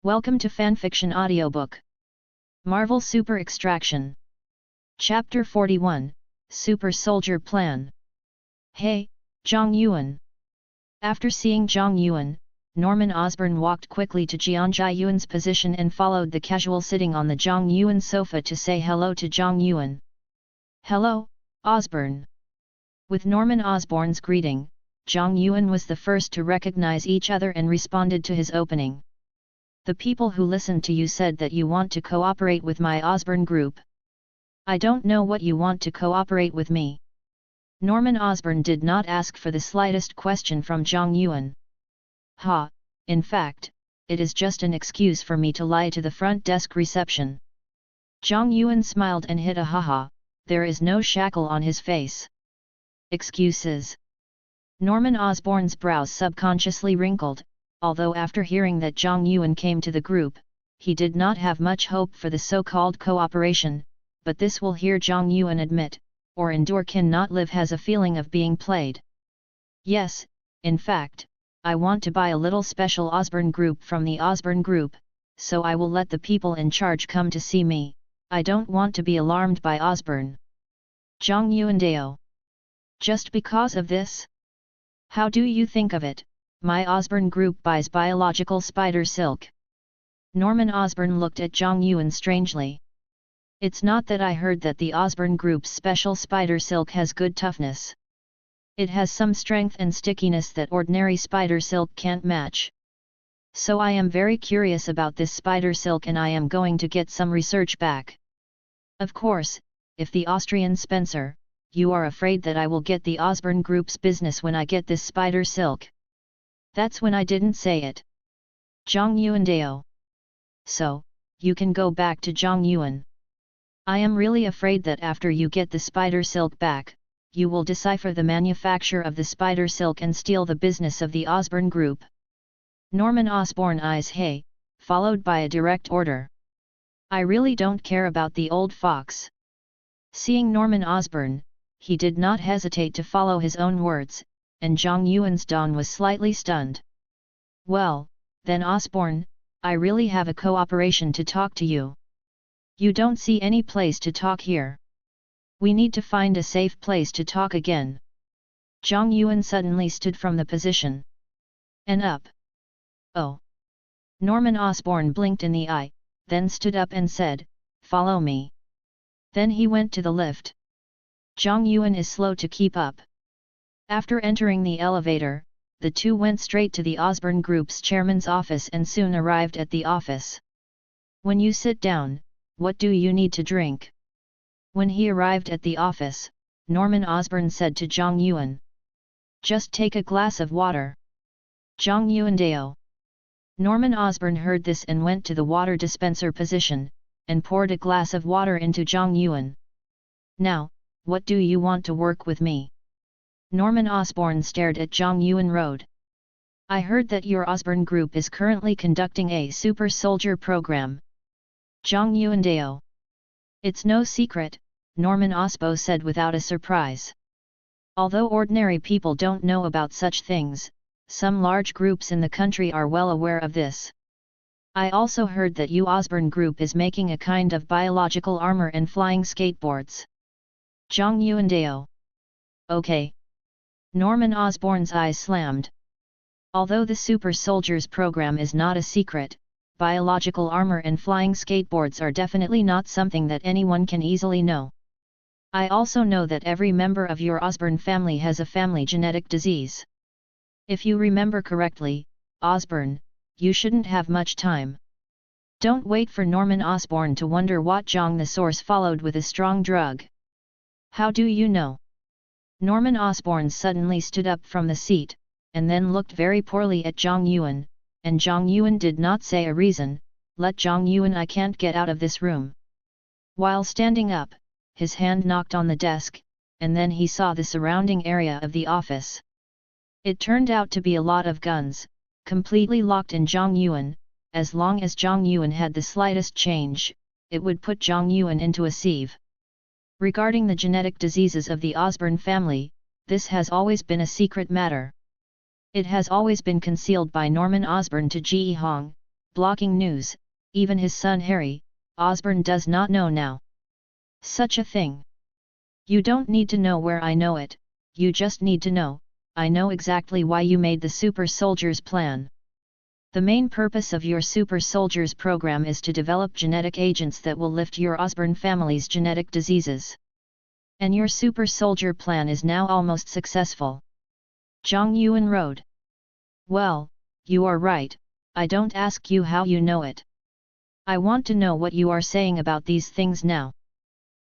Welcome to Fanfiction Audiobook. Marvel Super Extraction. Chapter 41, Super Soldier Plan. Hey, Zhang Yuan. After seeing Zhang Yuan, Norman Osborn walked quickly to Jianjia Yuan's position and followed the casual sitting on the Zhang Yuan sofa to say hello to Zhang Yuan. Hello, Osborn. With Norman Osborn's greeting, Zhang Yuan was the first to recognize each other and responded to his opening. The people who listened to you said that you want to cooperate with my Osborn group. I don't know what you want to cooperate with me. Norman Osborn did not ask for the slightest question from Zhang Yuan. Ha, in fact, it is just an excuse for me to lie to the front desk reception. Zhang Yuan smiled and hit a haha, there is no shackle on his face. Excuses. Norman Osborn's brows subconsciously wrinkled. Although after hearing that Zhang Yuan came to the group, he did not have much hope for the so-called cooperation, but this will hear Zhang Yuan admit, or endure cannot live has a feeling of being played. Yes, in fact, I want to buy a little special Osborn group from the Osborn group, so I will let the people in charge come to see me. I don't want to be alarmed by Osborn. Zhang Yuan Deo. Just because of this? How do you think of it? My Osborn group buys biological spider silk. Norman Osborn looked at Zhang Yuan strangely. It's not that I heard that the Osborn group's special spider silk has good toughness. It has some strength and stickiness that ordinary spider silk can't match. So I am very curious about this spider silk and I am going to get some research back. Of course, if the Austrian Spencer, you are afraid that I will get the Osborn group's business when I get this spider silk. That's when I didn't say it. Zhang Yuan Deo. So, you can go back to Zhang Yuan. I am really afraid that after you get the spider silk back, you will decipher the manufacture of the spider silk and steal the business of the Osborn group. Norman Osborn eyes hey, followed by a direct order. I really don't care about the old fox. Seeing Norman Osborn, he did not hesitate to follow his own words, and Zhang Yuan's dawn was slightly stunned. Well, then Osborn, I really have a cooperation to talk to you. You don't see any place to talk here. We need to find a safe place to talk again. Zhang Yuan suddenly stood from the position. And up. Oh. Norman Osborn blinked in the eye, then stood up and said, follow me. Then he went to the lift. Zhang Yuan is slow to keep up. After entering the elevator, the two went straight to the Osborn Group's chairman's office and soon arrived at the office. When you sit down, what do you need to drink? When he arrived at the office, Norman Osborn said to Zhang Yuan. Just take a glass of water. Zhang Yuan Deo. Norman Osborn heard this and went to the water dispenser position, and poured a glass of water into Zhang Yuan. Now, what do you want to work with me? Norman Osborn stared at Zhang Yuan Road. I heard that your Osborn group is currently conducting a super soldier program. Zhang Yuan Deo. It's no secret, Norman Osbo said without a surprise. Although ordinary people don't know about such things, some large groups in the country are well aware of this. I also heard that you Osborn group is making a kind of biological armor and flying skateboards. Zhang Yuan Deo. Okay. Norman Osborn's eyes slammed. Although the Super Soldiers program is not a secret, biological armor and flying skateboards are definitely not something that anyone can easily know. I also know that every member of your Osborn family has a family genetic disease. If you remember correctly, Osborn, you shouldn't have much time. Don't wait for Norman Osborn to wonder what Zhang the source followed with a strong drug. How do you know? Norman Osborn suddenly stood up from the seat, and then looked very poorly at Zhang Yuan, and Zhang Yuan did not say a reason, let Zhang Yuan I can't get out of this room. While standing up, his hand knocked on the desk, and then he saw the surrounding area of the office. It turned out to be a lot of guns, completely locked in Zhang Yuan. As long as Zhang Yuan had the slightest change, it would put Zhang Yuan into a sieve. Regarding the genetic diseases of the Osborn family, this has always been a secret matter. It has always been concealed by Norman Osborn to Ji Hong, blocking news, even his son Harry, Osborn does not know now. Such a thing. You don't need to know where I know it, you just need to know, I know exactly why you made the Super Soldiers plan. The main purpose of your Super Soldiers program is to develop genetic agents that will lift your Osborn family's genetic diseases. And your Super Soldier plan is now almost successful. Zhang Yuan wrote. Well, you are right, I don't ask you how you know it. I want to know what you are saying about these things now.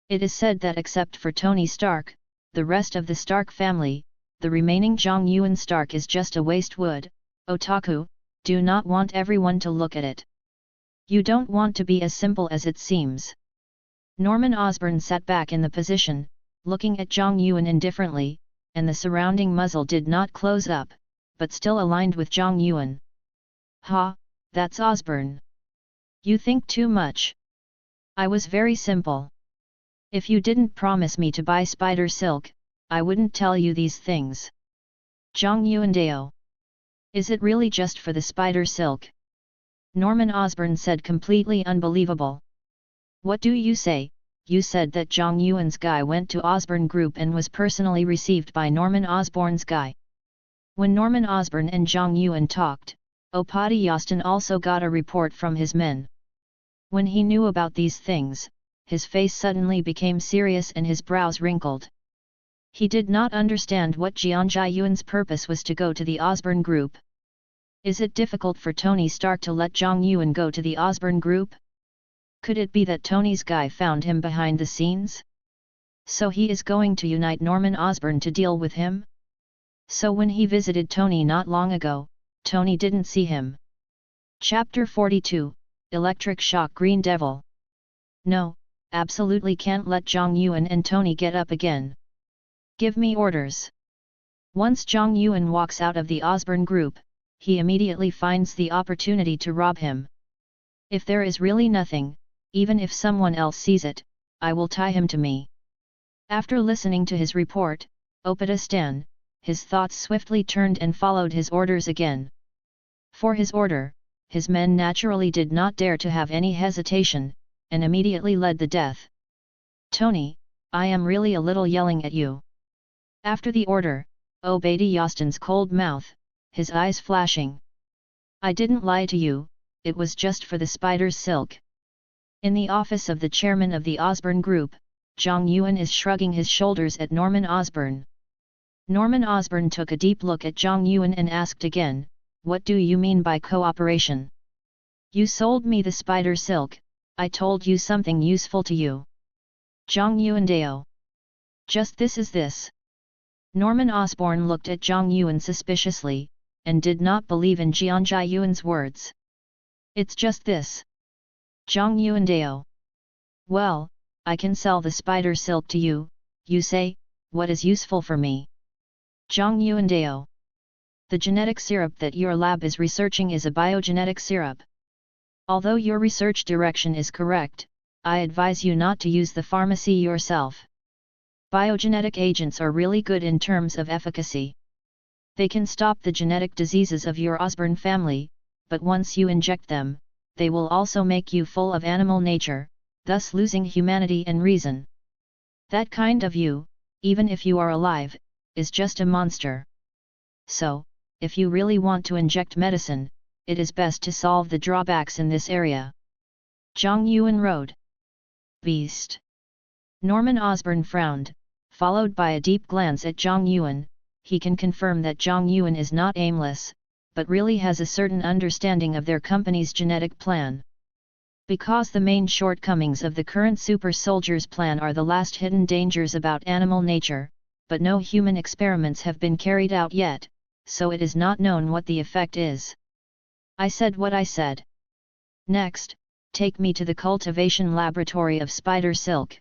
It is said that except for Tony Stark, the rest of the Stark family, the remaining Zhang Yuan Stark is just a waste wood, otaku, do not want everyone to look at it. You don't want to be as simple as it seems. Norman Osborn sat back in the position, looking at Zhang Yuan indifferently, and the surrounding muzzle did not close up, but still aligned with Zhang Yuan. Ha, that's Osborn. You think too much. I was very simple. If you didn't promise me to buy spider silk, I wouldn't tell you these things. Zhang Yuan Dao. Is it really just for the spider silk? Norman Osborn said, completely unbelievable. What do you say? You said that Zhang Yuan's guy went to Osborn Group and was personally received by Norman Osborn's guy. When Norman Osborn and Zhang Yuan talked, Opati Yastin also got a report from his men. When he knew about these things, his face suddenly became serious and his brows wrinkled. He did not understand what Jianjia Yuan's purpose was to go to the Osborn Group. Is it difficult for Tony Stark to let Zhang Yuan go to the Osborn Group? Could it be that Tony's guy found him behind the scenes? So he is going to unite Norman Osborn to deal with him? So when he visited Tony not long ago, Tony didn't see him. Chapter 42, Electric Shock Green Devil. No, absolutely can't let Zhang Yuan and Tony get up again. Give me orders. Once Zhang Yuan walks out of the Osborn Group, he immediately finds the opportunity to rob him. If there is really nothing, even if someone else sees it, I will tie him to me. After listening to his report, Opata Stan, his thoughts swiftly turned and followed his orders again. For his order, his men naturally did not dare to have any hesitation, and immediately led the death. Tony, I am really a little yelling at you. After the order, Obadi Yastin's cold mouth, his eyes flashing. I didn't lie to you, it was just for the spider's silk. In the office of the chairman of the Osborn Group, Zhang Yuan is shrugging his shoulders at Norman Osborn. Norman Osborn took a deep look at Zhang Yuan and asked again, what do you mean by cooperation? You sold me the spider silk, I told you something useful to you. Zhang Yuan Dao. Just this is this. Norman Osborn looked at Zhang Yuan suspiciously, and did not believe in Jianjia Yuan's words. It's just this. Zhang Yuan Dao. Well, I can sell the spider silk to you, you say, what is useful for me? Zhang Yuan Dao. The genetic syrup that your lab is researching is a biogenetic syrup. Although your research direction is correct, I advise you not to use the pharmacy yourself. Biogenetic agents are really good in terms of efficacy. They can stop the genetic diseases of your Osborn family, but once you inject them, they will also make you full of animal nature, thus losing humanity and reason. That kind of you, even if you are alive, is just a monster. So, if you really want to inject medicine, it is best to solve the drawbacks in this area. Zhang Yuan wrote. Beast. Norman Osborn frowned, followed by a deep glance at Zhang Yuan. He can confirm that Zhang Yuan is not aimless, but really has a certain understanding of their company's genetic plan. Because the main shortcomings of the current Super Soldiers plan are the last hidden dangers about animal nature, but no human experiments have been carried out yet, so it is not known what the effect is. I said what I said. Next, take me to the cultivation laboratory of spider silk.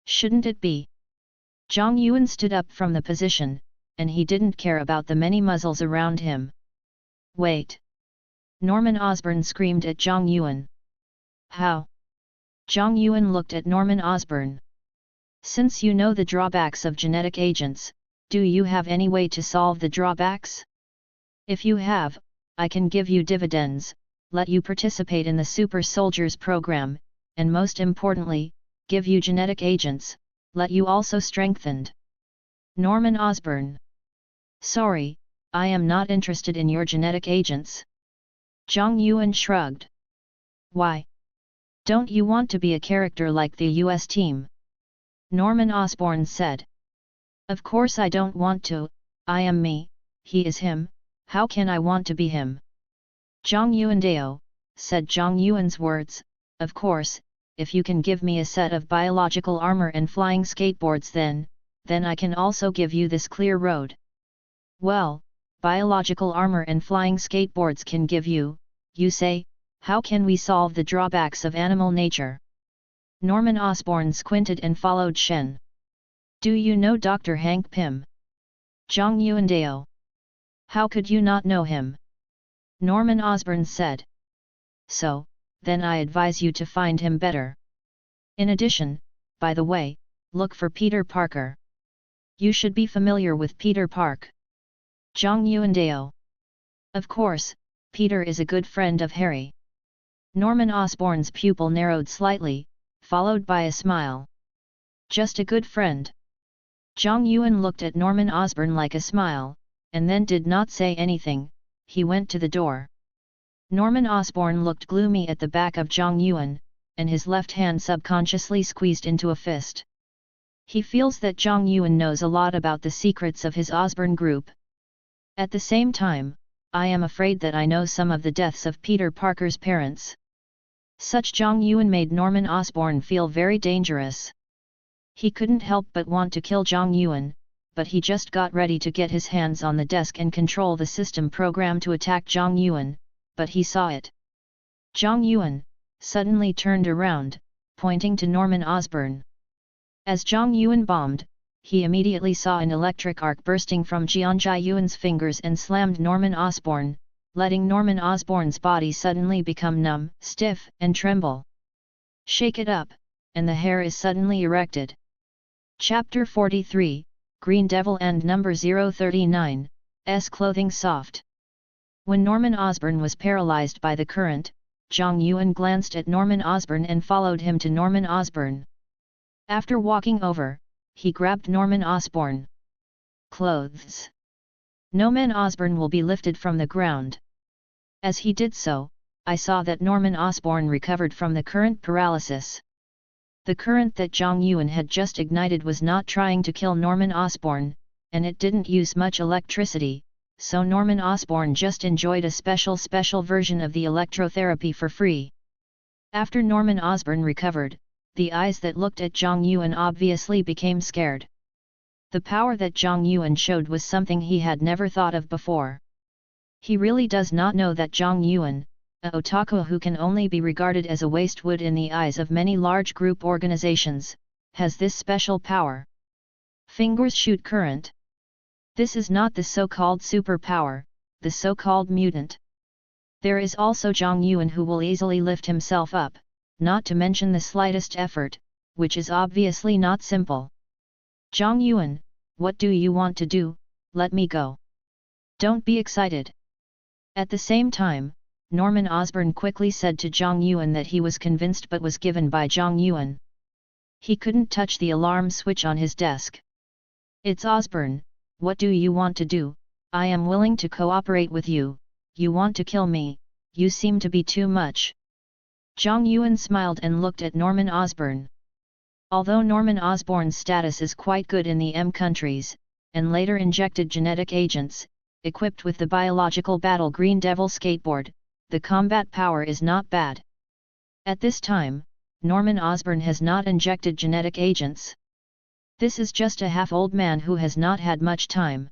Shouldn't it be? Zhang Yuan stood up from the position, and he didn't care about the many muzzles around him. Wait! Norman Osborn screamed at Zhang Yuan. How? Zhang Yuan looked at Norman Osborn. Since you know the drawbacks of genetic agents, do you have any way to solve the drawbacks? If you have, I can give you dividends, let you participate in the Super Soldiers program, and most importantly, give you genetic agents, let you also strengthened. Norman Osborn. Sorry, I am not interested in your genetic agents. Zhang Yuan shrugged. Why? Don't you want to be a character like the US team? Norman Osborn said. Of course I don't want to, I am me, he is him, how can I want to be him? Zhang Yuandao, said Zhang Yuan's words, of course, if you can give me a set of biological armor and flying skateboards then I can also give you this clear road. Well, biological armor and flying skateboards can give you, you say, how can we solve the drawbacks of animal nature? Norman Osborn squinted and followed Shen. Do you know Dr. Hank Pym? Zhang Yuandao. How could you not know him? Norman Osborn said. So, then I advise you to find him better. In addition, by the way, look for Peter Parker. You should be familiar with Peter Park. Zhang Yuandao. Of course, Peter is a good friend of Harry. Norman Osborn's pupil narrowed slightly, followed by a smile. Just a good friend. Zhang Yuan looked at Norman Osborn like a smile, and then did not say anything, he went to the door. Norman Osborn looked gloomy at the back of Zhang Yuan, and his left hand subconsciously squeezed into a fist. He feels that Zhang Yuan knows a lot about the secrets of his Osborn group. At the same time, I am afraid that I know some of the deaths of Peter Parker's parents. Such Zhang Yuan made Norman Osborn feel very dangerous. He couldn't help but want to kill Zhang Yuan, but he just got ready to get his hands on the desk and control the system program to attack Zhang Yuan, but he saw it. Zhang Yuan suddenly turned around, pointing to Norman Osborn. As Zhang Yuan bombed, he immediately saw an electric arc bursting from Jianjia Yuan's fingers and slammed Norman Osborn, letting Norman Osborn's body suddenly become numb, stiff, and tremble. Shake it up, and the hair is suddenly erected. Chapter 43, Green Devil and Number 039, S Clothing Soft. When Norman Osborn was paralyzed by the current, Zhang Yuan glanced at Norman Osborn and followed him to Norman Osborn. After walking over, he grabbed Norman Osborn. Clothes. Norman Osborn will be lifted from the ground. As he did so, I saw that Norman Osborn recovered from the current paralysis. The current that Zhang Yuan had just ignited was not trying to kill Norman Osborn, and it didn't use much electricity, so Norman Osborn just enjoyed a special version of the electrotherapy for free. After Norman Osborn recovered, the eyes that looked at Zhang Yuan obviously became scared. The power that Zhang Yuan showed was something he had never thought of before. He really does not know that Zhang Yuan, a otaku who can only be regarded as a waste wood in the eyes of many large group organizations, has this special power. Fingers shoot current. This is not the so-called superpower, the so-called mutant. There is also Zhang Yuan who will easily lift himself up, not to mention the slightest effort, which is obviously not simple. Zhang Yuan, what do you want to do? Let me go. Don't be excited. At the same time, Norman Osborn quickly said to Zhang Yuan that he was convinced but was given by Zhang Yuan. He couldn't touch the alarm switch on his desk. It's Osborn, what do you want to do? I am willing to cooperate with you. You want to kill me, you seem to be too much. Zhang Yuan smiled and looked at Norman Osborn. Although Norman Osborn's status is quite good in the M countries, and later injected genetic agents, equipped with the biological battle Green Devil skateboard, the combat power is not bad. At this time, Norman Osborn has not injected genetic agents. This is just a half-old man who has not had much time.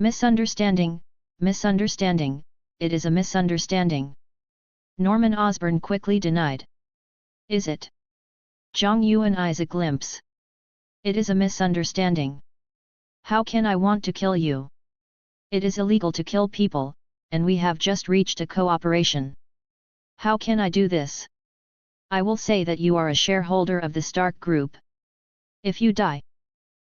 Misunderstanding, misunderstanding, it is a misunderstanding. Norman Osborn quickly denied. Is it? Zhang Yuan eyes a glimpse. It is a misunderstanding. How can I want to kill you? It is illegal to kill people, and we have just reached a cooperation. How can I do this? I will say that you are a shareholder of the Stark Group. If you die,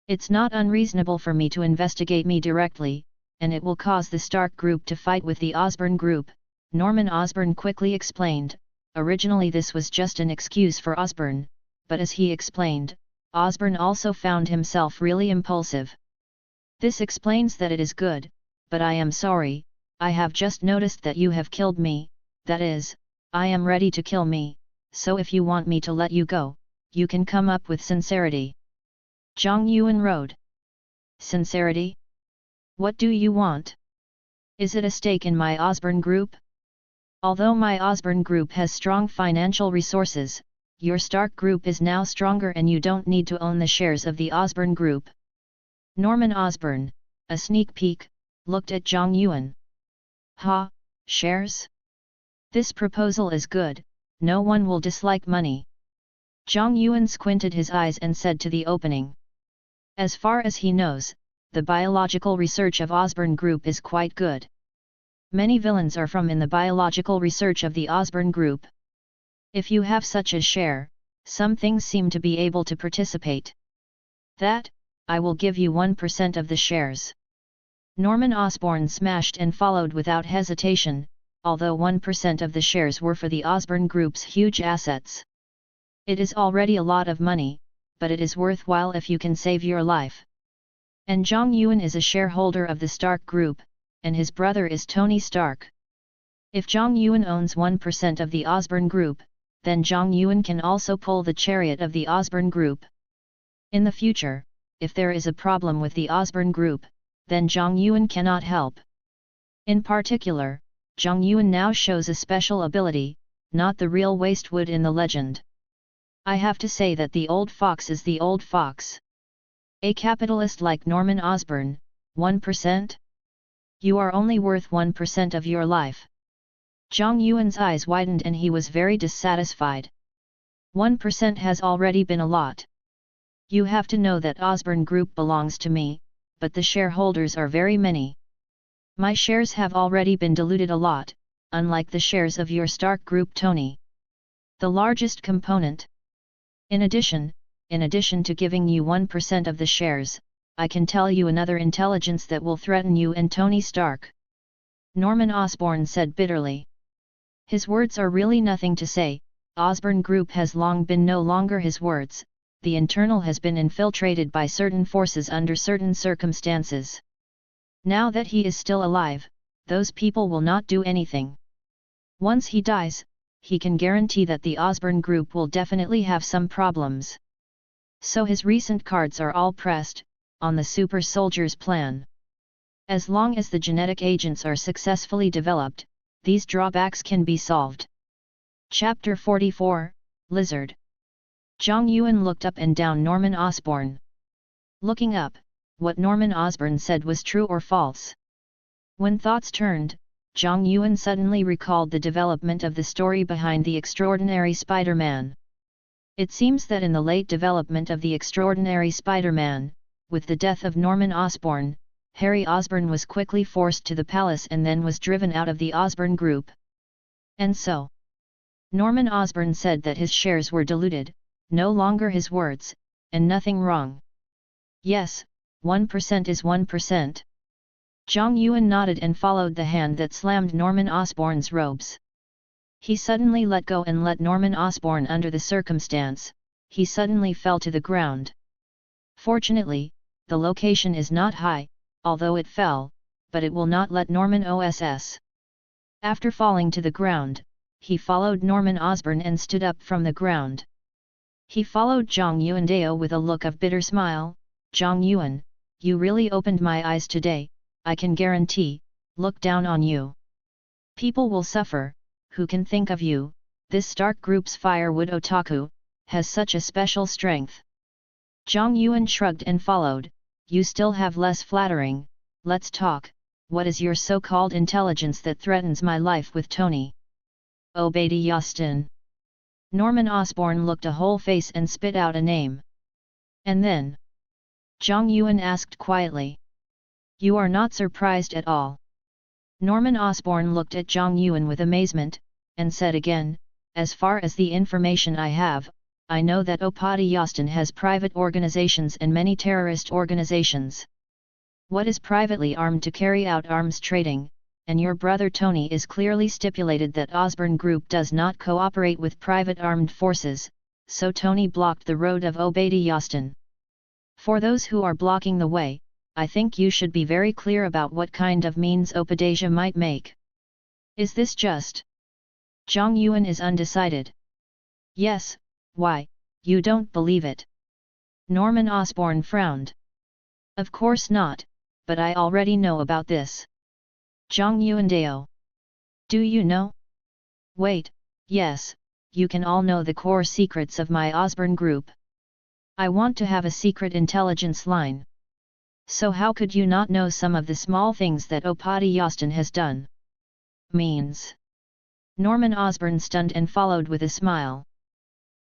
it's not unreasonable for me to investigate me directly, and it will cause the Stark Group to fight with the Osborn Group, Norman Osborn quickly explained. Originally this was just an excuse for Osborn, but as he explained, Osborn also found himself really impulsive. This explains that it is good, but I am sorry, I have just noticed that you have killed me, that is, I am ready to kill me, so if you want me to let you go, you can come up with sincerity. Zhang Yuan wrote. Sincerity? What do you want? Is it a stake in my Osborn Group? Although my Osborn Group has strong financial resources, your Stark Group is now stronger and you don't need to own the shares of the Osborn Group. Norman Osborn, a sneak peek, looked at Zhang Yuan. Ha, shares? This proposal is good, no one will dislike money. Zhang Yuan squinted his eyes and said to the opening. As far as he knows, the biological research of Osborn Group is quite good. Many villains are from in the biological research of the Osborn Group. If you have such a share, some things seem to be able to participate. That, I will give you 1% of the shares. Norman Osborn smashed and followed without hesitation, although 1% of the shares were for the Osborn Group's huge assets. It is already a lot of money, but it is worthwhile if you can save your life. And Zhang Yuan is a shareholder of the Stark Group, and his brother is Tony Stark. If Zhang Yuan owns 1% of the Osborn Group, then Zhang Yuan can also pull the chariot of the Osborn Group. In the future, if there is a problem with the Osborn Group, then Zhang Yuan cannot help. In particular, Zhang Yuan now shows a special ability, not the real wastewood in the legend. I have to say that the old fox is the old fox. A capitalist like Norman Osborn, 1%? You are only worth 1% of your life. Zhang Yuan's eyes widened and he was very dissatisfied. 1% has already been a lot. You have to know that Osborn Group belongs to me, but the shareholders are very many. My shares have already been diluted a lot, unlike the shares of your Stark Group Tony. The largest component. In addition to giving you 1% of the shares, I can tell you another intelligence that will threaten you and Tony Stark. Norman Osborn said bitterly. His words are really nothing to say. Osborn Group has long been no longer his words, the internal has been infiltrated by certain forces under certain circumstances. Now that he is still alive, those people will not do anything. Once he dies, he can guarantee that the Osborn Group will definitely have some problems. So his recent cards are all pressed, on the super soldiers plan. As long as the genetic agents are successfully developed, these drawbacks can be solved. Chapter 44, Lizard. Zhang Yuan looked up and down Norman Osborn. Looking up, what Norman Osborn said was true or false. When thoughts turned, Zhang Yuan suddenly recalled the development of the story behind the Extraordinary Spider-Man. It seems that in the late development of the Extraordinary Spider-Man, with the death of Norman Osborn, Harry Osborn was quickly forced to the palace and then was driven out of the Osborn Group. And so, Norman Osborn said that his shares were diluted, no longer his words, and nothing wrong. Yes, 1% is 1%. Zhang Yuan nodded and followed the hand that slammed Norman Osborn's robes. He suddenly let go and let Norman Osborn under the circumstance, he suddenly fell to the ground. Fortunately, the location is not high, although it fell, but it will not let Norman OSS. After falling to the ground, he followed Norman Osborn and stood up from the ground. He followed Zhang Yuan with a look of bitter smile. Zhang Yuan, you really opened my eyes today, I can guarantee, look down on you. People will suffer, who can think of you, this Stark Group's firewood otaku, has such a special strength. Zhang Yuan shrugged and followed, you still have less flattering, let's talk, what is your so-called intelligence that threatens my life with Tony? Obadi Yastin. Norman Osborn looked a whole face and spit out a name. And then? Zhang Yuan asked quietly. You are not surprised at all. Norman Osborn looked at Zhang Yuan with amazement, and said again, as far as the information I have, I know that Opadi Yastin has private organizations and many terrorist organizations. What is privately armed to carry out arms trading, and your brother Tony is clearly stipulated that Osborne Group does not cooperate with private armed forces, so Tony blocked the road of Obadiah Yastin. For those who are blocking the way, I think you should be very clear about what kind of means Obadiah might make. Is this just? Zhang Yuan is undecided. Yes, why, you don't believe it? Norman Osborne frowned. Of course not, but I already know about this. Zhang Yuandao. Do you know? Wait, yes, you can all know the core secrets of my Osborne Group. I want to have a secret intelligence line. So how could you not know some of the small things that Obadiah Yastin has done? Means. Norman Osborne stunned and followed with a smile.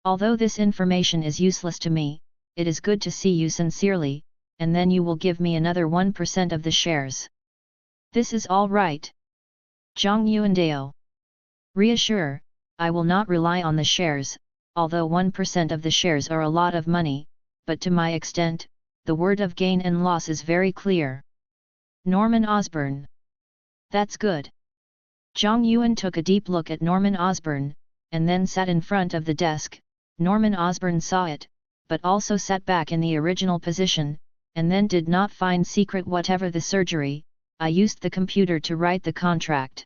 Although this information is useless to me, it is good to see you sincerely, and then you will give me another 1% of the shares. This is all right. Zhang Yuandao. Reassure, I will not rely on the shares, although 1% of the shares are a lot of money, but to my extent, the word of gain and loss is very clear. Norman Osborne. That's good. Zhang Yuan took a deep look at Norman Osborne, and then sat in front of the desk. Norman Osborne saw it, but also sat back in the original position, and then did not find secret whatever the surgery. I used the computer to write the contract.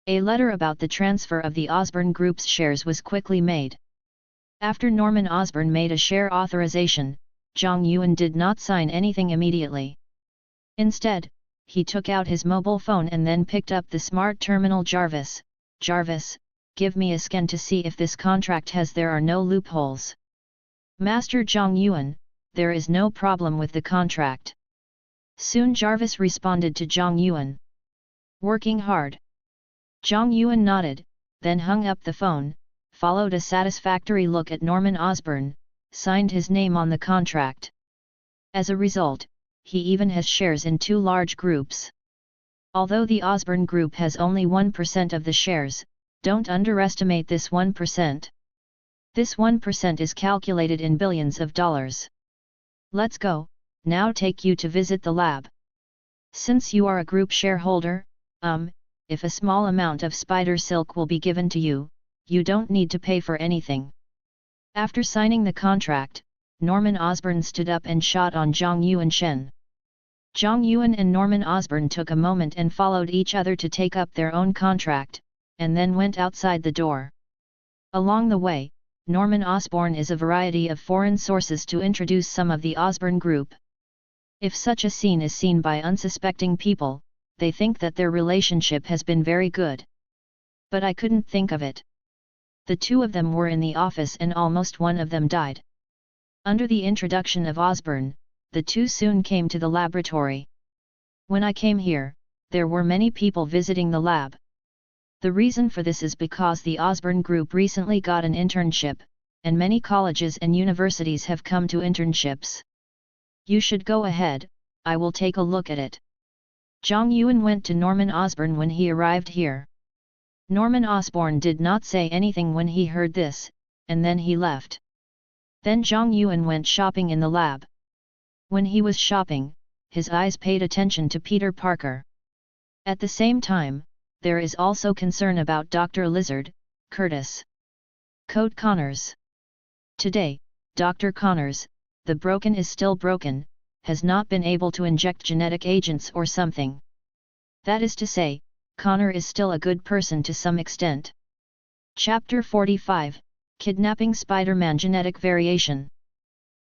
A letter about the transfer of the Osborne Group's shares was quickly made. After Norman Osborne made a share authorization, Zhang Yuan did not sign anything immediately. Instead, he took out his mobile phone and then picked up the smart terminal. Jarvis, give me a scan to see if this contract there are no loopholes. Master Zhang Yuan, there is no problem with the contract. Soon Jarvis responded to Zhang Yuan. Working hard. Zhang Yuan nodded, then hung up the phone, followed a satisfactory look at Norman Osborne, signed his name on the contract. As a result, he even has shares in two large groups. Although the Osborne Group has only 1% of the shares, don't underestimate this 1%. This 1% is calculated in billions of dollars. Let's go, now take you to visit the lab. Since you are a group shareholder, if a small amount of spider silk will be given to you, you don't need to pay for anything. After signing the contract, Norman Osborne stood up and shot on Zhang Yuan Shen. Zhang Yuan and Norman Osborne took a moment and followed each other to take up their own contract, and then went outside the door. Along the way, Norman Osborne is a variety of foreign sources to introduce some of the Osborne Group. If such a scene is seen by unsuspecting people, they think that their relationship has been very good. But I couldn't think of it. The two of them were in the office and almost one of them died. Under the introduction of Osborne, the two soon came to the laboratory. When I came here, there were many people visiting the lab. The reason for this is because the Osborne Group recently got an internship, and many colleges and universities have come to internships. You should go ahead, I will take a look at it. Zhang Yuan went to Norman Osborne when he arrived here. Norman Osborne did not say anything when he heard this, and then he left. Then Zhang Yuan went shopping in the lab. When he was shopping, his eyes paid attention to Peter Parker. At the same time, there is also concern about Dr. Lizard, Curtis. Code Connors. Today, Dr. Connors, the broken is still broken, has not been able to inject genetic agents or something. That is to say, Connor is still a good person to some extent. Chapter 45, Kidnapping Spider-Man Genetic Variation.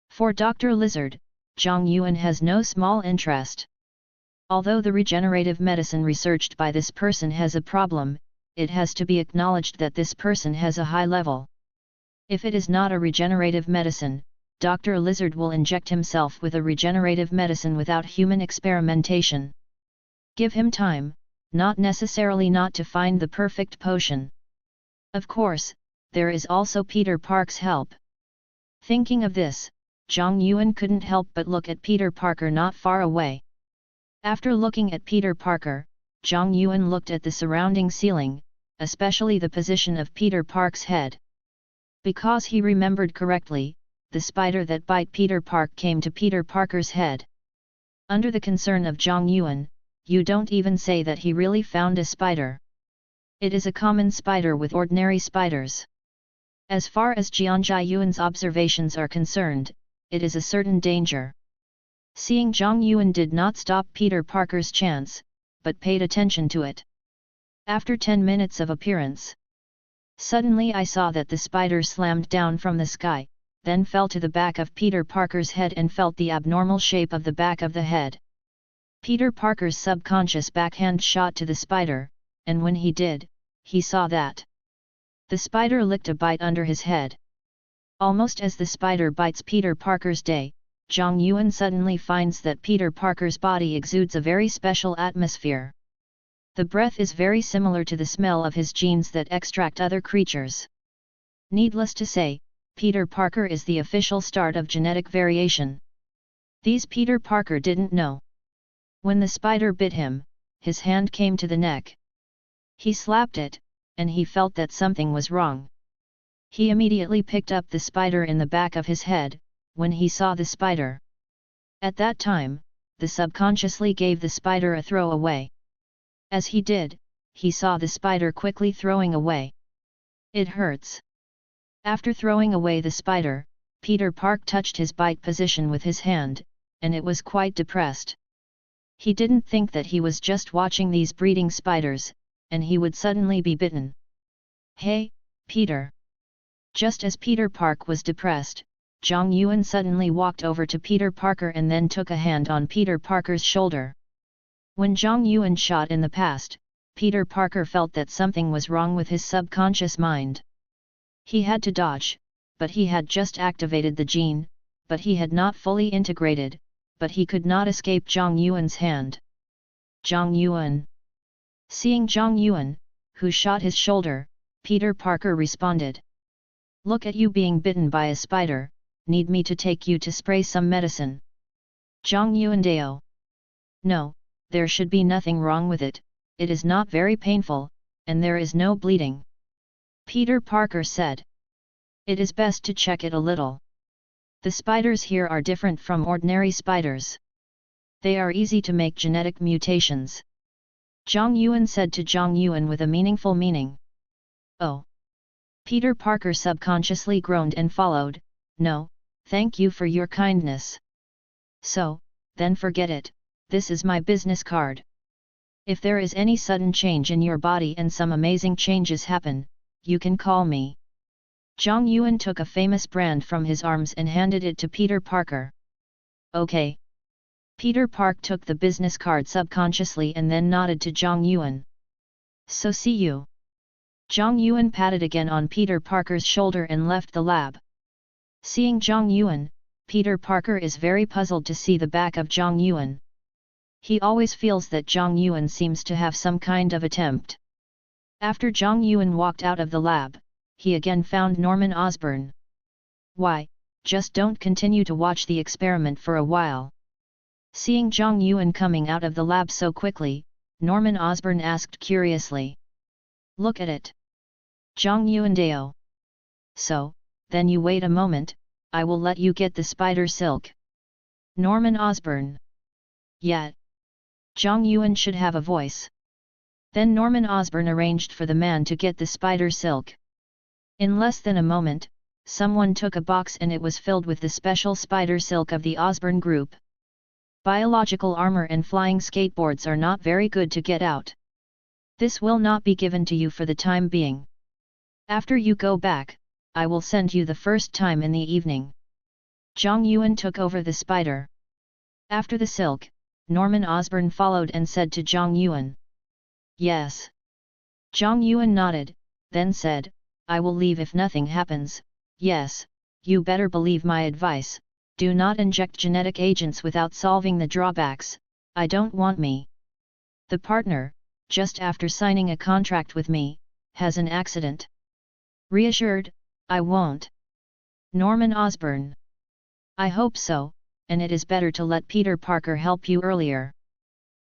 For Dr. Lizard, Zhang Yuan has no small interest. Although the regenerative medicine researched by this person has a problem, it has to be acknowledged that this person has a high level. If it is not a regenerative medicine, Dr. Lizard will inject himself with a regenerative medicine without human experimentation. Give him time, not necessarily not to find the perfect potion. Of course, there is also Peter Park's help. Thinking of this, Zhang Yuan couldn't help but look at Peter Parker not far away. After looking at Peter Parker, Zhang Yuan looked at the surrounding ceiling, especially the position of Peter Park's head. Because he remembered correctly, the spider that bit Peter Park came to Peter Parker's head. Under the concern of Zhang Yuan, you don't even say that he really found a spider. It is a common spider with ordinary spiders. As far as Jianjia Yuan's observations are concerned, it is a certain danger. Seeing Zhang Yuan did not stop Peter Parker's chance, but paid attention to it. After 10 minutes of appearance, suddenly I saw that the spider slammed down from the sky, then fell to the back of Peter Parker's head and felt the abnormal shape of the back of the head. Peter Parker's subconscious backhand shot to the spider, and when he did, he saw that the spider licked a bite under his head. Almost as the spider bites Peter Parker's day, Zhang Yuan suddenly finds that Peter Parker's body exudes a very special atmosphere. The breath is very similar to the smell of his genes that extract other creatures. Needless to say, Peter Parker is the official start of genetic variation. These Peter Parker didn't know. When the spider bit him, his hand came to the neck. He slapped it, and he felt that something was wrong. He immediately picked up the spider in the back of his head, when he saw the spider. At that time, the subconsciously gave the spider a throw away. As he did, he saw the spider quickly throwing away. It hurts. After throwing away the spider, Peter Park touched his bite position with his hand, and it was quite depressed. He didn't think that he was just watching these breeding spiders, and he would suddenly be bitten. Hey, Peter! Just as Peter Park was depressed, Zhang Yuan suddenly walked over to Peter Parker and then took a hand on Peter Parker's shoulder. When Zhang Yuan shot in the past, Peter Parker felt that something was wrong with his subconscious mind. He had to dodge, but he had just activated the gene, but he had not fully integrated, but he could not escape Zhang Yuan's hand. Zhang Yuan. Seeing Zhang Yuan, who shot his shoulder, Peter Parker responded. Look at you being bitten by a spider, need me to take you to spray some medicine? Zhang Yuan Dao. No, there should be nothing wrong with it, it is not very painful, and there is no bleeding. Peter Parker said. It is best to check it a little. The spiders here are different from ordinary spiders. They are easy to make genetic mutations. Zhang Yuan said to Zhang Yuan with a meaningful meaning. Oh! Peter Parker subconsciously groaned and followed, no, thank you for your kindness. So, then forget it, this is my business card. If there is any sudden change in your body and some amazing changes happen, you can call me. Zhang Yuan took a famous brand from his arms and handed it to Peter Parker. Okay. Peter Park took the business card subconsciously and then nodded to Zhang Yuan. So see you. Zhang Yuan patted again on Peter Parker's shoulder and left the lab. Seeing Zhang Yuan, Peter Parker is very puzzled to see the back of Zhang Yuan. He always feels that Zhang Yuan seems to have some kind of attempt. After Zhang Yuan walked out of the lab, he again found Norman Osborn. Why, just don't continue to watch the experiment for a while. Seeing Zhang Yuan coming out of the lab so quickly, Norman Osborn asked curiously. Look at it. Zhang Yuan Dao. So, then you wait a moment, I will let you get the spider silk. Norman Osborn. Yeah. Zhang Yuan should have a voice. Then Norman Osborn arranged for the man to get the spider silk. In less than a moment, someone took a box and it was filled with the special spider silk of the Osborn group. Biological armor and flying skateboards are not very good to get out. This will not be given to you for the time being. After you go back, I will send you the first time in the evening. Zhang Yuan took over the spider. After the silk, Norman Osborn followed and said to Zhang Yuan. Yes. Zhang Yuan nodded, then said, I will leave if nothing happens. Yes, you better believe my advice, do not inject genetic agents without solving the drawbacks, I don't want me. The partner, just after signing a contract with me, has an accident. Reassured, I won't. Norman Osborn. I hope so, and it is better to let Peter Parker help you earlier.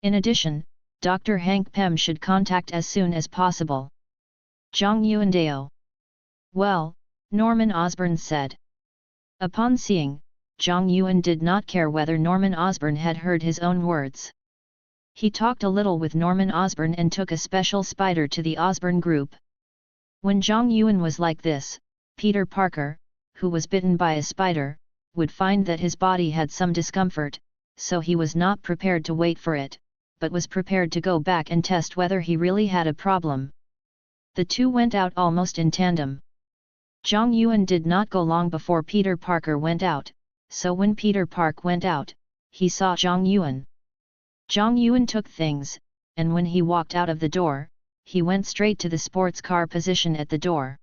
In addition, Dr. Hank Pym should contact as soon as possible. Zhang Yuan Dao. Well, Norman Osborn said. Upon seeing, Zhang Yuan did not care whether Norman Osborn had heard his own words. He talked a little with Norman Osborn and took a special spider to the Osborn group. When Zhang Yuan was like this, Peter Parker, who was bitten by a spider, would find that his body had some discomfort, so he was not prepared to wait for it, but was prepared to go back and test whether he really had a problem. The two went out almost in tandem. Zhang Yuan did not go long before Peter Parker went out, so when Peter Park went out, he saw Zhang Yuan. Zhang Yuan took things, and when he walked out of the door, he went straight to the sports car position at the door.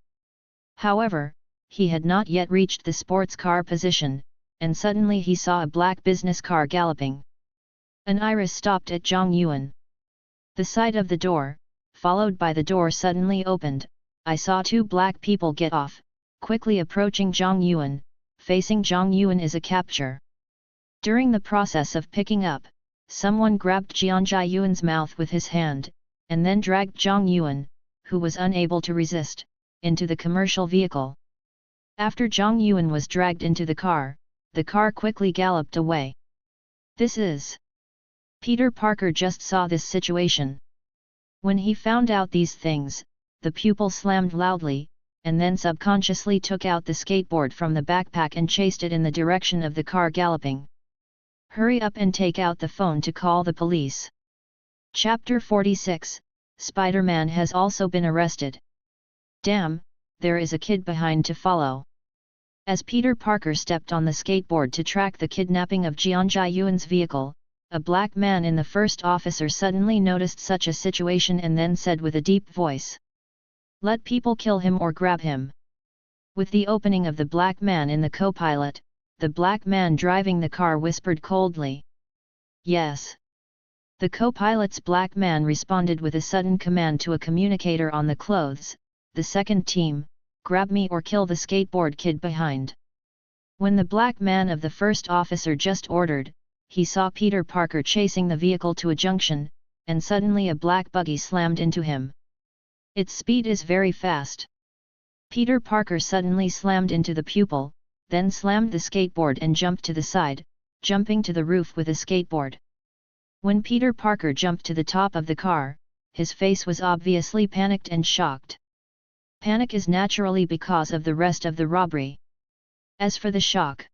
However, he had not yet reached the sports car position, and suddenly he saw a black business car galloping. An iris stopped at Zhang Yuan. The side of the door, followed by the door suddenly opened. I saw two black people get off, quickly approaching Zhang Yuan. Facing Zhang Yuan is a capture. During the process of picking up, someone grabbed Jianjia Yuan's mouth with his hand, and then dragged Zhang Yuan, who was unable to resist, into the commercial vehicle. After Zhang Yuan was dragged into the car quickly galloped away. This is... Peter Parker just saw this situation. When he found out these things, the pupil slammed loudly, and then subconsciously took out the skateboard from the backpack and chased it in the direction of the car galloping. Hurry up and take out the phone to call the police. Chapter 46, Spider-Man has also been arrested. Damn, there is a kid behind to follow. As Peter Parker stepped on the skateboard to track the kidnapping of Jianjia Yuan's vehicle, a black man in the first officer suddenly noticed such a situation and then said with a deep voice, "Let people kill him or grab him." With the opening of the black man in the co-pilot, the black man driving the car whispered coldly, "Yes." The co-pilot's black man responded with a sudden command to a communicator on the clothes, "The second team, grab me or kill the skateboard kid behind." When the black man of the first officer just ordered, he saw Peter Parker chasing the vehicle to a junction, and suddenly a black buggy slammed into him. Its speed is very fast. Peter Parker suddenly slammed into the pupil, then slammed the skateboard and jumped to the side, jumping to the roof with a skateboard. When Peter Parker jumped to the top of the car, his face was obviously panicked and shocked. Panic is naturally because of the rest of the robbery. As for the shock,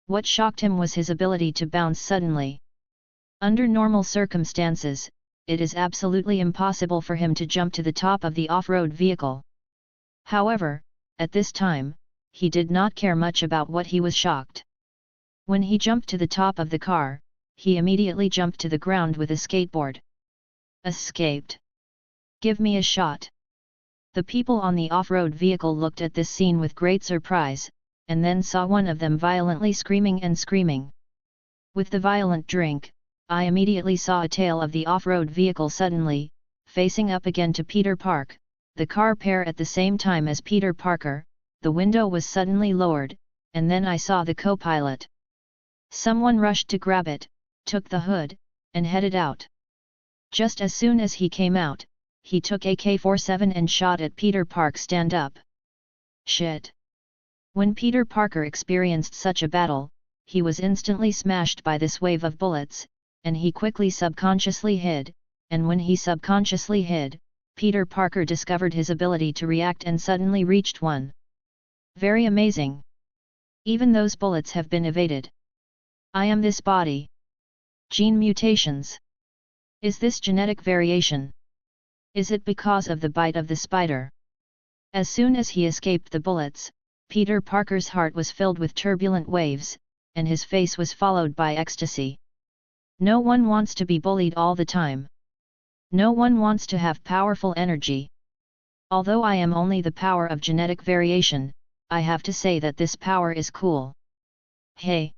what shocked him was his ability to bounce suddenly. Under normal circumstances, it is absolutely impossible for him to jump to the top of the off-road vehicle. However, at this time, he did not care much about what he was shocked. When he jumped to the top of the car, he immediately jumped to the ground with a skateboard. Escaped. Give me a shot. The people on the off-road vehicle looked at this scene with great surprise, and then saw one of them violently screaming and screaming. With the violent drink, I immediately saw a tail of the off-road vehicle suddenly, facing up again to Peter Park, the car pair at the same time as Peter Parker. The window was suddenly lowered, and then I saw the co-pilot. Someone rushed to grab it, took the hood, and headed out. Just as soon as he came out, he took AK-47 and shot at Peter Park. Stand up. Shit. When Peter Parker experienced such a battle, he was instantly smashed by this wave of bullets, and he quickly subconsciously hid, and when he subconsciously hid, Peter Parker discovered his ability to react and suddenly reached one. Very amazing. Even those bullets have been evaded. I am this body. Gene mutations. Is this genetic variation? Is it because of the bite of the spider? As soon as he escaped the bullets, Peter Parker's heart was filled with turbulent waves, and his face was followed by ecstasy. No one wants to be bullied all the time. No one wants to have powerful energy. Although I am only the power of genetic variation, I have to say that this power is cool. Hey!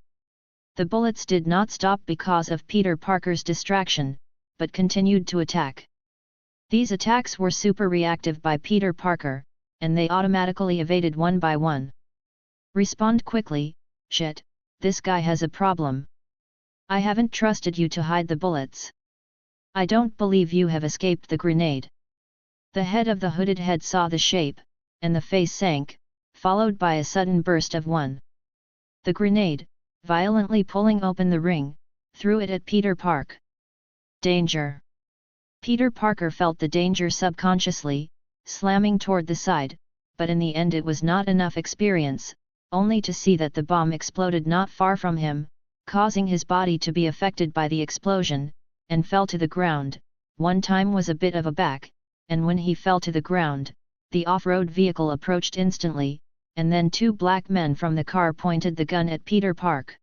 The bullets did not stop because of Peter Parker's distraction, but continued to attack. These attacks were super reactive by Peter Parker, and they automatically evaded one by one. Respond quickly. Shit, this guy has a problem. I haven't trusted you to hide the bullets. I don't believe you have escaped the grenade. The head of the hooded head saw the shape, and the face sank, followed by a sudden burst of one. The grenade, violently pulling open the ring, threw it at Peter Park. Danger! Peter Parker felt the danger subconsciously, slamming toward the side, but in the end it was not enough experience, only to see that the bomb exploded not far from him, causing his body to be affected by the explosion, and fell to the ground. One time was a bit of a back, and when he fell to the ground, the off-road vehicle approached instantly, and then two black men from the car pointed the gun at Peter Parker.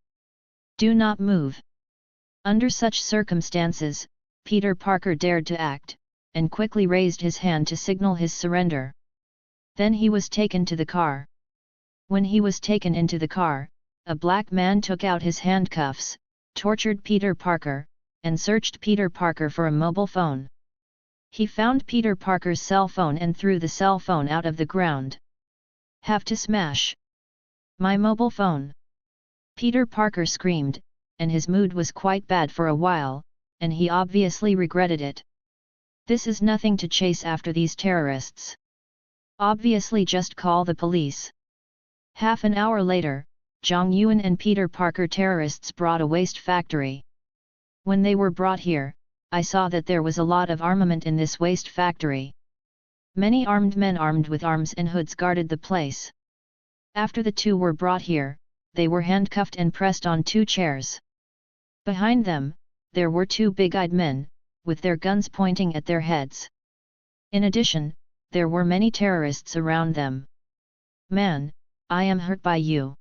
Do not move. Under such circumstances, Peter Parker dared to act, and quickly raised his hand to signal his surrender. Then he was taken to the car. When he was taken into the car, a black man took out his handcuffs, tortured Peter Parker, and searched Peter Parker for a mobile phone. He found Peter Parker's cell phone and threw the cell phone out of the ground. Have to smash my mobile phone! Peter Parker screamed, and his mood was quite bad for a while, and he obviously regretted it. This is nothing to chase after these terrorists. Obviously just call the police. Half an hour later, Zhang Yuan and Peter Parker terrorists brought a waste factory. When they were brought here, I saw that there was a lot of armament in this waste factory. Many armed men armed with arms and hoods guarded the place. After the two were brought here, they were handcuffed and pressed on two chairs. Behind them, there were two big-eyed men, with their guns pointing at their heads. In addition, there were many terrorists around them. Man, I am hurt by you.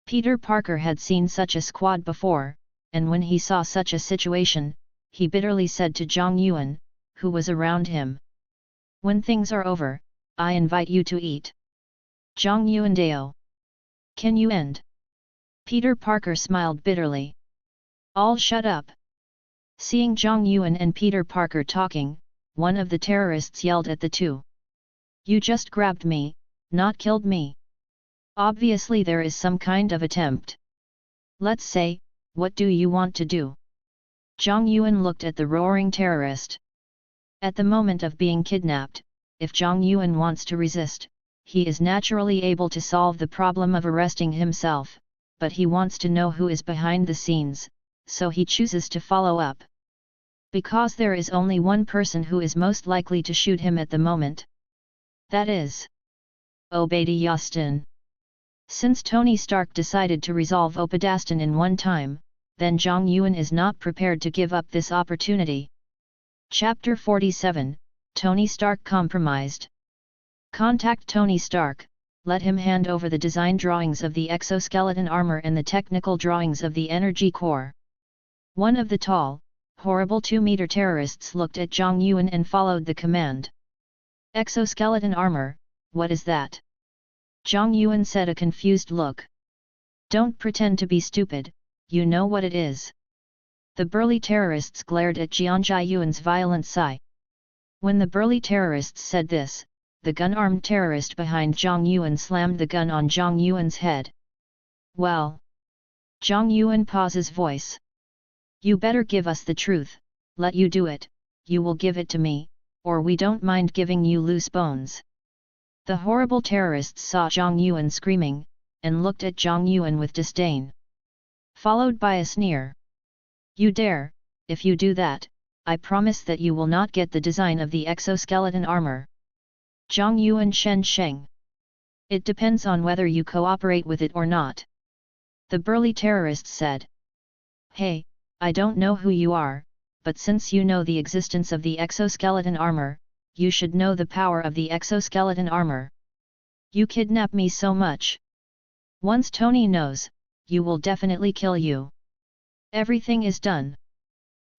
Peter Parker had seen such a squad before, and when he saw such a situation, he bitterly said to Zhang Yuan, who was around him. When things are over, I invite you to eat. Zhang Yuan Dao. Can you end? Peter Parker smiled bitterly. All shut up. Seeing Zhang Yuan and Peter Parker talking, one of the terrorists yelled at the two. You just grabbed me, not killed me. Obviously there is some kind of attempt. Let's say, what do you want to do? Zhang Yuan looked at the roaring terrorist. At the moment of being kidnapped, if Zhang Yuan wants to resist, he is naturally able to solve the problem of arresting himself, but he wants to know who is behind the scenes, so he chooses to follow up. Because there is only one person who is most likely to shoot him at the moment. That is Obadiah Yastin. Since Tony Stark decided to resolve Obadiah in one time, then Zhang Yuan is not prepared to give up this opportunity. Chapter 47, Tony Stark compromised. Contact Tony Stark, let him hand over the design drawings of the exoskeleton armor and the technical drawings of the energy core. One of the tall, horrible 2-meter terrorists looked at Zhang Yuan and followed the command. Exoskeleton armor, what is that? Zhang Yuan said, a confused look. Don't pretend to be stupid, you know what it is. The burly terrorists glared at Jianjia Yuan's violent sigh. When the burly terrorists said this, the gun-armed terrorist behind Zhang Yuan slammed the gun on Zhang Yuan's head. Well. Zhang Yuan pauses voice. You better give us the truth, let you do it, you will give it to me, or we don't mind giving you loose bones. The horrible terrorists saw Zhang Yuan screaming, and looked at Zhang Yuan with disdain. Followed by a sneer. You dare, if you do that, I promise that you will not get the design of the exoskeleton armor. Zhang Yuan Shen Sheng. It depends on whether you cooperate with it or not. The burly terrorist said. Hey, I don't know who you are, but since you know the existence of the exoskeleton armor, you should know the power of the exoskeleton armor. You kidnap me so much. Once Tony knows, you will definitely kill you. Everything is done.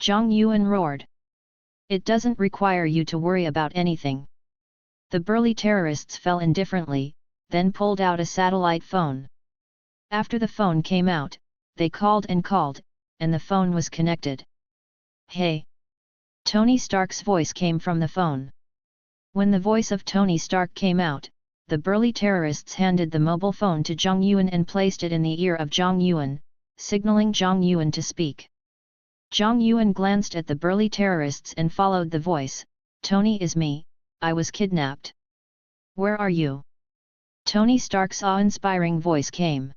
Zhang Yuan roared. It doesn't require you to worry about anything. The burly terrorists fell indifferently, then pulled out a satellite phone. After the phone came out, they called, and the phone was connected. Hey! Tony Stark's voice came from the phone. When the voice of Tony Stark came out, the burly terrorists handed the mobile phone to Zhang Yuan and placed it in the ear of Zhang Yuan, signaling Zhang Yuan to speak. Zhang Yuan glanced at the burly terrorists and followed the voice. Tony, is me, I was kidnapped. Where are you? Tony Stark's awe-inspiring voice came.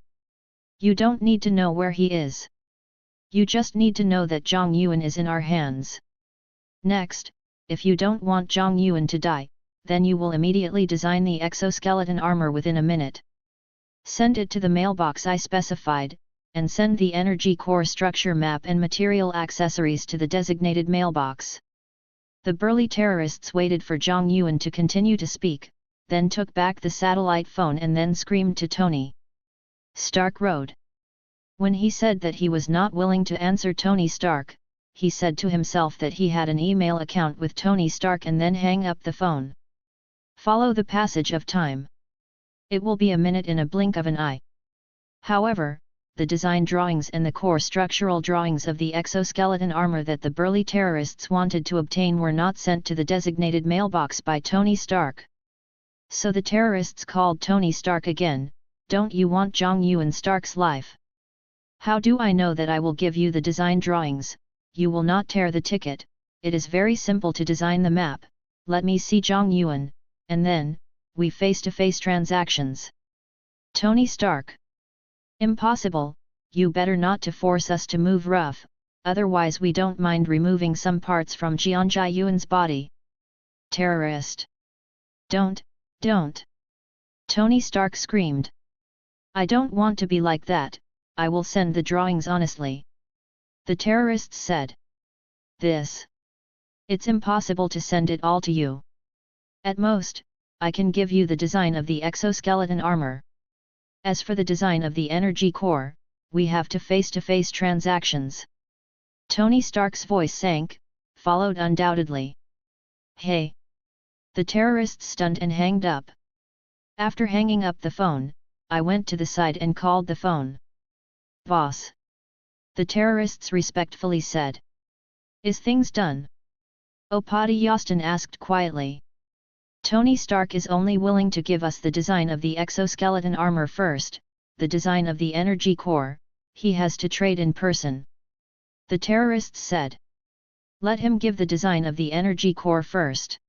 You don't need to know where he is. You just need to know that Zhang Yuan is in our hands. Next, if you don't want Zhang Yuan to die, then you will immediately design the exoskeleton armor within a minute. Send it to the mailbox I specified, and send the energy core structure map and material accessories to the designated mailbox. The burly terrorists waited for Zhang Yuan to continue to speak, then took back the satellite phone and then screamed to Tony Stark Road. When he said that he was not willing to answer Tony Stark, he said to himself that he had an email account with Tony Stark and then hang up the phone. Follow the passage of time. It will be a minute in a blink of an eye. However, the design drawings and the core structural drawings of the exoskeleton armor that the burly terrorists wanted to obtain were not sent to the designated mailbox by Tony Stark. So the terrorists called Tony Stark again. Don't you want Zhang Yuan Stark's life? How do I know that I will give you the design drawings? You will not tear the ticket. It is very simple to design the map. Let me see Zhang Yuan, and then, we face-to-face transactions. Tony Stark. Impossible, you better not to force us to move rough, otherwise we don't mind removing some parts from Jianjia Yuan's body. Terrorist. Don't. Tony Stark screamed. I don't want to be like that, I will send the drawings honestly. The terrorists said. It's impossible to send it all to you. At most, I can give you the design of the exoskeleton armor. As for the design of the energy core, we have to face-to-face transactions. Tony Stark's voice sank, followed undoubtedly. Hey! The terrorists stunned and hanged up. After hanging up the phone, I went to the side and called the phone. Boss! The terrorists respectfully said. Is things done? Opadi Yostin asked quietly. Tony Stark is only willing to give us the design of the exoskeleton armor first, the design of the energy core, he has to trade in person. The terrorists said. Let him give the design of the energy core first.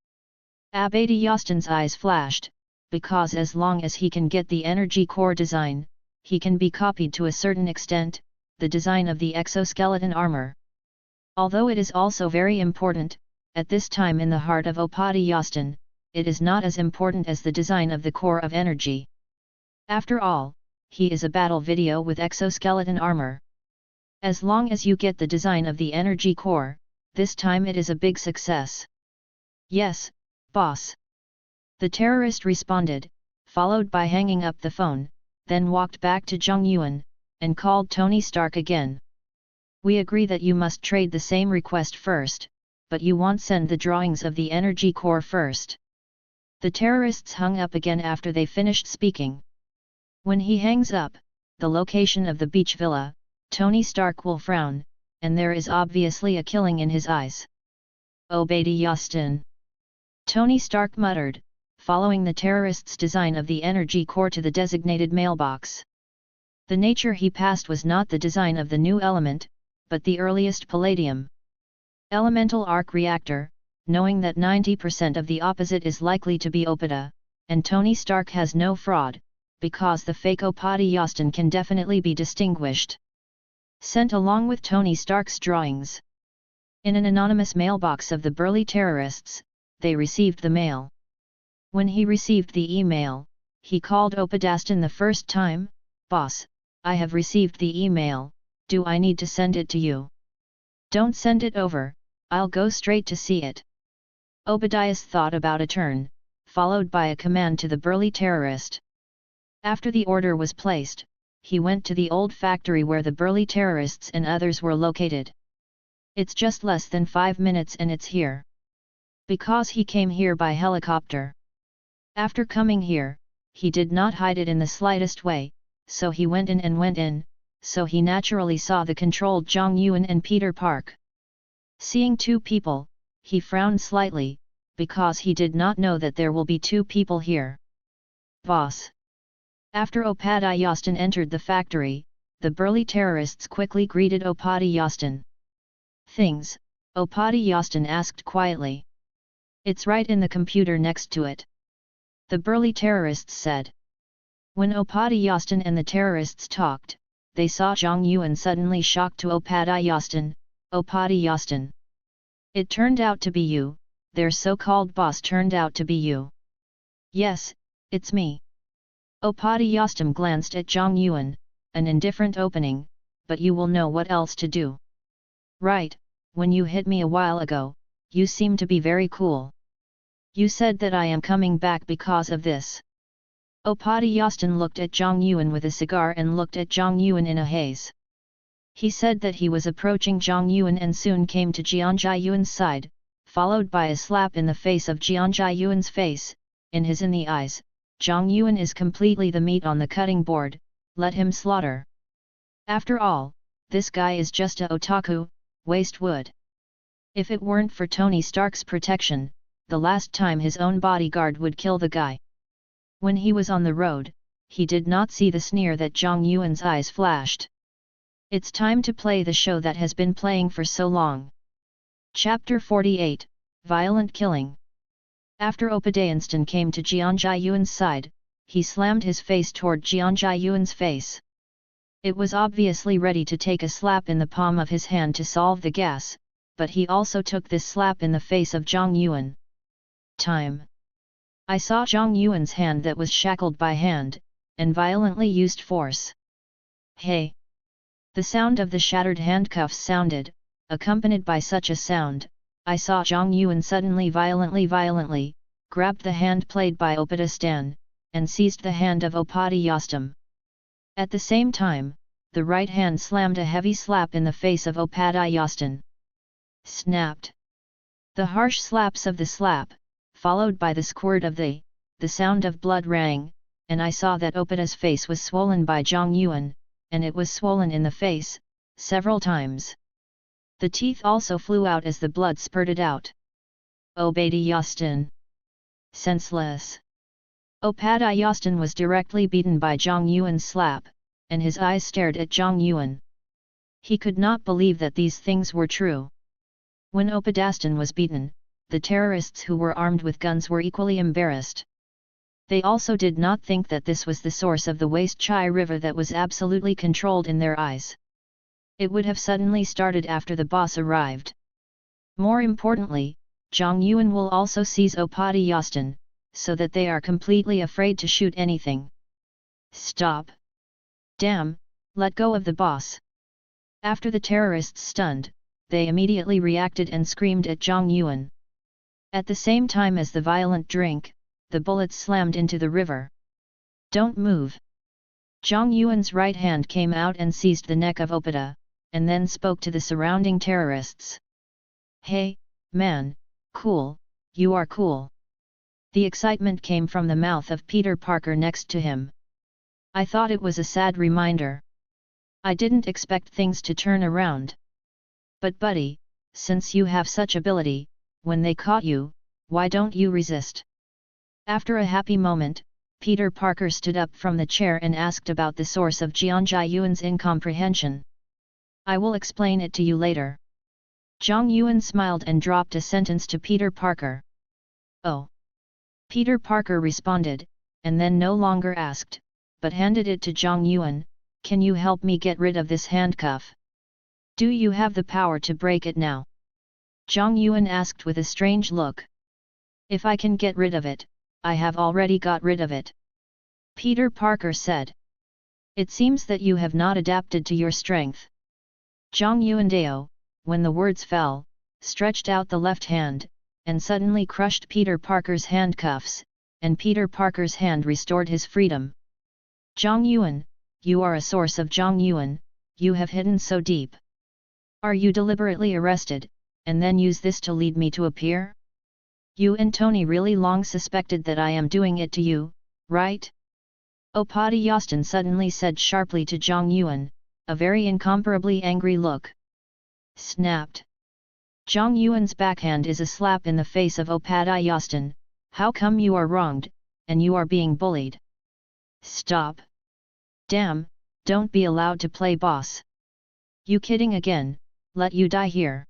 Abadi Yostin's eyes flashed, because as long as he can get the energy core design, he can be copied to a certain extent, the design of the exoskeleton armor. Although it is also very important, at this time in the heart of Opadi Yostin, it is not as important as the design of the core of energy. After all, he is a battle video with exoskeleton armor. As long as you get the design of the energy core, this time it is a big success. Yes, boss. The terrorist responded, followed by hanging up the phone, then walked back to Zhang Yuan, and called Tony Stark again. We agree that you must trade the same request first, but you won't send the drawings of the energy core first. The terrorists hung up again after they finished speaking. When he hangs up, the location of the beach villa, Tony Stark will frown, and there is obviously a killing in his eyes. Obadi Yostin. Tony Stark muttered, following the terrorists' design of the energy core to the designated mailbox. The nature he passed was not the design of the new element, but the earliest palladium elemental arc reactor, knowing that 90% of the opposite is likely to be Opada, and Tony Stark has no fraud, because the fake Opadi Yostin can definitely be distinguished. Sent along with Tony Stark's drawings. In an anonymous mailbox of the burly terrorists, they received the mail. When he received the email, he called Opadastin the first time. Boss, I have received the email, do I need to send it to you? Don't send it over, I'll go straight to see it. Obadias thought about a turn, followed by a command to the burly terrorist. After the order was placed, he went to the old factory where the burly terrorists and others were located. It's just less than 5 minutes and it's here. Because he came here by helicopter. After coming here, he did not hide it in the slightest way, so he went in, so he naturally saw the controlled Zhang Yuan and Peter Park. Seeing two people, he frowned slightly, because he did not know that there will be two people here. Boss. After Opadi Yostin entered the factory, the burly terrorists quickly greeted Opadi Yostin. Things, Opadi Yostin asked quietly. It's right in the computer next to it. The burly terrorists said. When Opadi Yostin and the terrorists talked, they saw Zhang Yuan suddenly shocked to Opadiyastan, Opadiyastan. It turned out to be you, their so-called boss turned out to be you. Yes, it's me. Opadiyastam glanced at Zhang Yuan, an indifferent opening, but you will know what else to do. Right, when you hit me a while ago, you seem to be very cool. You said that I am coming back because of this. Opadiyastan looked at Zhang Yuan with a cigar and looked at Zhang Yuan in a haze. He said that he was approaching Zhang Yuan and soon came to Jianzhai Yuan's side, followed by a slap in the face of Jianzhai Yuan's face, in the eyes. Zhang Yuan is completely the meat on the cutting board, let him slaughter. After all, this guy is just a otaku, waste wood. If it weren't for Tony Stark's protection, the last time his own bodyguard would kill the guy. When he was on the road, he did not see the sneer that Zhang Yuan's eyes flashed. It's time to play the show that has been playing for so long. Chapter 48, Violent Killing. After Opadiyastan came to Jianzhai Yuan's side, he slammed his face toward Jianzhai Yuan's face. It was obviously ready to take a slap in the palm of his hand to solve the gas, but he also took this slap in the face of Zhang Yuan. Time. I saw Zhang Yuan's hand that was shackled by hand, and violently used force. Hey! The sound of the shattered handcuffs sounded, accompanied by such a sound, I saw Zhang Yuan suddenly violently, grabbed the hand played by Opadiyastan, and seized the hand of Opadiyastam. At the same time, the right hand slammed a heavy slap in the face of Opadiyastan. Snapped. The harsh slaps of the slap, followed by the squirt of the sound of blood rang, and I saw that Opada's face was swollen by Zhang Yuan, and it was swollen in the face, several times. The teeth also flew out as the blood spurted out. Opadiyastan. Senseless. Opadiyastan was directly beaten by Zhang Yuan's slap, and his eyes stared at Zhang Yuan. He could not believe that these things were true. When Opadiyastan was beaten, the terrorists who were armed with guns were equally embarrassed. They also did not think that this was the source of the waste Chai River that was absolutely controlled in their eyes. It would have suddenly started after the boss arrived. More importantly, Zhang Yuan will also seize Opadiyastan, so that they are completely afraid to shoot anything. Stop! Damn, let go of the boss! After the terrorists stunned, they immediately reacted and screamed at Zhang Yuan. At the same time as the violent drink, the bullets slammed into the river. Don't move! Zhang Yuan's right hand came out and seized the neck of Opada, and then spoke to the surrounding terrorists. Hey, man, cool, you are cool. The excitement came from the mouth of Peter Parker next to him. I thought it was a sad reminder. I didn't expect things to turn around. But buddy, since you have such ability, when they caught you, why don't you resist? After a happy moment, Peter Parker stood up from the chair and asked about the source of Jianzhai Yuan's incomprehension. I will explain it to you later. Zhang Yuan smiled and dropped a sentence to Peter Parker. Oh! Peter Parker responded, and then no longer asked, but handed it to Zhang Yuan, can you help me get rid of this handcuff? Do you have the power to break it now? Zhang Yuan asked with a strange look. If I can get rid of it, I have already got rid of it. Peter Parker said. It seems that you have not adapted to your strength. Zhang Yuandao, when the words fell, stretched out the left hand, and suddenly crushed Peter Parker's handcuffs, and Peter Parker's hand restored his freedom. Zhang Yuan, you are a source of Zhang Yuan, you have hidden so deep. Are you deliberately arrested, and then use this to lead me to appear? You and Tony really long suspected that I am doing it to you, right? Opadiyastan suddenly said sharply to Zhang Yuan, a very incomparably angry look. Snapped. Zhang Yuan's backhand is a slap in the face of Opadiyastan, how come you are wronged, and you are being bullied? Stop! Damn, don't be allowed to play boss. You kidding again, let you die here.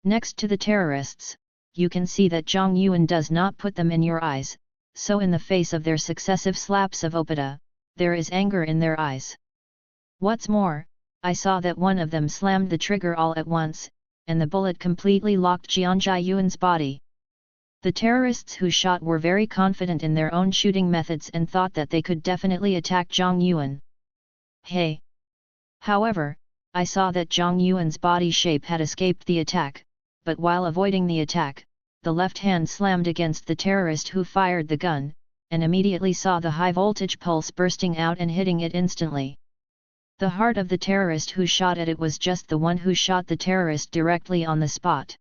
Next to the terrorists, you can see that Zhang Yuan does not put them in your eyes, so in the face of their successive slaps of Opada, there is anger in their eyes. What's more, I saw that one of them slammed the trigger all at once, and the bullet completely locked Jian Jiayuan's body. The terrorists who shot were very confident in their own shooting methods and thought that they could definitely attack Zhang Yuan. Hey! However, I saw that Zhang Yuan's body shape had escaped the attack, but while avoiding the attack, the left hand slammed against the terrorist who fired the gun, and immediately saw the high-voltage pulse bursting out and hitting it instantly. The heart of the terrorist who shot at it was just the one who shot the terrorist directly on the spot.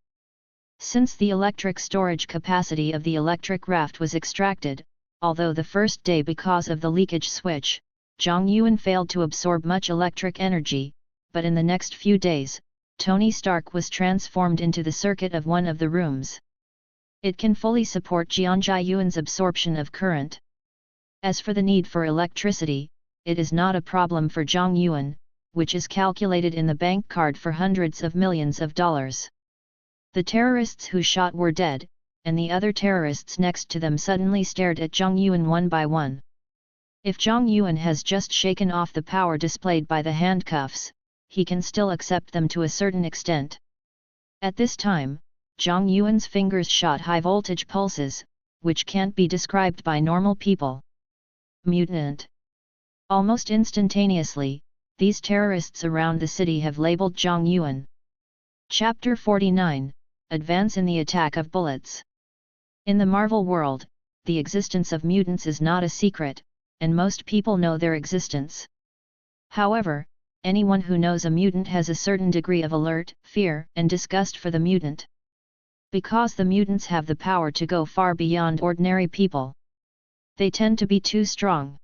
Since the electric storage capacity of the electric raft was extracted, although the first day because of the leakage switch, Zhang Yuan failed to absorb much electric energy, but in the next few days, Tony Stark was transformed into the circuit of one of the rooms. It can fully support Jian Jiayuan's absorption of current. As for the need for electricity, it is not a problem for Zhang Yuan, which is calculated in the bank card for hundreds of millions of dollars. The terrorists who shot were dead, and the other terrorists next to them suddenly stared at Zhang Yuan one by one. If Zhang Yuan has just shaken off the power displayed by the handcuffs, he can still accept them to a certain extent. At this time, Zhang Yuan's fingers shot high-voltage pulses, which can't be described by normal people. Mutant. Almost instantaneously, these terrorists around the city have labeled Zhang Yuan. Chapter 49, Advance in the Attack of Bullets. In the Marvel world, the existence of mutants is not a secret, and most people know their existence. However, anyone who knows a mutant has a certain degree of alert, fear, and disgust for the mutant. Because the mutants have the power to go far beyond ordinary people. They tend to be too strong.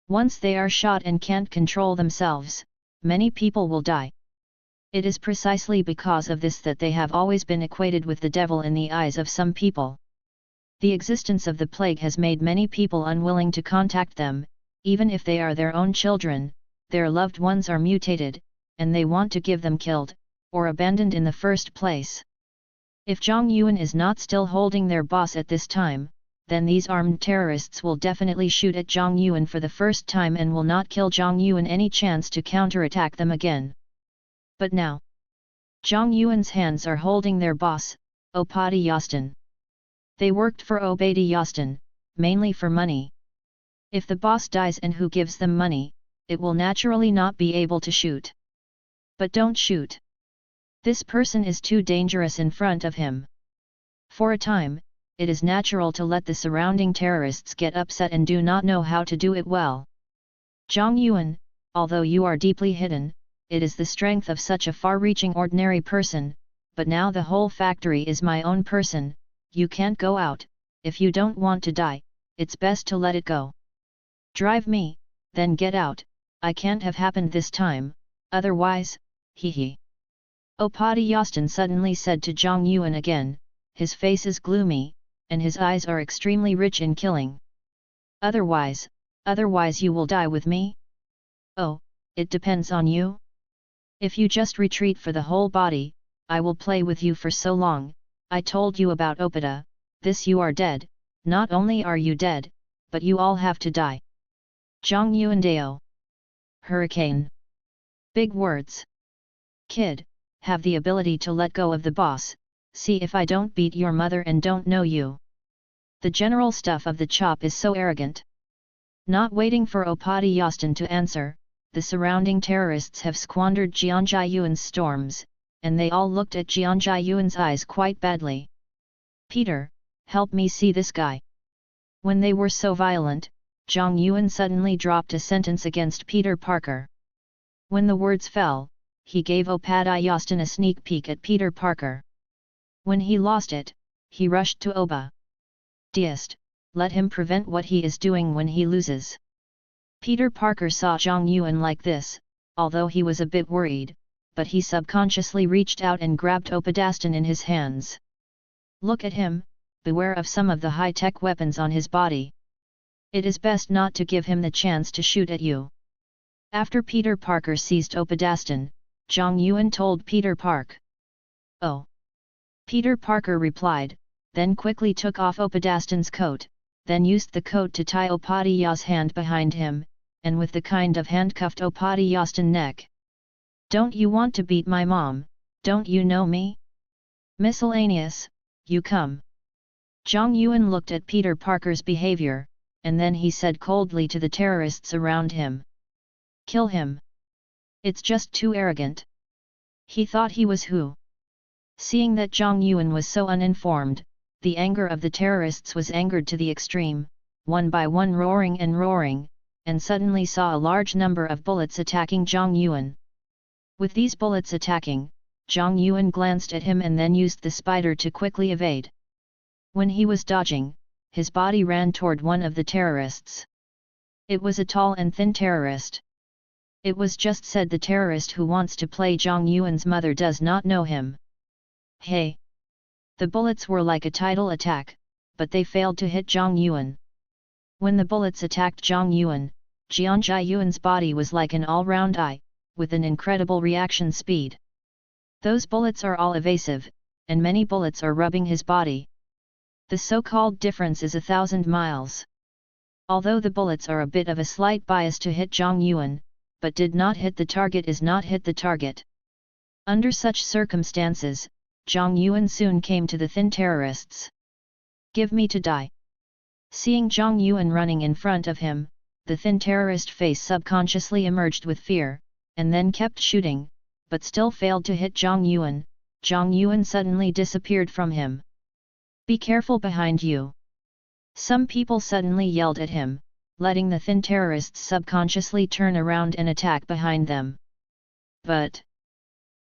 Once they are shot and can't control themselves, many people will die. It is precisely because of this that they have always been equated with the devil in the eyes of some people. The existence of the plague has made many people unwilling to contact them, even if they are their own children, their loved ones are mutated, and they want to give them killed, or abandoned in the first place. If Zhang Yuan is not still holding their boss at this time, then these armed terrorists will definitely shoot at Zhang Yuan for the first time and will not kill Zhang Yuan any chance to counterattack them again. But now, Zhang Yuan's hands are holding their boss, Opadi Yastin. They worked for Obadi Yastin, mainly for money. If the boss dies and who gives them money, it will naturally not be able to shoot. But don't shoot. This person is too dangerous in front of him. For a time, it is natural to let the surrounding terrorists get upset and do not know how to do it well. Zhang Yuan, although you are deeply hidden, it is the strength of such a far-reaching ordinary person, but now the whole factory is my own person, you can't go out, if you don't want to die, it's best to let it go. Drive me, then get out, I can't have happened this time, otherwise, hee. Opadi Yastin suddenly said to Zhang Yuan again, his face is gloomy, and his eyes are extremely rich in killing. Otherwise you will die with me? Oh, it depends on you? If you just retreat for the whole body, I will play with you for so long. I told you about Opada, this you are dead, not only are you dead, but you all have to die. Zhang Yuan Dao. Hurricane. Big words. Kid, have the ability to let go of the boss, see if I don't beat your mother and don't know you. The general stuff of the chop is so arrogant. Not waiting for Opadi Yastin to answer, the surrounding terrorists have squandered Jian Jiayuan's storms, and they all looked at Jian Jiayuan's eyes quite badly. Peter, help me see this guy. When they were so violent, Zhang Yuan suddenly dropped a sentence against Peter Parker. When the words fell, he gave Opadi Yastin a sneak peek at Peter Parker. When he lost it, he rushed to Oba. Deist, let him prevent what he is doing when he loses. Peter Parker saw Zhang Yuan like this, although he was a bit worried, but he subconsciously reached out and grabbed Opadastin in his hands. Look at him, beware of some of the high-tech weapons on his body. It is best not to give him the chance to shoot at you. After Peter Parker seized Opadastin, Zhang Yuan told Peter Park. Oh. Peter Parker replied, then quickly took off Opadastin's coat, then used the coat to tie Opadiya's hand behind him, and with the kind of handcuffed Opadi Yostin neck. "Don't you want to beat my mom, don't you know me? Miscellaneous, you come." Zhang Yuan looked at Peter Parker's behavior, and then he said coldly to the terrorists around him. "Kill him. It's just too arrogant." He thought he was who? Seeing that Zhang Yuan was so uninformed, the anger of the terrorists was angered to the extreme, one by one roaring, and suddenly saw a large number of bullets attacking Zhang Yuan. With these bullets attacking, Zhang Yuan glanced at him and then used the spider to quickly evade. When he was dodging, his body ran toward one of the terrorists. It was a tall and thin terrorist. It was just said the terrorist who wants to play Zhang Yuan's mother does not know him. Hey! The bullets were like a tidal attack, but they failed to hit Zhang Yuan. When the bullets attacked Zhang Yuan, Jianzhai Yuan's body was like an all-round eye, with an incredible reaction speed. Those bullets are all evasive, and many bullets are rubbing his body. The so-called difference is 1,000 miles. Although the bullets are a bit of a slight bias to hit Zhang Yuan, but did not hit the target is not hit the target. Under such circumstances, Zhang Yuan soon came to the thin terrorists. "Give me to die." Seeing Zhang Yuan running in front of him, the thin terrorist face subconsciously emerged with fear, and then kept shooting, but still failed to hit Zhang Yuan. Zhang Yuan suddenly disappeared from him. "Be careful behind you." Some people suddenly yelled at him, letting the thin terrorists subconsciously turn around and attack behind them. But,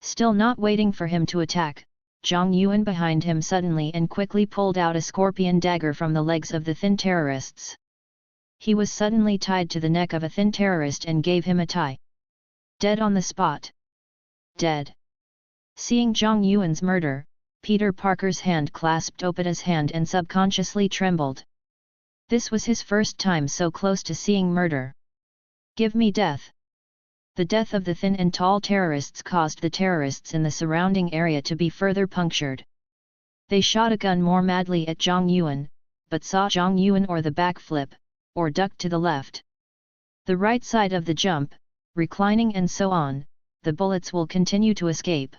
still not waiting for him to attack, Zhang Yuan behind him suddenly and quickly pulled out a scorpion dagger from the legs of the thin terrorists. He was suddenly tied to the neck of a thin terrorist and gave him a tie. Dead on the spot. Dead. Seeing Zhang Yuan's murder, Peter Parker's hand clasped Opada's hand and subconsciously trembled. This was his first time so close to seeing murder. "Give me death." The death of the thin and tall terrorists caused the terrorists in the surrounding area to be further punctured. They shot a gun more madly at Zhang Yuan, but saw Zhang Yuan or the backflip, or duck to the left, the right side of the jump, reclining and so on, the bullets will continue to escape.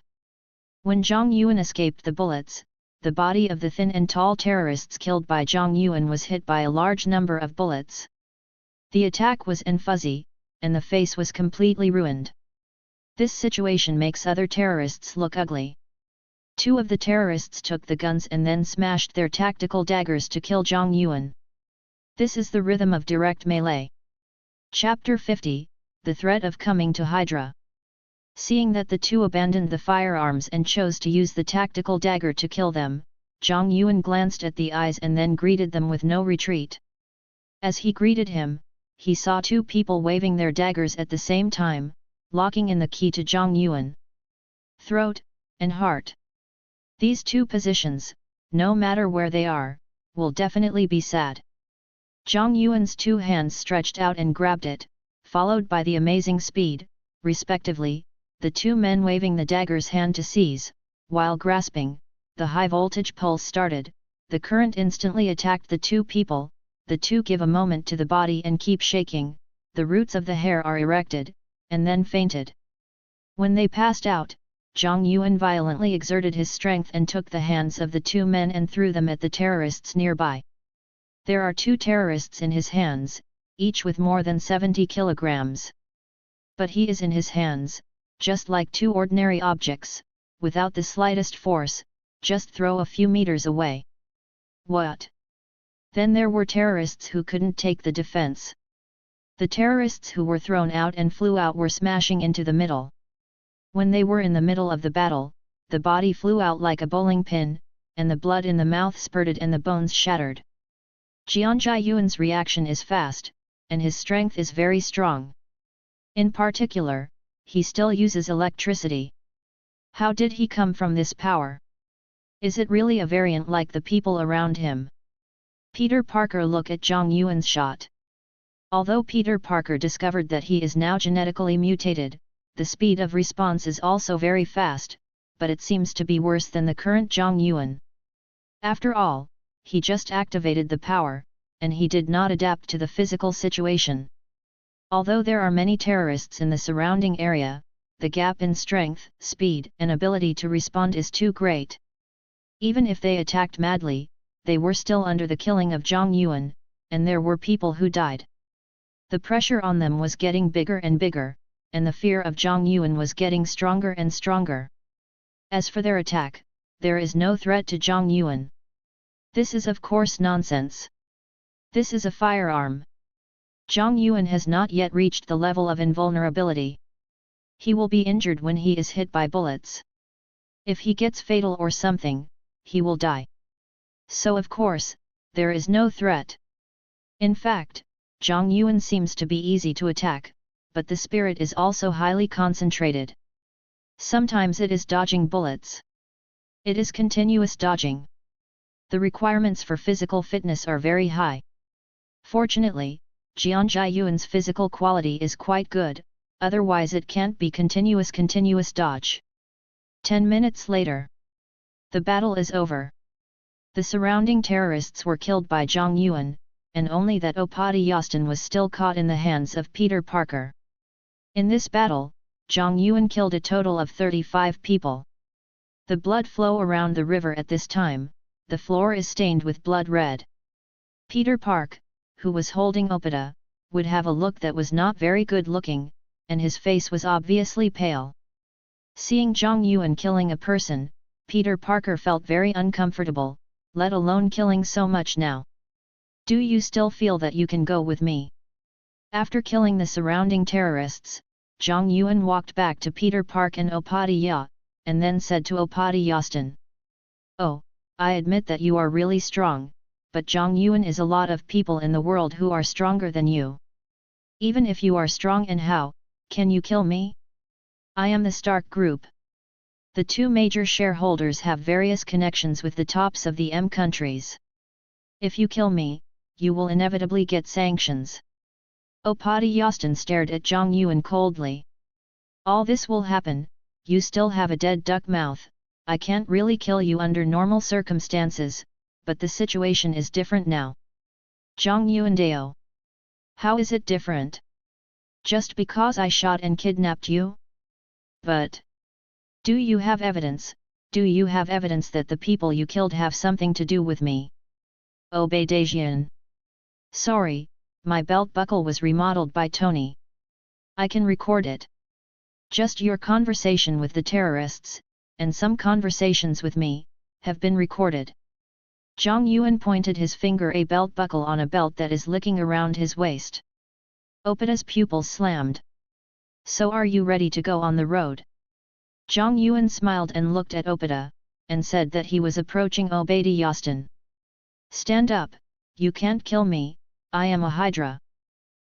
When Zhang Yuan escaped the bullets, the body of the thin and tall terrorists killed by Zhang Yuan was hit by a large number of bullets. The attack was fuzzy, and the face was completely ruined. This situation makes other terrorists look ugly. Two of the terrorists took the guns and then smashed their tactical daggers to kill Zhang Yuan. This is the rhythm of direct melee. Chapter 50, The Threat of Coming to Hydra. Seeing that the two abandoned the firearms and chose to use the tactical dagger to kill them, Zhang Yuan glanced at the eyes and then greeted them with no retreat. As he greeted him, he saw two people waving their daggers at the same time, locking in the key to Zhang Yuan. Throat, and heart. These two positions, no matter where they are, will definitely be sad. Zhang Yuan's two hands stretched out and grabbed it, followed by the amazing speed, respectively, the two men waving the daggers hand to seize. While grasping, the high-voltage pulse started, the current instantly attacked the two people, the two give a moment to the body and keep shaking, the roots of the hair are erected, and then fainted. When they passed out, Zhang Yuan violently exerted his strength and took the hands of the two men and threw them at the terrorists nearby. There are two terrorists in his hands, each with more than 70 kilograms. But he is in his hands, just like two ordinary objects, without the slightest force, just throw a few meters away. What? Then there were terrorists who couldn't take the defense. The terrorists who were thrown out and flew out were smashing into the middle. When they were in the middle of the battle, the body flew out like a bowling pin, and the blood in the mouth spurted and the bones shattered. Jianzhai Yuan's reaction is fast, and his strength is very strong. In particular, he still uses electricity. How did he come from this power? Is it really a variant like the people around him? Peter Parker looked at Zhang Yuan's shot. Although Peter Parker discovered that he is now genetically mutated, the speed of response is also very fast, but it seems to be worse than the current Zhang Yuan. After all, he just activated the power, and he did not adapt to the physical situation. Although there are many terrorists in the surrounding area, the gap in strength, speed, and ability to respond is too great. Even if they attacked madly, they were still under the killing of Zhang Yuan, and there were people who died. The pressure on them was getting bigger and bigger, and the fear of Zhang Yuan was getting stronger and stronger. As for their attack, there is no threat to Zhang Yuan. This is of course nonsense. This is a firearm. Zhang Yuan has not yet reached the level of invulnerability. He will be injured when he is hit by bullets. If he gets fatal or something, he will die. So of course, there is no threat. In fact, Zhang Yuan seems to be easy to attack, but the spirit is also highly concentrated. Sometimes it is dodging bullets. It is continuous dodging. The requirements for physical fitness are very high. Fortunately, Jianzhai Yuan's physical quality is quite good, otherwise it can't be continuous dodge. 10 minutes later. The battle is over. The surrounding terrorists were killed by Zhang Yuan, and only that Opadi Yastin was still caught in the hands of Peter Parker. In this battle, Zhang Yuan killed a total of 35 people. The blood flow around the river at this time, the floor is stained with blood red. Peter Park, who was holding Opata, would have a look that was not very good looking, and his face was obviously pale. Seeing Zhang Yuan killing a person, Peter Parker felt very uncomfortable, let alone killing so much now. Do you still feel that you can go with me? After killing the surrounding terrorists, Zhang Yuan walked back to Peter Park and Opadi Ya, and then said to Opadi Yastin. Oh, I admit that you are really strong, but Zhang Yuan is a lot of people in the world who are stronger than you. Even if you are strong, and how can you kill me? I am the Stark Group. The two major shareholders have various connections with the tops of the M countries. If you kill me, you will inevitably get sanctions. Opadi Yastin stared at Zhang Yuan coldly. All this will happen, you still have a dead duck mouth, I can't really kill you under normal circumstances, but the situation is different now. Zhang Yuan Dao. How is it different? Just because I shot and kidnapped you? But do you have evidence? Do you have evidence that the people you killed have something to do with me? Obeidajian. Sorry, my belt buckle was remodeled by Tony. I can record it. Just your conversation with the terrorists, and some conversations with me, have been recorded. Zhang Yuan pointed his finger a belt buckle on a belt that is licking around his waist. Opata's pupils slammed. So are you ready to go on the road? Zhang Yuan smiled and looked at Opata, and said that he was approaching Obadi Yastin. Stand up, you can't kill me, I am a Hydra.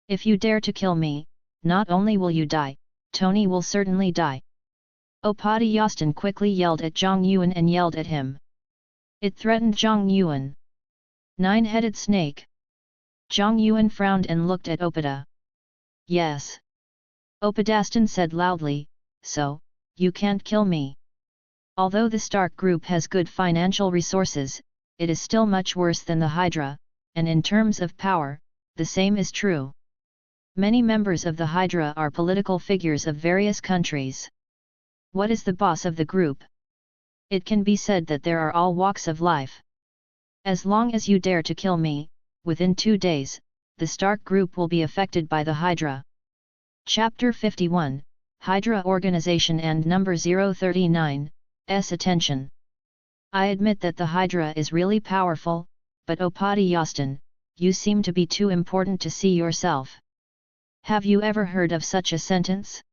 If you dare to kill me, not only will you die, Tony will certainly die. Opadi Yastin quickly yelled at Zhang Yuan and yelled at him. It threatened Zhang Yuan. Nine-headed snake. Zhang Yuan frowned and looked at Opata. Yes. Opadastin said loudly, so, you can't kill me. Although the Stark Group has good financial resources, it is still much worse than the Hydra, and in terms of power, the same is true. Many members of the Hydra are political figures of various countries. What is the boss of the group? It can be said that there are all walks of life. As long as you dare to kill me, within 2 days, the Stark Group will be affected by the Hydra. Chapter 51, Hydra Organization and Number 039, S. Attention. I admit that the Hydra is really powerful, but Opadi Yastin, you seem to be too important to see yourself. Have you ever heard of such a sentence?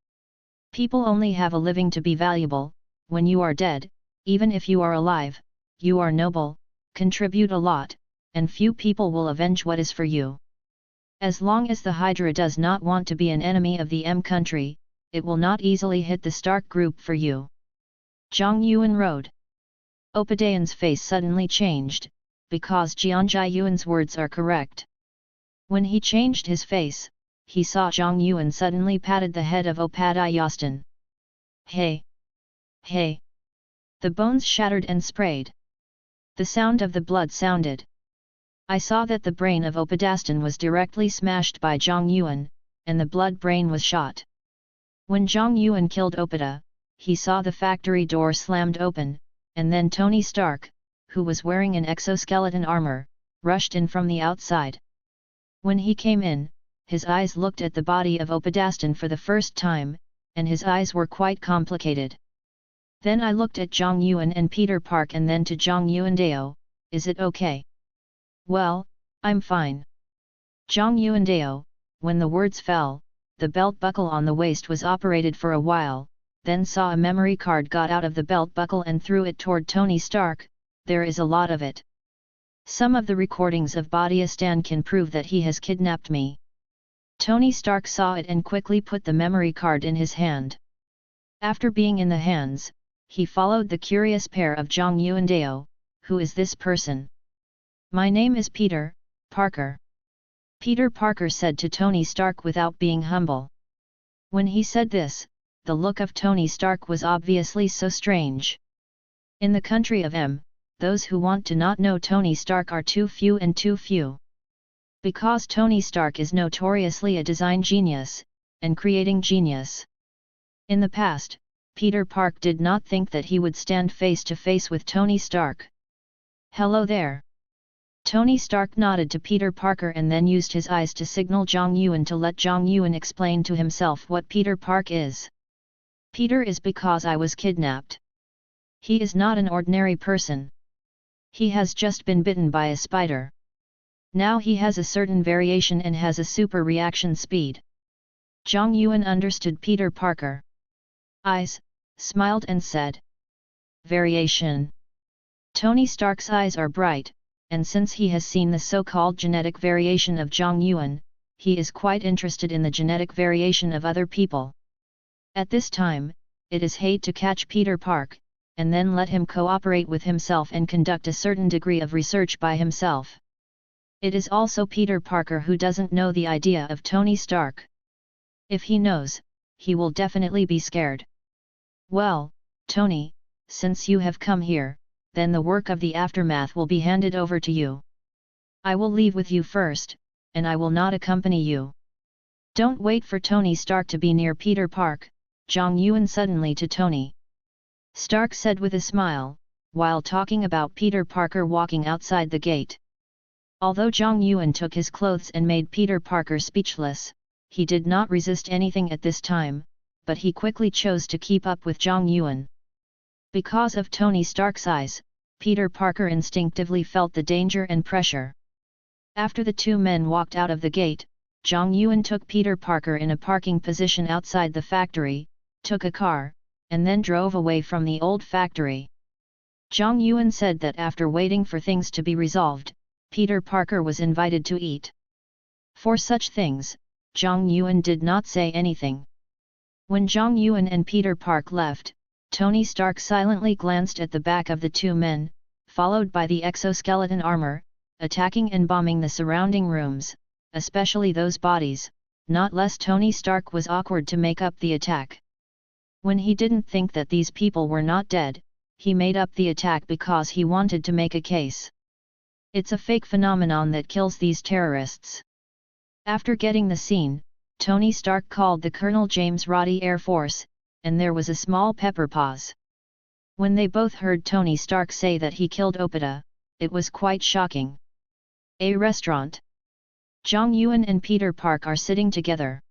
People only have a living to be valuable, when you are dead, even if you are alive, you are noble, contribute a lot, and few people will avenge what is for you. As long as the Hydra does not want to be an enemy of the M country, it will not easily hit the Stark Group for you. Zhang Yuan wrote. Opadayan's face suddenly changed, because Jianzhai Yuan's words are correct. When he changed his face, he saw Zhang Yuan suddenly patted the head of Opadi Yastin. Hey! Hey! The bones shattered and sprayed. The sound of the blood sounded. I saw that the brain of Opadastin was directly smashed by Zhang Yuan, and the blood brain was shot. When Zhang Yuan killed Opata, he saw the factory door slammed open, and then Tony Stark, who was wearing an exoskeleton armor, rushed in from the outside. When he came in, his eyes looked at the body of Opadastan for the first time, and his eyes were quite complicated. Then I looked at Zhang Yuan and Peter Park and then to Zhang Yuandao, is it okay? Well, I'm fine. Zhang Yuandao, when the words fell, the belt buckle on the waist was operated for a while, then saw a memory card got out of the belt buckle and threw it toward Tony Stark. There is a lot of it. Some of the recordings of Badiastan can prove that he has kidnapped me. Tony Stark saw it and quickly put the memory card in his hand. After being in the hands, he followed the curious pair of Zhang Yuandao. Who is this person? My name is Peter Parker. Peter Parker said to Tony Stark without being humble. When he said this, the look of Tony Stark was obviously so strange. In the country of M, those who want to not know Tony Stark are too few and too few. Because Tony Stark is notoriously a design genius, and creating genius. In the past, Peter Park did not think that he would stand face to face with Tony Stark. Hello there. Tony Stark nodded to Peter Parker and then used his eyes to signal Zhang Yuan to let Zhang Yuan explain to himself what Peter Park is. Peter is because I was kidnapped. He is not an ordinary person. He has just been bitten by a spider. Now he has a certain variation and has a super reaction speed. Zhang Yuan understood Peter Parker. Eyes, smiled and said. Variation. Tony Stark's eyes are bright, and since he has seen the so-called genetic variation of Zhang Yuan, he is quite interested in the genetic variation of other people. At this time, it is hate to catch Peter Park, and then let him cooperate with himself and conduct a certain degree of research by himself. It is also Peter Parker who doesn't know the idea of Tony Stark. If he knows, he will definitely be scared. Well, Tony, since you have come here, then the work of the aftermath will be handed over to you. I will leave with you first, and I will not accompany you. Don't wait for Tony Stark to be near Peter Park, Zhang Yuan suddenly to Tony Stark said with a smile, while talking about Peter Parker walking outside the gate. Although Zhang Yuan took his clothes and made Peter Parker speechless, he did not resist anything at this time, but he quickly chose to keep up with Zhang Yuan. Because of Tony Stark's eyes, Peter Parker instinctively felt the danger and pressure. After the two men walked out of the gate, Zhang Yuan took Peter Parker in a parking position outside the factory, took a car, and then drove away from the old factory. Zhang Yuan said that after waiting for things to be resolved, Peter Parker was invited to eat. For such things, Zhang Yuan did not say anything. When Zhang Yuan and Peter Park left, Tony Stark silently glanced at the back of the two men, followed by the exoskeleton armor, attacking and bombing the surrounding rooms, especially those bodies. Not less Tony Stark was awkward to make up the attack. When he didn't think that these people were not dead, he made up the attack because he wanted to make a case. It's a fake phenomenon that kills these terrorists. After getting the scene, Tony Stark called the Colonel James Roddy Air Force, and there was a small pepper pause. When they both heard Tony Stark say that he killed Opata, it was quite shocking. A restaurant. Zhang Yuan and Peter Park are sitting together.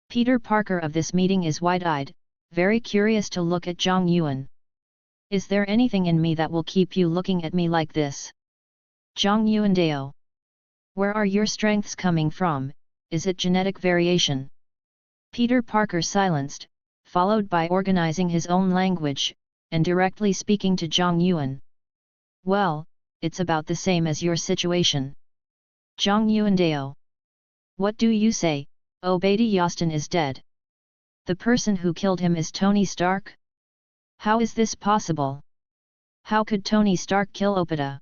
Peter Parker of this meeting is wide-eyed, very curious to look at Zhang Yuan. Is there anything in me that will keep you looking at me like this? Zhang Yuandao. Where are your strengths coming from? Is it genetic variation? Peter Parker silenced, followed by organizing his own language, and directly speaking to Zhang Yuan. Well, it's about the same as your situation. Zhang Yuandao. What do you say? Obadi Yastin is dead. The person who killed him is Tony Stark? How is this possible? How could Tony Stark kill Opata?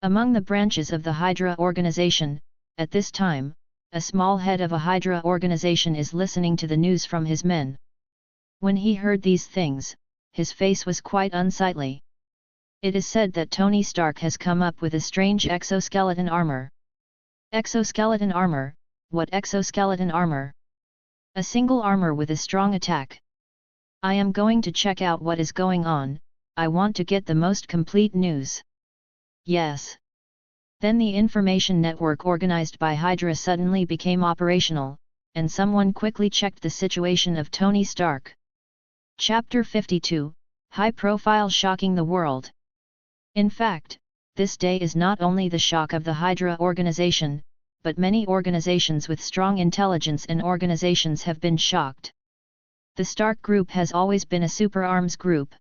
Among the branches of the Hydra organization, at this time, a small head of a Hydra organization is listening to the news from his men. When he heard these things, his face was quite unsightly. It is said that Tony Stark has come up with a strange exoskeleton armor. Exoskeleton armor? What exoskeleton armor? A single armor with a strong attack. I am going to check out what is going on, I want to get the most complete news. Yes. Then the information network organized by Hydra suddenly became operational, and someone quickly checked the situation of Tony Stark. Chapter 52, High Profile Shocking the World. In fact, this day is not only the shock of the Hydra organization, but many organizations with strong intelligence and organizations have been shocked. The Stark Group has always been a super arms group.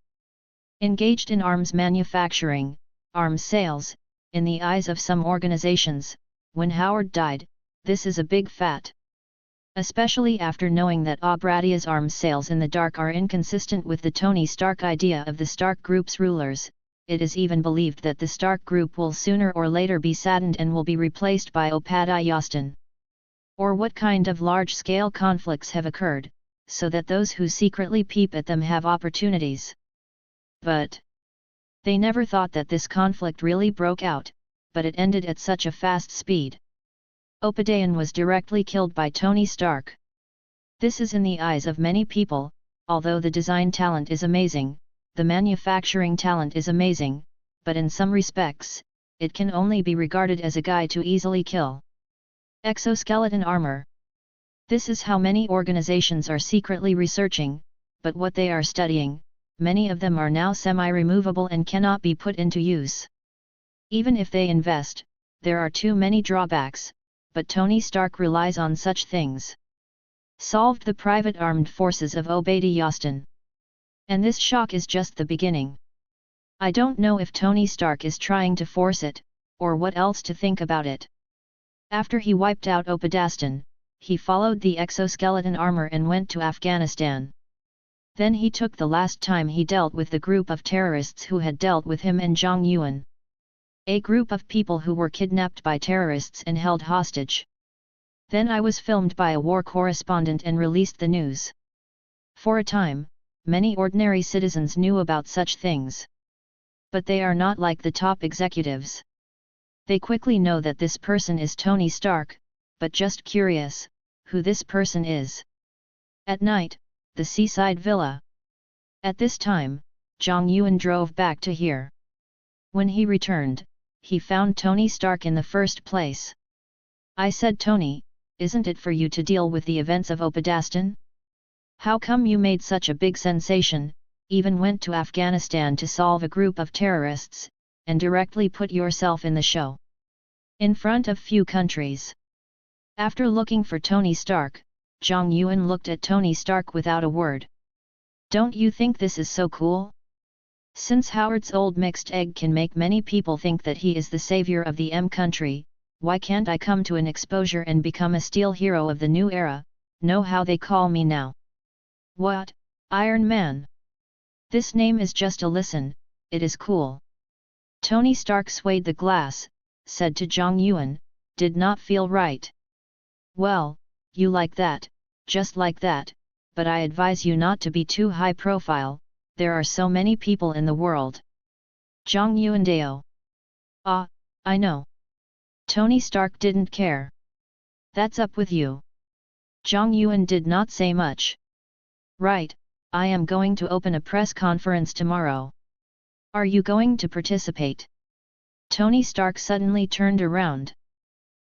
Engaged in arms manufacturing, arms sales, in the eyes of some organizations, when Howard died, this is a big fat. Especially after knowing that Obradia's arms sales in the dark are inconsistent with the Tony Stark idea of the Stark Group's rulers, it is even believed that the Stark Group will sooner or later be saddened and will be replaced by Opadayastan. Or what kind of large-scale conflicts have occurred, so that those who secretly peep at them have opportunities. But they never thought that this conflict really broke out, but it ended at such a fast speed. Opadayan was directly killed by Tony Stark. This is in the eyes of many people, although the design talent is amazing, the manufacturing talent is amazing, but in some respects, it can only be regarded as a guy to easily kill. Exoskeleton armor. This is how many organizations are secretly researching, but what they are studying, many of them are now semi-removable and cannot be put into use. Even if they invest, there are too many drawbacks, but Tony Stark relies on such things. Solved the private armed forces of Opadayastan. And this shock is just the beginning. I don't know if Tony Stark is trying to force it, or what else to think about it. After he wiped out Opadastan, he followed the exoskeleton armor and went to Afghanistan. Then he took the last time he dealt with the group of terrorists who had dealt with him and Zhang Yuan. A group of people who were kidnapped by terrorists and held hostage. Then I was filmed by a war correspondent and released the news. For a time, many ordinary citizens knew about such things. But they are not like the top executives. They quickly know that this person is Tony Stark, but just curious, who this person is. At night, the seaside villa. At this time, Zhang Yuan drove back to here. When he returned, he found Tony Stark in the first place. I said, Tony, isn't it for you to deal with the events of Opadastan? How come you made such a big sensation, even went to Afghanistan to solve a group of terrorists, and directly put yourself in the show? In front of few countries. After looking for Tony Stark, Zhang Yuan looked at Tony Stark without a word. Don't you think this is so cool? Since Howard's old mixed egg can make many people think that he is the savior of the M country, why can't I come to an exposure and become a steel hero of the new era? Know how they call me now? What? Iron Man? This name is just a listen, it is cool. Tony Stark swayed the glass, said to Zhang Yuan, did not feel right. Well, you like that, just like that, but I advise you not to be too high profile, there are so many people in the world. Zhang Yuan Deo. Ah, I know. Tony Stark didn't care. That's up with you. Zhang Yuan did not say much. Right, I am going to open a press conference tomorrow. Are you going to participate? Tony Stark suddenly turned around.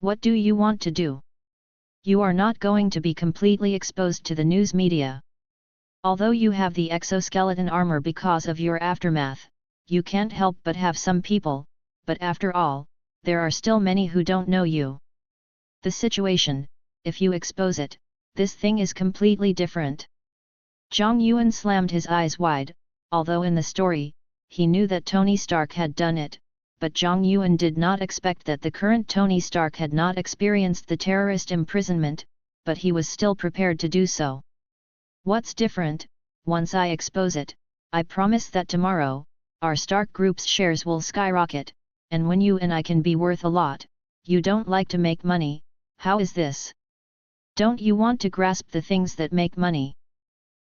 What do you want to do? You are not going to be completely exposed to the news media. Although you have the exoskeleton armor because of your aftermath, you can't help but have some people, but after all, there are still many who don't know you. The situation, if you expose it, this thing is completely different. Zhang Yuan slammed his eyes wide, although in the story, he knew that Tony Stark had done it, but Zhang Yuan did not expect that the current Tony Stark had not experienced the terrorist imprisonment, but he was still prepared to do so. What's different? Once I expose it, I promise that tomorrow, our Stark Group's shares will skyrocket, and when you and I can be worth a lot, you don't like to make money, how is this? Don't you want to grasp the things that make money?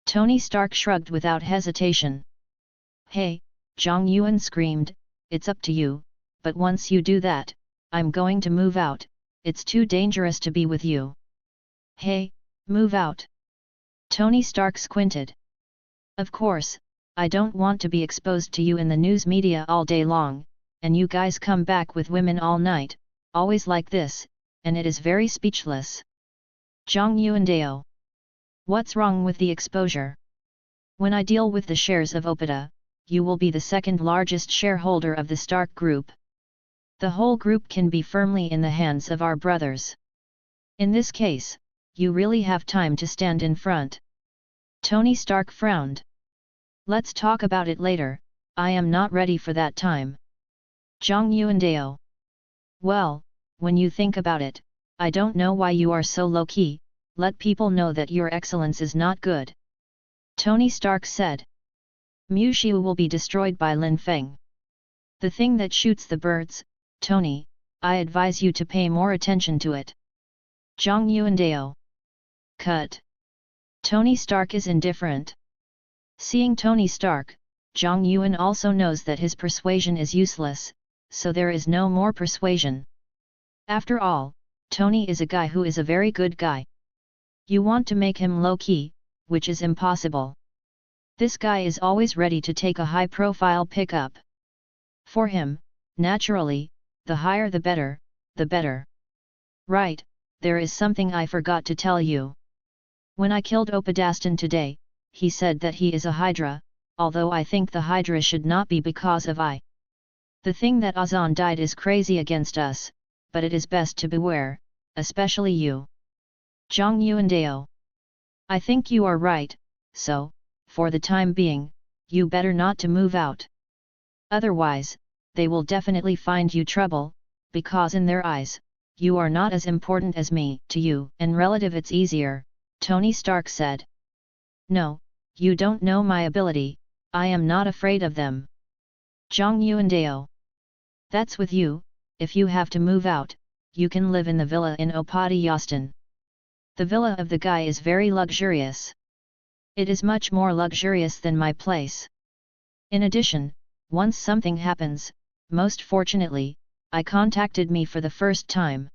Tony Stark shrugged without hesitation. Hey, Zhang Yuan screamed, it's up to you, but once you do that, I'm going to move out, it's too dangerous to be with you. Hey, move out. Tony Stark squinted. Of course, I don't want to be exposed to you in the news media all day long, and you guys come back with women all night, always like this, and it is very speechless. Zhang Yuandao. What's wrong with the exposure? When I deal with the shares of Opida, you will be the second largest shareholder of the Stark Group. The whole group can be firmly in the hands of our brothers. In this case, you really have time to stand in front. Tony Stark frowned. Let's talk about it later, I am not ready for that time. Zhang Yuandao. Well, when you think about it, I don't know why you are so low-key, let people know that your excellence is not good. Tony Stark said. Mu Xiu will be destroyed by Lin Feng. The thing that shoots the birds, Tony, I advise you to pay more attention to it. Zhang Yuandao. Cut. Tony Stark is indifferent. Seeing Tony Stark, Zhang Yuan also knows that his persuasion is useless, so there is no more persuasion. After all, Tony is a guy who is a very good guy. You want to make him low-key, which is impossible. This guy is always ready to take a high-profile pickup. For him, naturally, the higher the better, the better. Right, there is something I forgot to tell you. When I killed Opadastan today, he said that he is a Hydra, although I think the Hydra should not be because of I. The thing that Azan died is crazy against us, but it is best to beware, especially you. Zhang Yuandao. I think you are right, so, for the time being, you better not to move out. Otherwise, they will definitely find you trouble, because in their eyes, you are not as important as me. To you and relative it's easier, Tony Stark said. No, you don't know my ability, I am not afraid of them. Zhang Yuandao. That's with you, if you have to move out, you can live in the villa in Opadi Yastan. The villa of the guy is very luxurious. It is much more luxurious than my place. In addition, once something happens, most fortunately, I contacted me for the first time.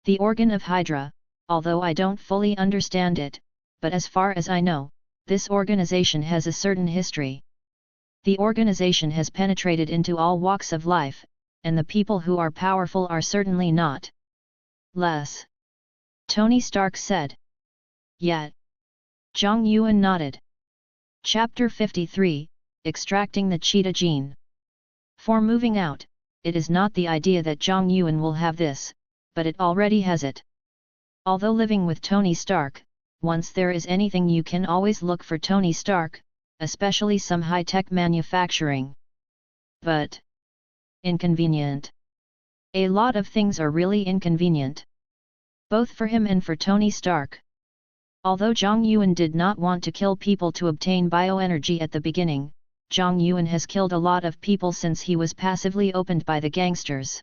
The organ of Hydra, although I don't fully understand it, but as far as I know, this organization has a certain history. The organization has penetrated into all walks of life, and the people who are powerful are certainly not less. Tony Stark said. Yet. Zhang Yuan nodded. Chapter 53, Extracting the Cheetah Gene. For moving out, it is not the idea that Zhang Yuan will have this, but it already has it. Although living with Tony Stark, once there is anything you can always look for Tony Stark, especially some high-tech manufacturing. But inconvenient. A lot of things are really inconvenient. Both for him and for Tony Stark. Although Zhang Yuan did not want to kill people to obtain bioenergy at the beginning, Zhang Yuan has killed a lot of people since he was passively opened by the gangsters.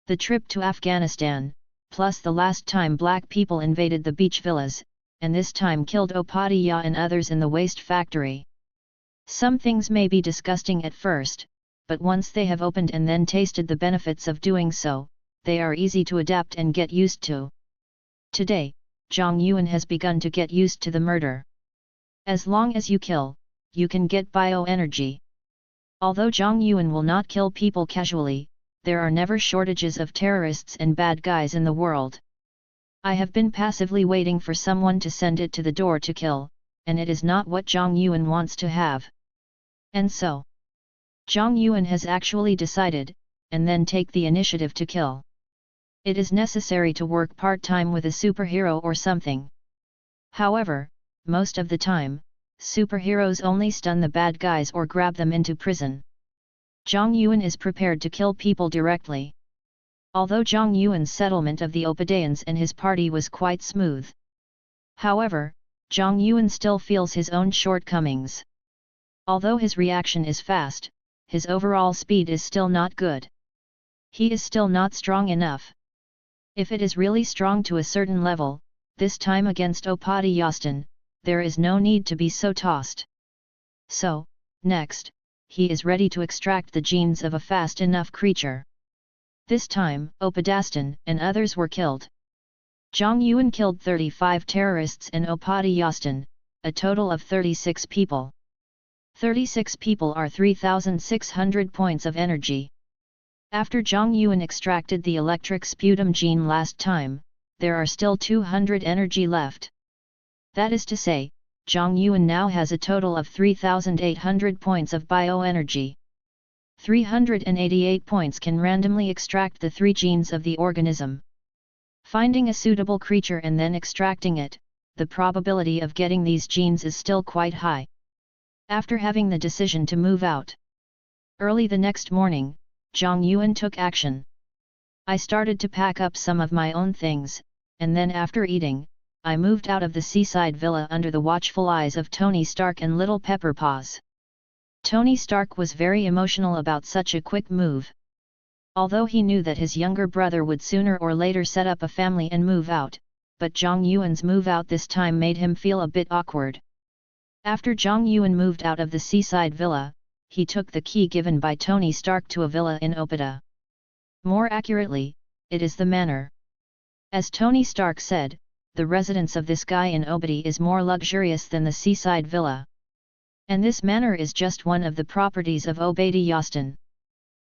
The trip to Afghanistan, plus the last time black people invaded the beach villas, and this time killed Opadiya and others in the waste factory. Some things may be disgusting at first, but once they have opened and then tasted the benefits of doing so, they are easy to adapt and get used to. Today, Zhang Yuan has begun to get used to the murder. As long as you kill, you can get bioenergy. Although Zhang Yuan will not kill people casually, there are never shortages of terrorists and bad guys in the world. I have been passively waiting for someone to send it to the door to kill, and it is not what Zhang Yuan wants to have. And so, Zhang Yuan has actually decided, and then take the initiative to kill. It is necessary to work part-time with a superhero or something. However, most of the time, superheroes only stun the bad guys or grab them into prison. Zhang Yuan is prepared to kill people directly. Although Zhang Yuan's settlement of the Opadians and his party was quite smooth. However, Zhang Yuan still feels his own shortcomings. Although his reaction is fast, his overall speed is still not good. He is still not strong enough. If it is really strong to a certain level, this time against Opadi Yastan, there is no need to be so tossed. So, next, he is ready to extract the genes of a fast enough creature. This time, Opadastan and others were killed. Zhang Yuan killed 35 terrorists in Opadi Yastan, a total of 36 people. 36 people are 3,600 points of energy. After Zhang Yuan extracted the electric sputum gene last time, there are still 200 energy left. That is to say, Zhang Yuan now has a total of 3,800 points of bioenergy. 388 points can randomly extract the 3 genes of the organism. Finding a suitable creature and then extracting it, the probability of getting these genes is still quite high. After having the decision to move out early the next morning, Zhang Yuan took action. I started to pack up some of my own things, and then after eating, I moved out of the seaside villa under the watchful eyes of Tony Stark and Little Pepper Paws. Tony Stark was very emotional about such a quick move. Although he knew that his younger brother would sooner or later set up a family and move out, but Zhang Yuan's move out this time made him feel a bit awkward. After Zhang Yuan moved out of the seaside villa, he took the key given by Tony Stark to a villa in Opata. More accurately, it is the manor. As Tony Stark said, the residence of this guy in Opata is more luxurious than the seaside villa. And this manor is just one of the properties of Obadi Yastin.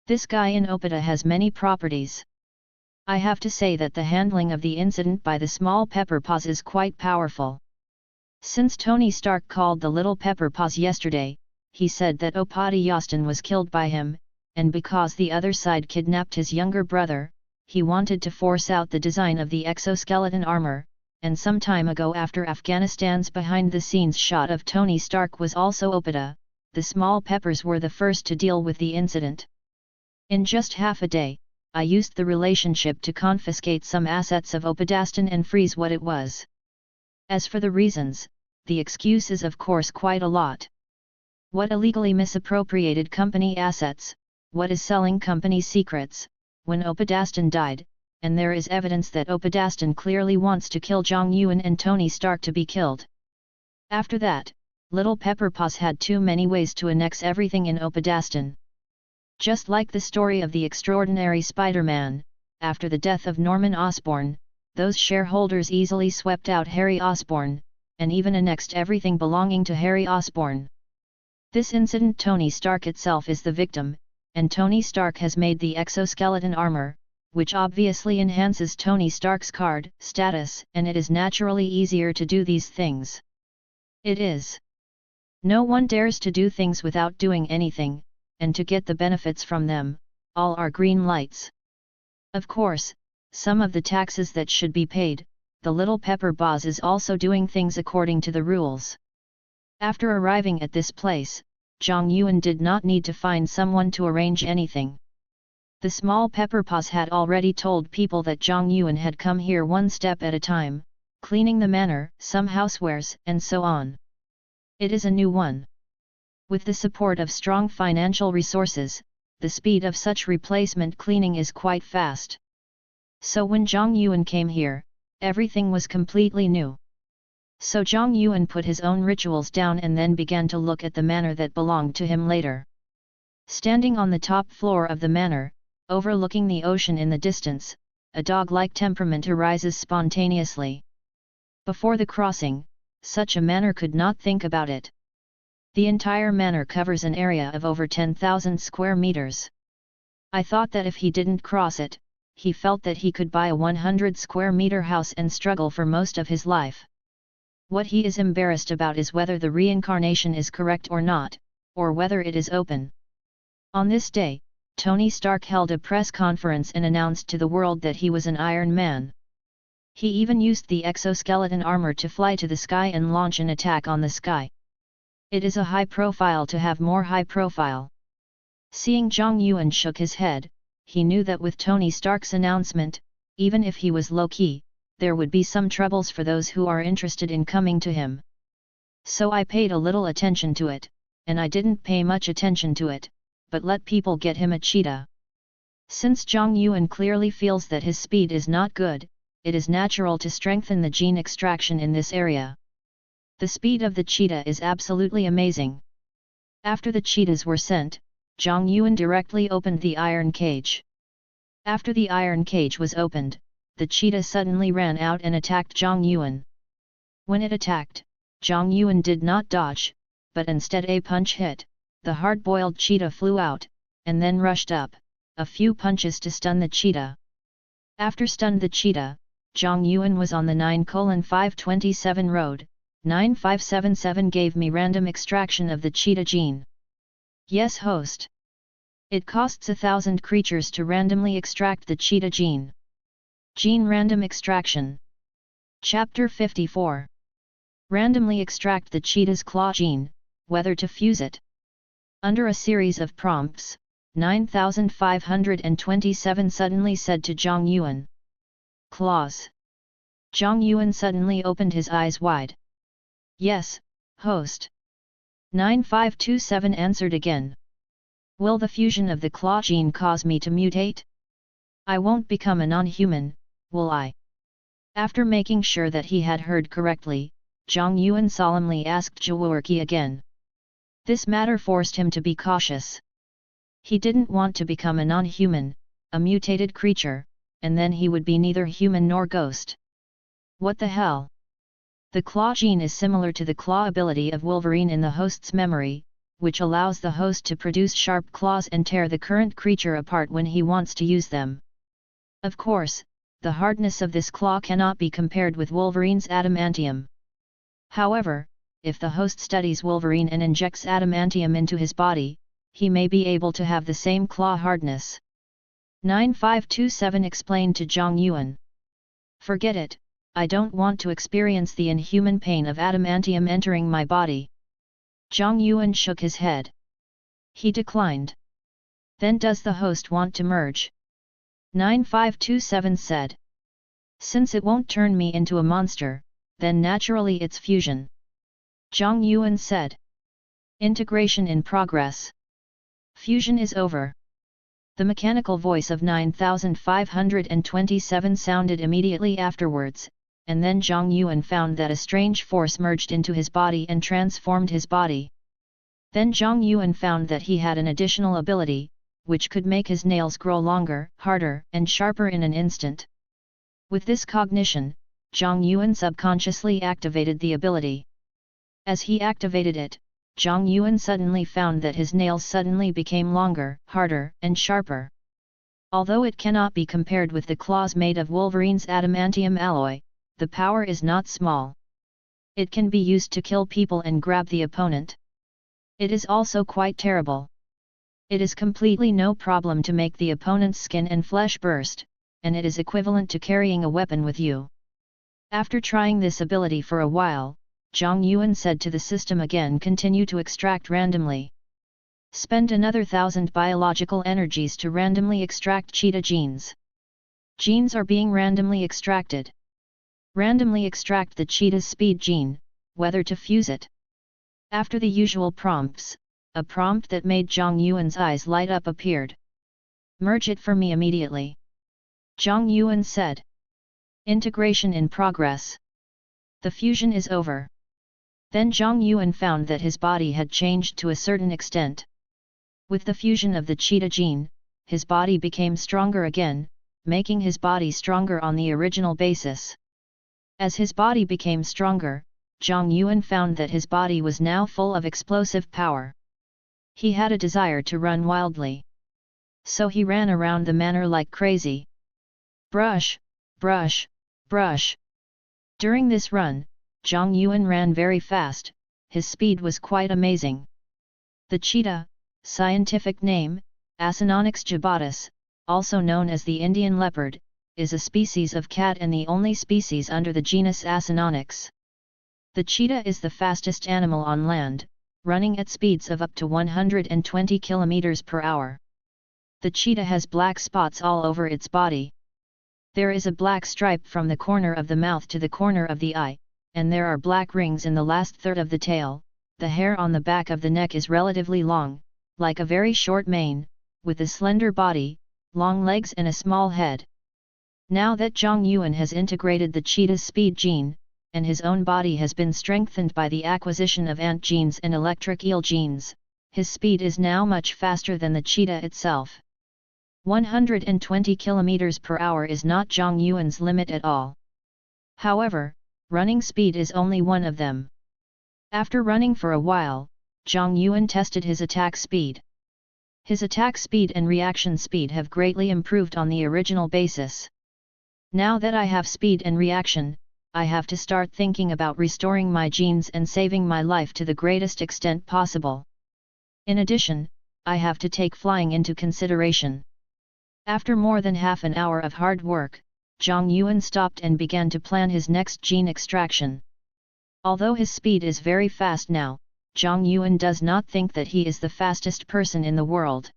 This guy in Opata has many properties. I have to say that the handling of the incident by the small Pepper Paws is quite powerful. Since Tony Stark called the Little Pepper Paws yesterday, he said that Obadi Yastin was killed by him, and because the other side kidnapped his younger brother, he wanted to force out the design of the exoskeleton armor, and some time ago after Afghanistan's behind-the-scenes shot of Tony Stark was also Opata, the small peppers were the first to deal with the incident. In just half a day, I used the relationship to confiscate some assets of Opadastan and freeze what it was. As for the reasons, the excuse is of course quite a lot. What illegally misappropriated company assets, what is selling company secrets, when Opadastan died, and there is evidence that Opadastan clearly wants to kill Zhang Yuan and Tony Stark to be killed. After that, Little Pepper Paws had too many ways to annex everything in Opadastan. Just like the story of the extraordinary Spider-Man, after the death of Norman Osborn, those shareholders easily swept out Harry Osborn, and even annexed everything belonging to Harry Osborn. This incident Tony Stark itself is the victim, and Tony Stark has made the exoskeleton armor, which obviously enhances Tony Stark's card status, and it is naturally easier to do these things. It is. No one dares to do things without doing anything, and to get the benefits from them, all are green lights. Of course, some of the taxes that should be paid, the Little Pepper Paws is also doing things according to the rules. After arriving at this place, Zhang Yuan did not need to find someone to arrange anything. The small Pepper Paws had already told people that Zhang Yuan had come here one step at a time, cleaning the manor, some housewares, and so on. It is a new one. With the support of strong financial resources, the speed of such replacement cleaning is quite fast. So when Zhang Yuan came here, everything was completely new. So Zhang Yuan put his own rituals down and then began to look at the manor that belonged to him later. Standing on the top floor of the manor, overlooking the ocean in the distance, a dog-like temperament arises spontaneously. Before the crossing, such a manor could not think about it. The entire manor covers an area of over 10,000 square meters. I thought that if he didn't cross it, he felt that he could buy a 100 square meter house and struggle for most of his life. What he is embarrassed about is whether the reincarnation is correct or not, or whether it is open. On this day, Tony Stark held a press conference and announced to the world that he was an Iron Man. He even used the exoskeleton armor to fly to the sky and launch an attack on the sky. It is a high profile to have more high profile. Seeing Zhang Yuan shook his head, he knew that with Tony Stark's announcement, even if he was low-key, there would be some troubles for those who are interested in coming to him. So I paid a little attention to it, and I didn't pay much attention to it, but let people get him a cheetah. Since Zhang Yuan clearly feels that his speed is not good, it is natural to strengthen the gene extraction in this area. The speed of the cheetah is absolutely amazing. After the cheetahs were sent, Zhang Yuan directly opened the iron cage. After the iron cage was opened, the cheetah suddenly ran out and attacked Zhang Yuan. When it attacked, Zhang Yuan did not dodge, but instead a punch hit, the hard-boiled cheetah flew out, and then rushed up, a few punches to stun the cheetah. After stunned the cheetah, Zhang Yuan was on the 9:527 road. 9577 gave me random extraction of the cheetah gene. Yes, host. It costs 1,000 creatures to randomly extract the cheetah gene. Gene random extraction. Chapter 54. Randomly extract the cheetah's claw gene, whether to fuse it. Under a series of prompts, 9527 suddenly said to Zhang Yuan. Claws. Zhang Yuan suddenly opened his eyes wide. Yes, host. 9527 answered again. Will the fusion of the claw gene cause me to mutate? I won't become a non-human, will I? After making sure that he had heard correctly, Zhang Yuan solemnly asked Zhuwarqi again. This matter forced him to be cautious. He didn't want to become a non-human, a mutated creature, and then he would be neither human nor ghost. What the hell? The claw gene is similar to the claw ability of Wolverine in the host's memory, which allows the host to produce sharp claws and tear the current creature apart when he wants to use them. Of course, the hardness of this claw cannot be compared with Wolverine's adamantium. However, if the host studies Wolverine and injects adamantium into his body, he may be able to have the same claw hardness. 9527 explained to Zhang Yuan. Forget it, I don't want to experience the inhuman pain of adamantium entering my body. Zhang Yuan shook his head. He declined. Then does the host want to merge? 9527 said. Since it won't turn me into a monster, then naturally it's fusion. Zhang Yuan said. Integration in progress. Fusion is over. The mechanical voice of 9527 sounded immediately afterwards, and then Zhang Yuan found that a strange force merged into his body and transformed his body. Then Zhang Yuan found that he had an additional ability, which could make his nails grow longer, harder, and sharper in an instant. With this cognition, Zhang Yuan subconsciously activated the ability. As he activated it, Zhang Yuan suddenly found that his nails suddenly became longer, harder, and sharper. Although it cannot be compared with the claws made of Wolverine's adamantium alloy, the power is not small. It can be used to kill people and grab the opponent. It is also quite terrible. It is completely no problem to make the opponent's skin and flesh burst, and it is equivalent to carrying a weapon with you. After trying this ability for a while, Zhang Yuan said to the system again, continue to extract randomly. Spend another 1,000 biological energies to randomly extract cheetah genes. Genes are being randomly extracted. Randomly extract the cheetah's speed gene, whether to fuse it. After the usual prompts, a prompt that made Zhang Yuan's eyes light up appeared. Merge it for me immediately. Zhang Yuan said. Integration in progress. The fusion is over. Then Zhang Yuan found that his body had changed to a certain extent. With the fusion of the cheetah gene, his body became stronger again, making his body stronger on the original basis. As his body became stronger, Zhang Yuan found that his body was now full of explosive power. He had a desire to run wildly. So he ran around the manor like crazy. Brush, brush, brush. During this run, Zhang Yuan ran very fast, his speed was quite amazing. The cheetah, scientific name, Acinonyx jubatus, also known as the Indian leopard, is a species of cat and the only species under the genus Acinonyx. The cheetah is the fastest animal on land, running at speeds of up to 120 km per hour. The cheetah has black spots all over its body. There is a black stripe from the corner of the mouth to the corner of the eye, and there are black rings in the last third of the tail. The hair on the back of the neck is relatively long, like a very short mane, with a slender body, long legs and a small head. Now that Zhang Yuan has integrated the cheetah's speed gene, and his own body has been strengthened by the acquisition of ant genes and electric eel genes, his speed is now much faster than the cheetah itself. 120 km per hour is not Zhang Yuan's limit at all. However, running speed is only one of them. After running for a while, Zhang Yuan tested his attack speed. His attack speed and reaction speed have greatly improved on the original basis. Now that I have speed and reaction, I have to start thinking about restoring my genes and saving my life to the greatest extent possible. In addition, I have to take flying into consideration. After more than half an hour of hard work, Zhang Yuan stopped and began to plan his next gene extraction. Although his speed is very fast now, Zhang Yuan does not think that he is the fastest person in the world.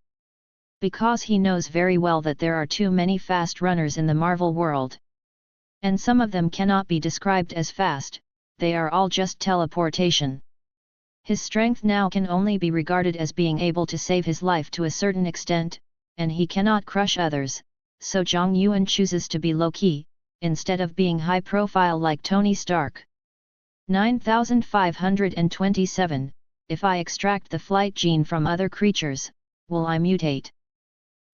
Because he knows very well that there are too many fast runners in the Marvel world. And some of them cannot be described as fast, they are all just teleportation. His strength now can only be regarded as being able to save his life to a certain extent, and he cannot crush others, so Zhang Yuan chooses to be low-key, instead of being high-profile like Tony Stark. 9527. If I extract the flight gene from other creatures, will I mutate?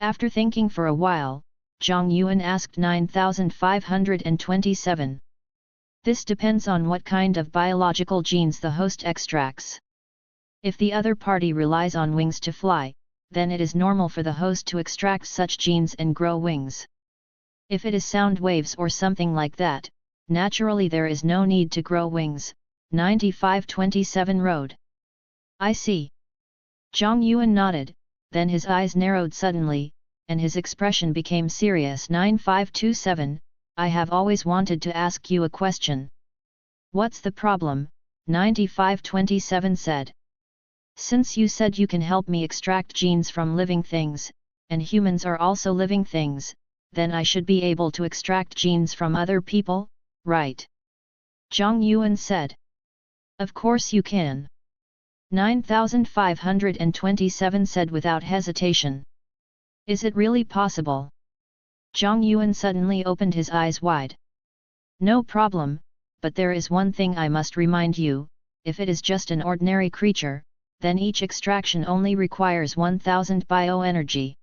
After thinking for a while, Zhang Yuan asked 9527. This depends on what kind of biological genes the host extracts. If the other party relies on wings to fly, then it is normal for the host to extract such genes and grow wings. If it is sound waves or something like that, naturally there is no need to grow wings. 9527 wrote. I see. Zhang Yuan nodded, then his eyes narrowed suddenly, and his expression became serious. 9527, I have always wanted to ask you a question. What's the problem? 9527 said. Since you said you can help me extract genes from living things, and humans are also living things, then I should be able to extract genes from other people, right? Zhang Yuan said. Of course you can. 9527 said without hesitation. Is it really possible? Zhang Yuan suddenly opened his eyes wide. No problem, but there is one thing I must remind you, if it is just an ordinary creature, then each extraction only requires 1000 bioenergy.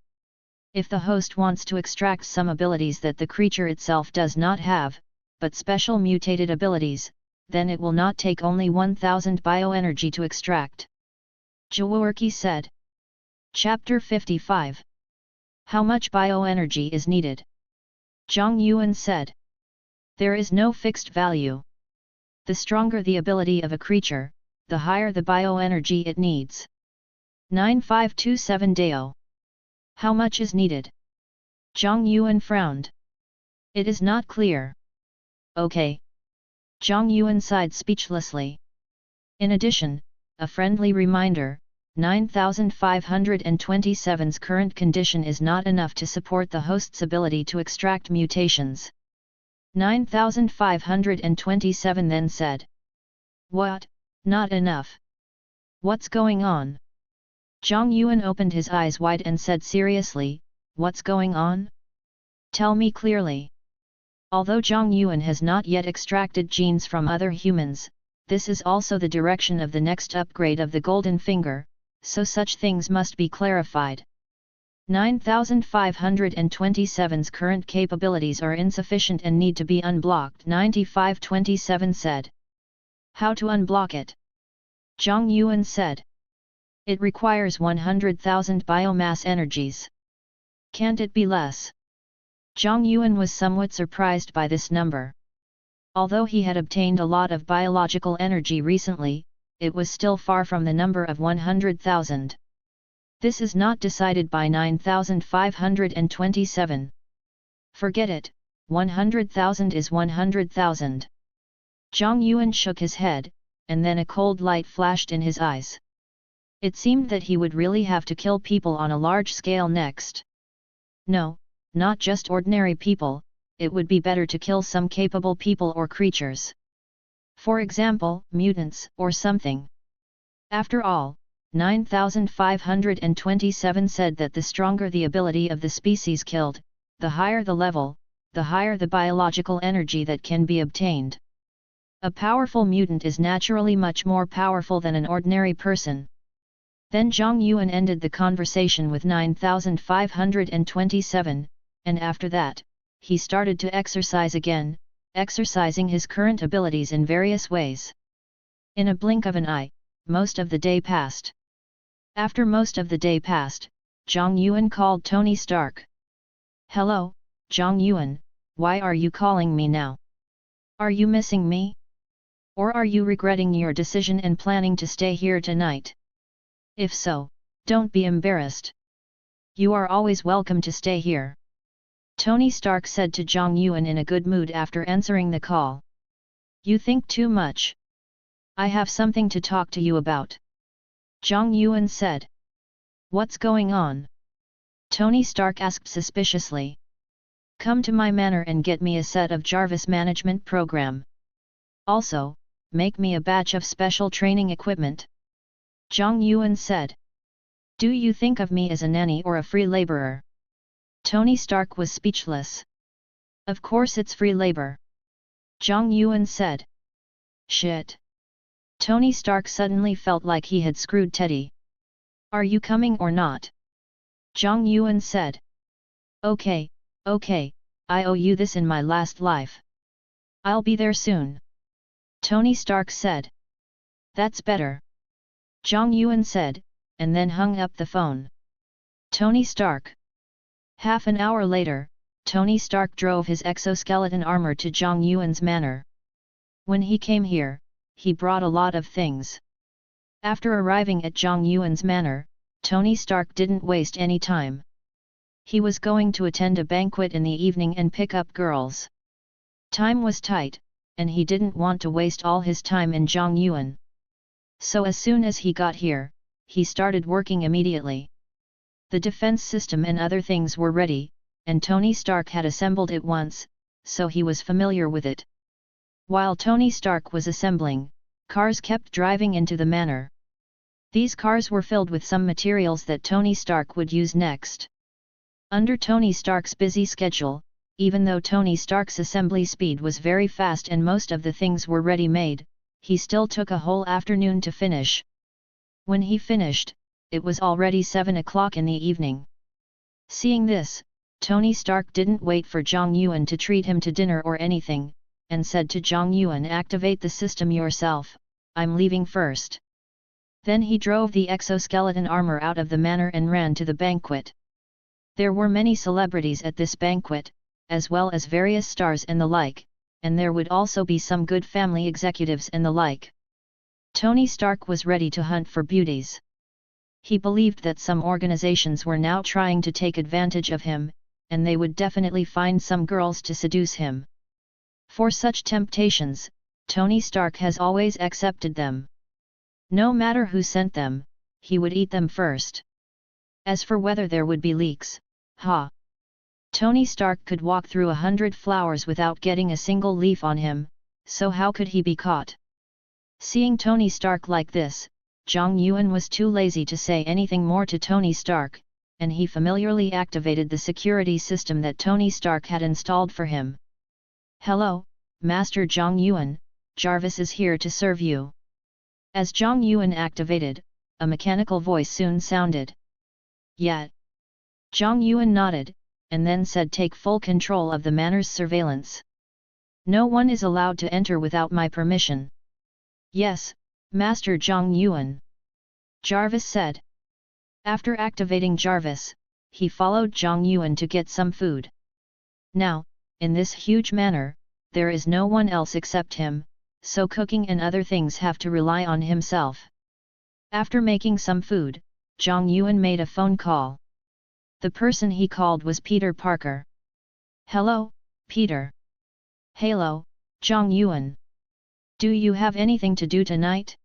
If the host wants to extract some abilities that the creature itself does not have, but special mutated abilities, then it will not take only 1000 bioenergy to extract. Jaworki said. Chapter 55. How much bioenergy is needed? Zhang Yuan said. There is no fixed value. The stronger the ability of a creature, the higher the bioenergy it needs. 9527 Dao. How much is needed? Zhang Yuan frowned. It is not clear. Okay. Zhang Yuan sighed speechlessly. In addition, a friendly reminder, 9527's current condition is not enough to support the host's ability to extract mutations. 9527 then said. What? Not enough? What's going on? Zhang Yuan opened his eyes wide and said seriously, what's going on? Tell me clearly. Although Zhang Yuan has not yet extracted genes from other humans, this is also the direction of the next upgrade of the Golden Finger, so such things must be clarified. 9527's current capabilities are insufficient and need to be unblocked. 9527 said. How to unblock it? Zhang Yuan said. It requires 100,000 biomass energies. Can't it be less? Zhang Yuan was somewhat surprised by this number. Although he had obtained a lot of biological energy recently, it was still far from the number of 100,000. This is not decided by 9527. Forget it, 100,000 is 100,000. Zhang Yuan shook his head, and then a cold light flashed in his eyes. It seemed that he would really have to kill people on a large scale next. No, not just ordinary people, it would be better to kill some capable people or creatures. For example, mutants or something. After all, 9527 said that the stronger the ability of the species killed, the higher the level, the higher the biological energy that can be obtained. A powerful mutant is naturally much more powerful than an ordinary person. Then Zhang Yuan ended the conversation with 9527, and after that, he started to exercise again, exercising his current abilities in various ways. In a blink of an eye, most of the day passed. After most of the day passed, Zhang Yuan called Tony Stark. "Hello, Zhang Yuan, why are you calling me now? Are you missing me? Or are you regretting your decision and planning to stay here tonight? If so, don't be embarrassed. You are always welcome to stay here," Tony Stark said to Zhang Yuan in a good mood after answering the call. "You think too much. I have something to talk to you about," Zhang Yuan said. "What's going on?" Tony Stark asked suspiciously. "Come to my manor and get me a set of Jarvis management program. Also, make me a batch of special training equipment," Zhang Yuan said. "Do you think of me as a nanny or a free laborer?" Tony Stark was speechless. "Of course it's free labor," Zhang Yuan said. "Shit." Tony Stark suddenly felt like he had screwed Teddy. "Are you coming or not?" Zhang Yuan said. Okay, I owe you this in my last life. I'll be there soon," Tony Stark said. "That's better," Zhang Yuan said, and then hung up the phone. Tony Stark. Half an hour later, Tony Stark drove his exoskeleton armor to Zhang Yuan's manor. When he came here, he brought a lot of things. After arriving at Zhang Yuan's manor, Tony Stark didn't waste any time. He was going to attend a banquet in the evening and pick up girls. Time was tight, and he didn't want to waste all his time in Zhang Yuan. So as soon as he got here, he started working immediately. The defense system and other things were ready, and Tony Stark had assembled it once, so he was familiar with it. While Tony Stark was assembling, cars kept driving into the manor. These cars were filled with some materials that Tony Stark would use next. Under Tony Stark's busy schedule, even though Tony Stark's assembly speed was very fast and most of the things were ready-made, he still took a whole afternoon to finish. When he finished, it was already 7 o'clock in the evening. Seeing this, Tony Stark didn't wait for Zhang Yuan to treat him to dinner or anything, and said to Zhang Yuan, "Activate the system yourself, I'm leaving first." Then he drove the exoskeleton armor out of the manor and ran to the banquet. There were many celebrities at this banquet, as well as various stars and the like, and there would also be some good family executives and the like. Tony Stark was ready to hunt for beauties. He believed that some organizations were now trying to take advantage of him, and they would definitely find some girls to seduce him. For such temptations, Tony Stark has always accepted them. No matter who sent them, he would eat them first. As for whether there would be leaks, Tony Stark could walk through 100 flowers without getting a single leaf on him, so how could he be caught? Seeing Tony Stark like this, Zhang Yuan was too lazy to say anything more to Tony Stark, and he familiarly activated the security system that Tony Stark had installed for him. "Hello, Master Zhang Yuan, Jarvis is here to serve you." As Zhang Yuan activated, a mechanical voice soon sounded. "Yeah." Zhang Yuan nodded, and then said, "Take full control of the manor's surveillance. No one is allowed to enter without my permission." "Yes, Master Zhang Yuan," Jarvis said. After activating Jarvis, he followed Zhang Yuan to get some food. Now, in this huge manor, there is no one else except him, so cooking and other things have to rely on himself. After making some food, Zhang Yuan made a phone call. The person he called was Peter Parker. "Hello, Peter." "Hello, Zhang Yuan. Do you have anything to do tonight?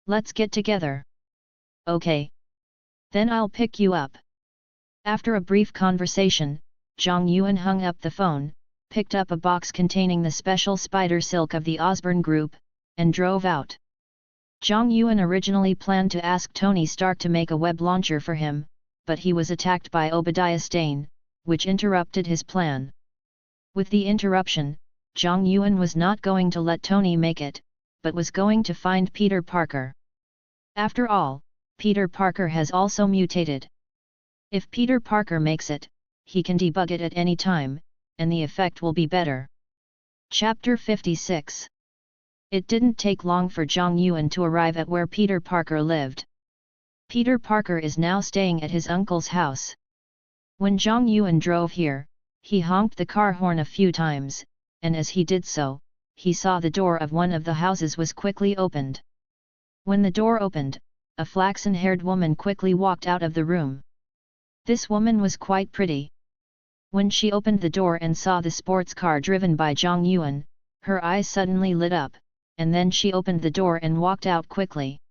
Let's get together." "Okay. Then I'll pick you up." After a brief conversation, Zhang Yuan hung up the phone, picked up a box containing the special spider silk of the Osborne Group, and drove out. Zhang Yuan originally planned to ask Tony Stark to make a web launcher for him, but he was attacked by Obadiah Stane, which interrupted his plan. With the interruption, Zhang Yuan was not going to let Tony make it, but was going to find Peter Parker. After all, Peter Parker has also mutated. If Peter Parker makes it, he can debug it at any time, and the effect will be better. Chapter 56. It didn't take long for Zhang Yuan to arrive at where Peter Parker lived. Peter Parker is now staying at his uncle's house. When Zhang Yuan drove here, he honked the car horn a few times, and as he did so, he saw the door of one of the houses was quickly opened. When the door opened, a flaxen-haired woman quickly walked out of the room. This woman was quite pretty. When she opened the door and saw the sports car driven by Zhang Yuan, her eyes suddenly lit up, and then she opened the door and walked out quickly.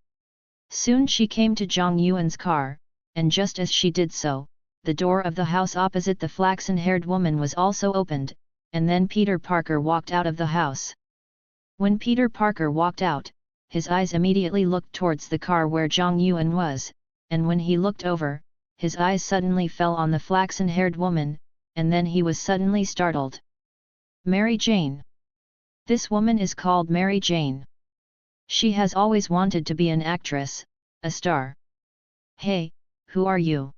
Soon she came to Zhang Yuan's car, and just as she did so, the door of the house opposite the flaxen-haired woman was also opened, and then Peter Parker walked out of the house. When Peter Parker walked out, his eyes immediately looked towards the car where Zhang Yuan was, and when he looked over, his eyes suddenly fell on the flaxen-haired woman, and then he was suddenly startled. Mary Jane. This woman is called Mary Jane. She has always wanted to be an actress, a star. Hey, who are you?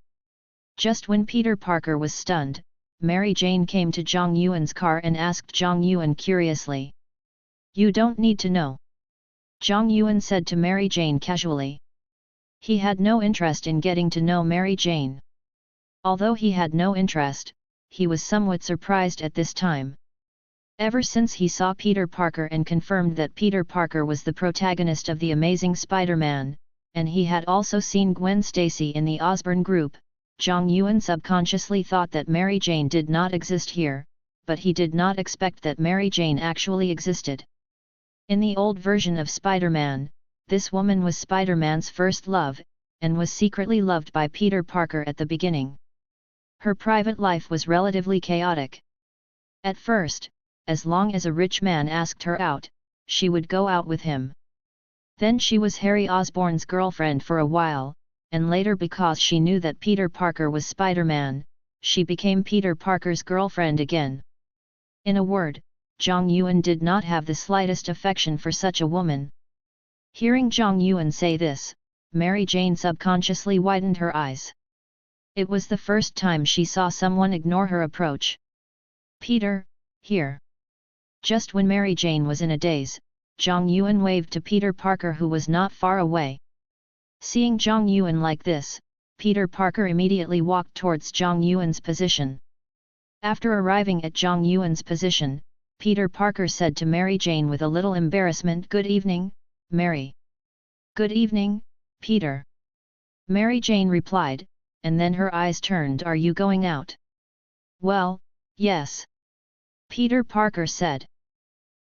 Just when Peter Parker was stunned, Mary Jane came to Zhang Yuan's car and asked Zhang Yuan curiously. You don't need to know. Zhang Yuan said to Mary Jane casually. He had no interest in getting to know Mary Jane. Although he had no interest, he was somewhat surprised at this time. Ever since he saw Peter Parker and confirmed that Peter Parker was the protagonist of The Amazing Spider-Man, and he had also seen Gwen Stacy in the Osborn group, Zhang Yuan subconsciously thought that Mary Jane did not exist here, but he did not expect that Mary Jane actually existed. In the old version of Spider-Man, this woman was Spider-Man's first love, and was secretly loved by Peter Parker at the beginning. Her private life was relatively chaotic. At first, as long as a rich man asked her out, she would go out with him. Then she was Harry Osborn's girlfriend for a while, and later because she knew that Peter Parker was Spider-Man, she became Peter Parker's girlfriend again. In a word, Zhang Yuan did not have the slightest affection for such a woman. Hearing Zhang Yuan say this, Mary Jane subconsciously widened her eyes. It was the first time she saw someone ignore her approach. Peter, here. Just when Mary Jane was in a daze, Zhang Yuan waved to Peter Parker who was not far away. Seeing Zhang Yuan like this, Peter Parker immediately walked towards Zhang Yuan's position. After arriving at Zhang Yuan's position, Peter Parker said to Mary Jane with a little embarrassment, "Good evening, Mary." "Good evening, Peter." Mary Jane replied, and then her eyes turned. "Are you going out?" "Well, yes." Peter Parker said.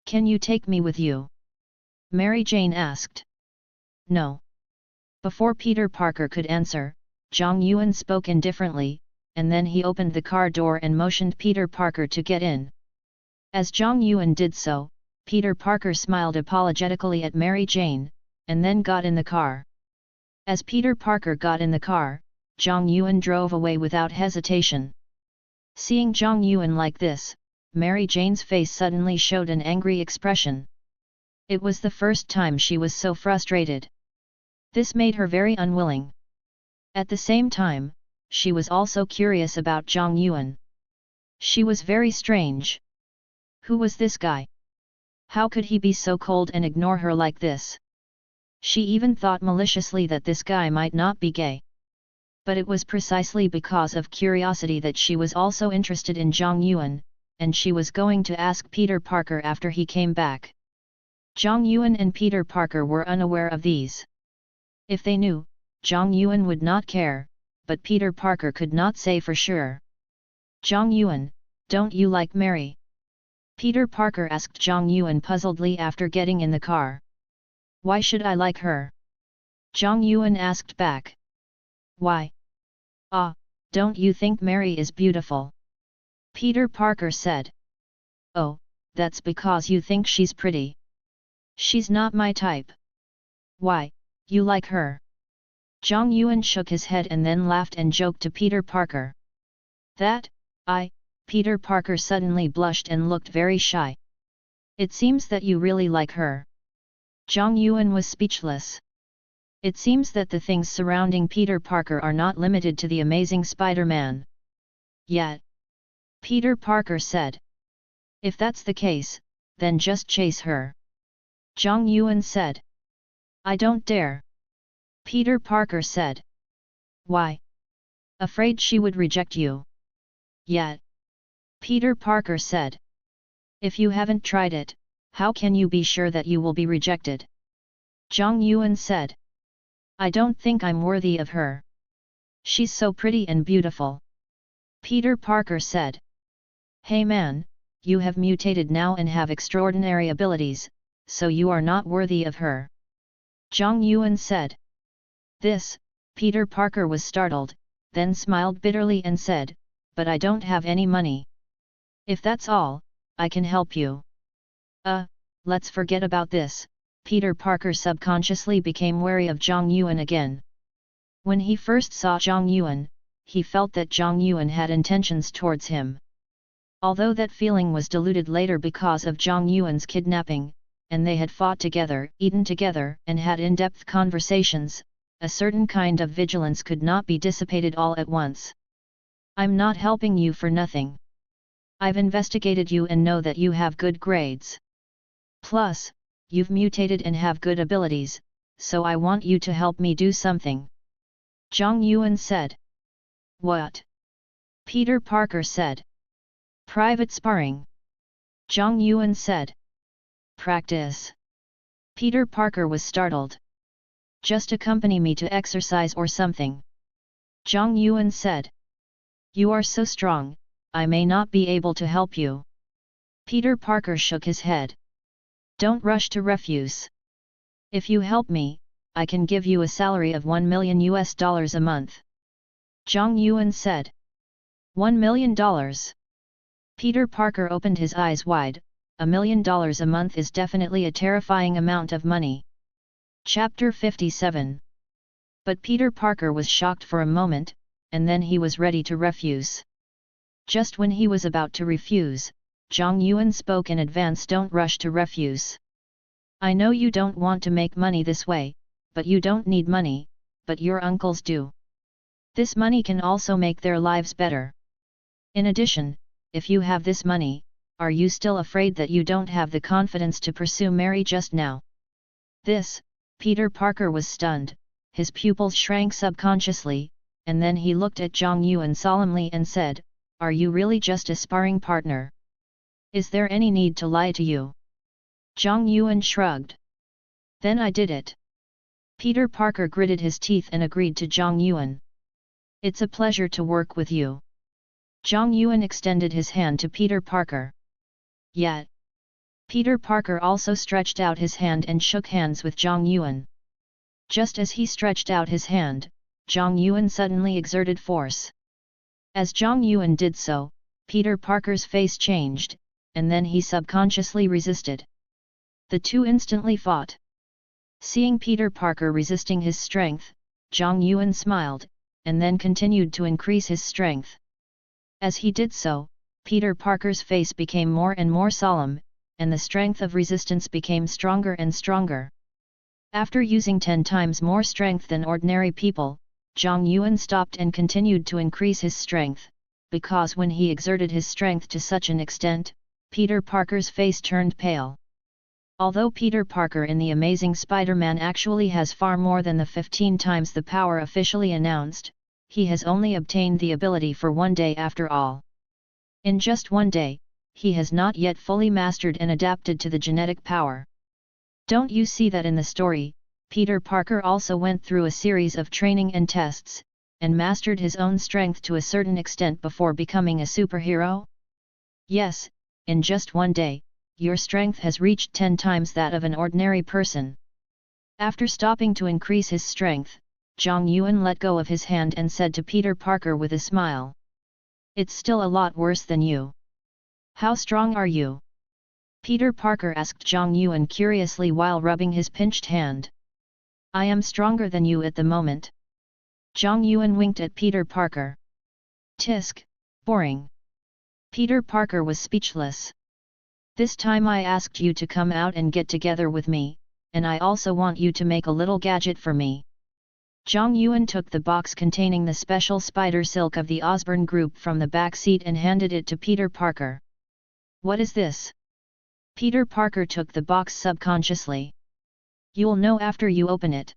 "Can you take me with you?" Mary Jane asked. "No." Before Peter Parker could answer, Zhang Yuan spoke indifferently, and then he opened the car door and motioned Peter Parker to get in. As Zhang Yuan did so, Peter Parker smiled apologetically at Mary Jane, and then got in the car. As Peter Parker got in the car, Zhang Yuan drove away without hesitation. Seeing Zhang Yuan like this, Mary Jane's face suddenly showed an angry expression. It was the first time she was so frustrated. This made her very unwilling. At the same time, she was also curious about Zhang Yuan. She was very strange. Who was this guy? How could he be so cold and ignore her like this? She even thought maliciously that this guy might not be gay. But it was precisely because of curiosity that she was also interested in Zhang Yuan, and she was going to ask Peter Parker after he came back. Zhang Yuan and Peter Parker were unaware of these. If they knew, Zhang Yuan would not care, but Peter Parker could not say for sure. "Zhang Yuan, don't you like Mary?" Peter Parker asked Zhang Yuan puzzledly after getting in the car. "Why should I like her?" Zhang Yuan asked back. "Why? Ah, don't you think Mary is beautiful?" Peter Parker said. "Oh, that's because you think she's pretty. She's not my type." "Why, you like her?" Zhang Yuan shook his head and then laughed and joked to Peter Parker. Peter Parker suddenly blushed and looked very shy. "It seems that you really like her." Zhang Yuan was speechless. It seems that the things surrounding Peter Parker are not limited to the Amazing Spider-Man. Yet. Peter Parker said. "If that's the case, then just chase her." Zhang Yuan said. I don't dare. Peter Parker said. Why? Afraid she would reject you. Yet. Peter Parker said. If you haven't tried it, how can you be sure that you will be rejected? Zhang Yuan said. I don't think I'm worthy of her. She's so pretty and beautiful. Peter Parker said. Hey man, you have mutated now and have extraordinary abilities, so you are not worthy of her. Zhang Yuan said. This, Peter Parker was startled, then smiled bitterly and said, but I don't have any money. If that's all, I can help you. Let's forget about this. Peter Parker subconsciously became wary of Zhang Yuan again. When he first saw Zhang Yuan, he felt that Zhang Yuan had intentions towards him. Although that feeling was diluted later because of Zhang Yuan's kidnapping, and they had fought together, eaten together, and had in-depth conversations, a certain kind of vigilance could not be dissipated all at once. I'm not helping you for nothing. I've investigated you and know that you have good grades. Plus, you've mutated and have good abilities, so I want you to help me do something. Zhang Yuan said. What? Peter Parker said. Private sparring. Zhang Yuan said. Practice. Peter Parker was startled. Just accompany me to exercise or something. Zhang Yuan said. You are so strong, I may not be able to help you. Peter Parker shook his head. Don't rush to refuse. If you help me, I can give you a salary of $1 million a month. Zhang Yuan said. $1 million. Peter Parker opened his eyes wide. $1 million a month is definitely a terrifying amount of money. Chapter 57. But Peter Parker was shocked for a moment, and then he was ready to refuse. Just when he was about to refuse, Zhang Yuan spoke in advance. Don't rush to refuse. I know you don't want to make money this way, but you don't need money, but your uncles do. This money can also make their lives better. In addition, if you have this money, are you still afraid that you don't have the confidence to pursue Mary just now? This, Peter Parker was stunned, his pupils shrank subconsciously, and then he looked at Zhang Yuan solemnly and said, Are you really just a sparring partner? Is there any need to lie to you? Zhang Yuan shrugged. Then I did it. Peter Parker gritted his teeth and agreed to Zhang Yuan. It's a pleasure to work with you. Zhang Yuan extended his hand to Peter Parker. Yet. Peter Parker also stretched out his hand and shook hands with Zhang Yuan. Just as he stretched out his hand, Zhang Yuan suddenly exerted force. As Zhang Yuan did so, Peter Parker's face changed, and then he subconsciously resisted. The two instantly fought. Seeing Peter Parker resisting his strength, Zhang Yuan smiled, and then continued to increase his strength. As he did so, Peter Parker's face became more and more solemn, and the strength of resistance became stronger and stronger. After using 10 times more strength than ordinary people, Zhang Yuan stopped and continued to increase his strength, because when he exerted his strength to such an extent, Peter Parker's face turned pale. Although Peter Parker in The Amazing Spider-Man actually has far more than the 15 times the power officially announced, he has only obtained the ability for 1 day after all. In just 1 day, he has not yet fully mastered and adapted to the genetic power. Don't you see that in the story, Peter Parker also went through a series of training and tests, and mastered his own strength to a certain extent before becoming a superhero? Yes, in just 1 day, your strength has reached 10 times that of an ordinary person. After stopping to increase his strength, Zhang Yuan let go of his hand and said to Peter Parker with a smile. It's still a lot worse than you. How strong are you? Peter Parker asked Zhang Yuan curiously while rubbing his pinched hand. I am stronger than you at the moment. Zhang Yuan winked at Peter Parker. Tisk, boring. Peter Parker was speechless. This time I asked you to come out and get together with me, and I also want you to make a little gadget for me. Zhang Yuan took the box containing the special spider silk of the Osborn group from the back seat and handed it to Peter Parker. What is this? Peter Parker took the box subconsciously. You'll know after you open it,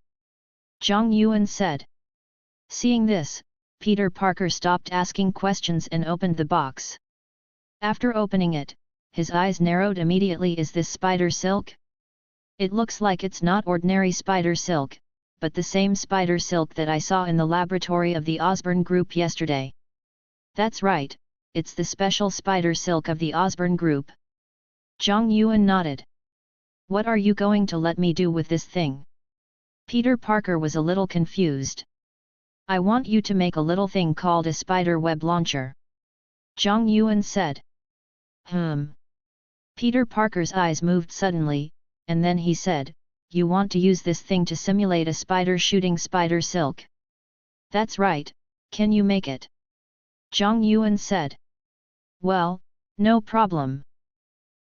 Zhang Yuan said. Seeing this, Peter Parker stopped asking questions and opened the box. After opening it, his eyes narrowed immediately. Is this spider silk? It looks like it's not ordinary spider silk, but the same spider silk that I saw in the laboratory of the Osborne Group yesterday. That's right, it's the special spider silk of the Osborne Group. Zhang Yuan nodded. What are you going to let me do with this thing? Peter Parker was a little confused. I want you to make a little thing called a spider web launcher, Zhang Yuan said. Peter Parker's eyes moved suddenly, and then he said, you want to use this thing to simulate a spider shooting spider silk? That's right, can you make it? Zhang Yuan said. Well, no problem.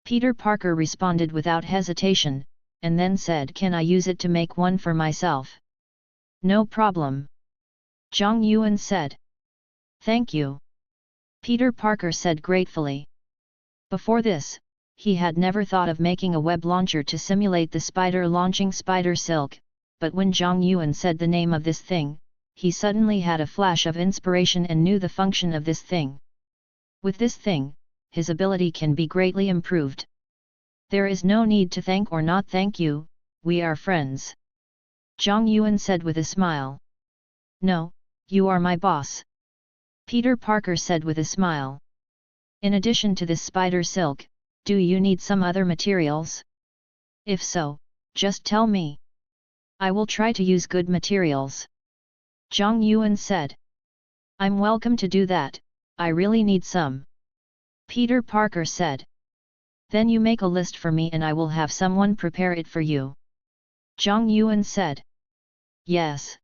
Peter Parker responded without hesitation, and then said, can I use it to make one for myself? No problem. Zhang Yuan said. Thank you. Peter Parker said gratefully. Before this, he had never thought of making a web launcher to simulate the spider launching spider silk, but when Zhang Yuan said the name of this thing, he suddenly had a flash of inspiration and knew the function of this thing. With this thing, his ability can be greatly improved. There is no need to thank or not thank you, we are friends, Zhang Yuan said with a smile. No, you are my boss, Peter Parker said with a smile. In addition to this spider silk, do you need some other materials? If so, just tell me. I will try to use good materials, Zhang Yuan said. I'm welcome to do that, I really need some, Peter Parker said. Then you make a list for me and I will have someone prepare it for you, Zhang Yuan said. Yes.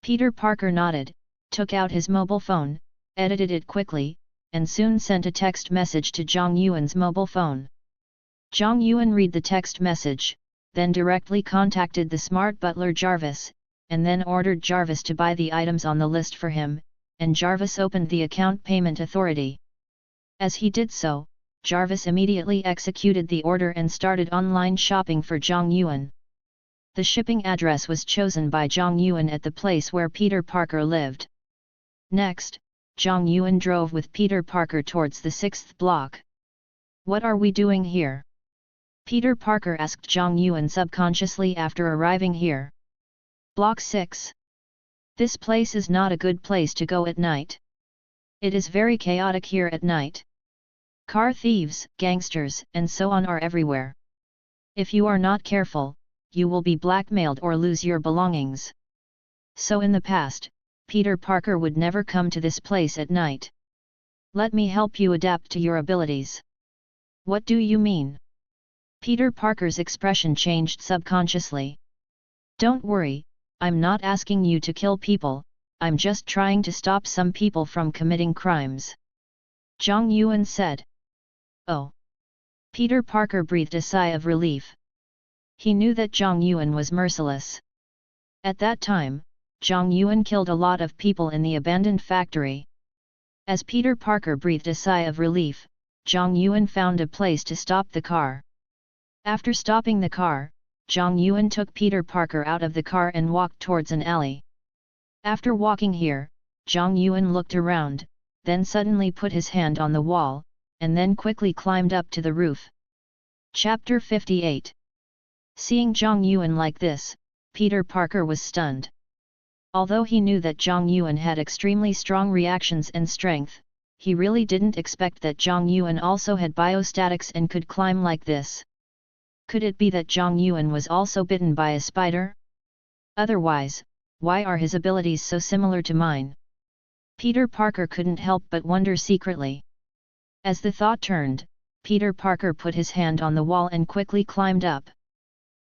Peter Parker nodded, took out his mobile phone, edited it quickly, and soon sent a text message to Zhang Yuan's mobile phone. Zhang Yuan read the text message, then directly contacted the smart butler Jarvis, and then ordered Jarvis to buy the items on the list for him, and Jarvis opened the account payment authority. As he did so, Jarvis immediately executed the order and started online shopping for Zhang Yuan. The shipping address was chosen by Zhang Yuan at the place where Peter Parker lived. Next, Zhang Yuan drove with Peter Parker towards the 6th block. What are we doing here? Peter Parker asked Zhang Yuan subconsciously after arriving here. Block 6. This place is not a good place to go at night. It is very chaotic here at night. Car thieves, gangsters, and so on are everywhere. If you are not careful, you will be blackmailed or lose your belongings. So in the past, Peter Parker would never come to this place at night. Let me help you adapt to your abilities. What do you mean? Peter Parker's expression changed subconsciously. Don't worry, I'm not asking you to kill people, I'm just trying to stop some people from committing crimes, Zhang Yuan said. Oh. Peter Parker breathed a sigh of relief. He knew that Zhang Yuan was merciless. At that time, Zhang Yuan killed a lot of people in the abandoned factory. As Peter Parker breathed a sigh of relief, Zhang Yuan found a place to stop the car. After stopping the car, Zhang Yuan took Peter Parker out of the car and walked towards an alley. After walking here, Zhang Yuan looked around, then suddenly put his hand on the wall, and then quickly climbed up to the roof. Chapter 58. Seeing Zhang Yuan like this, Peter Parker was stunned. Although he knew that Zhang Yuan had extremely strong reactions and strength, he really didn't expect that Zhang Yuan also had biostatics and could climb like this. Could it be that Zhang Yuan was also bitten by a spider? Otherwise, why are his abilities so similar to mine? Peter Parker couldn't help but wonder secretly. As the thought turned, Peter Parker put his hand on the wall and quickly climbed up.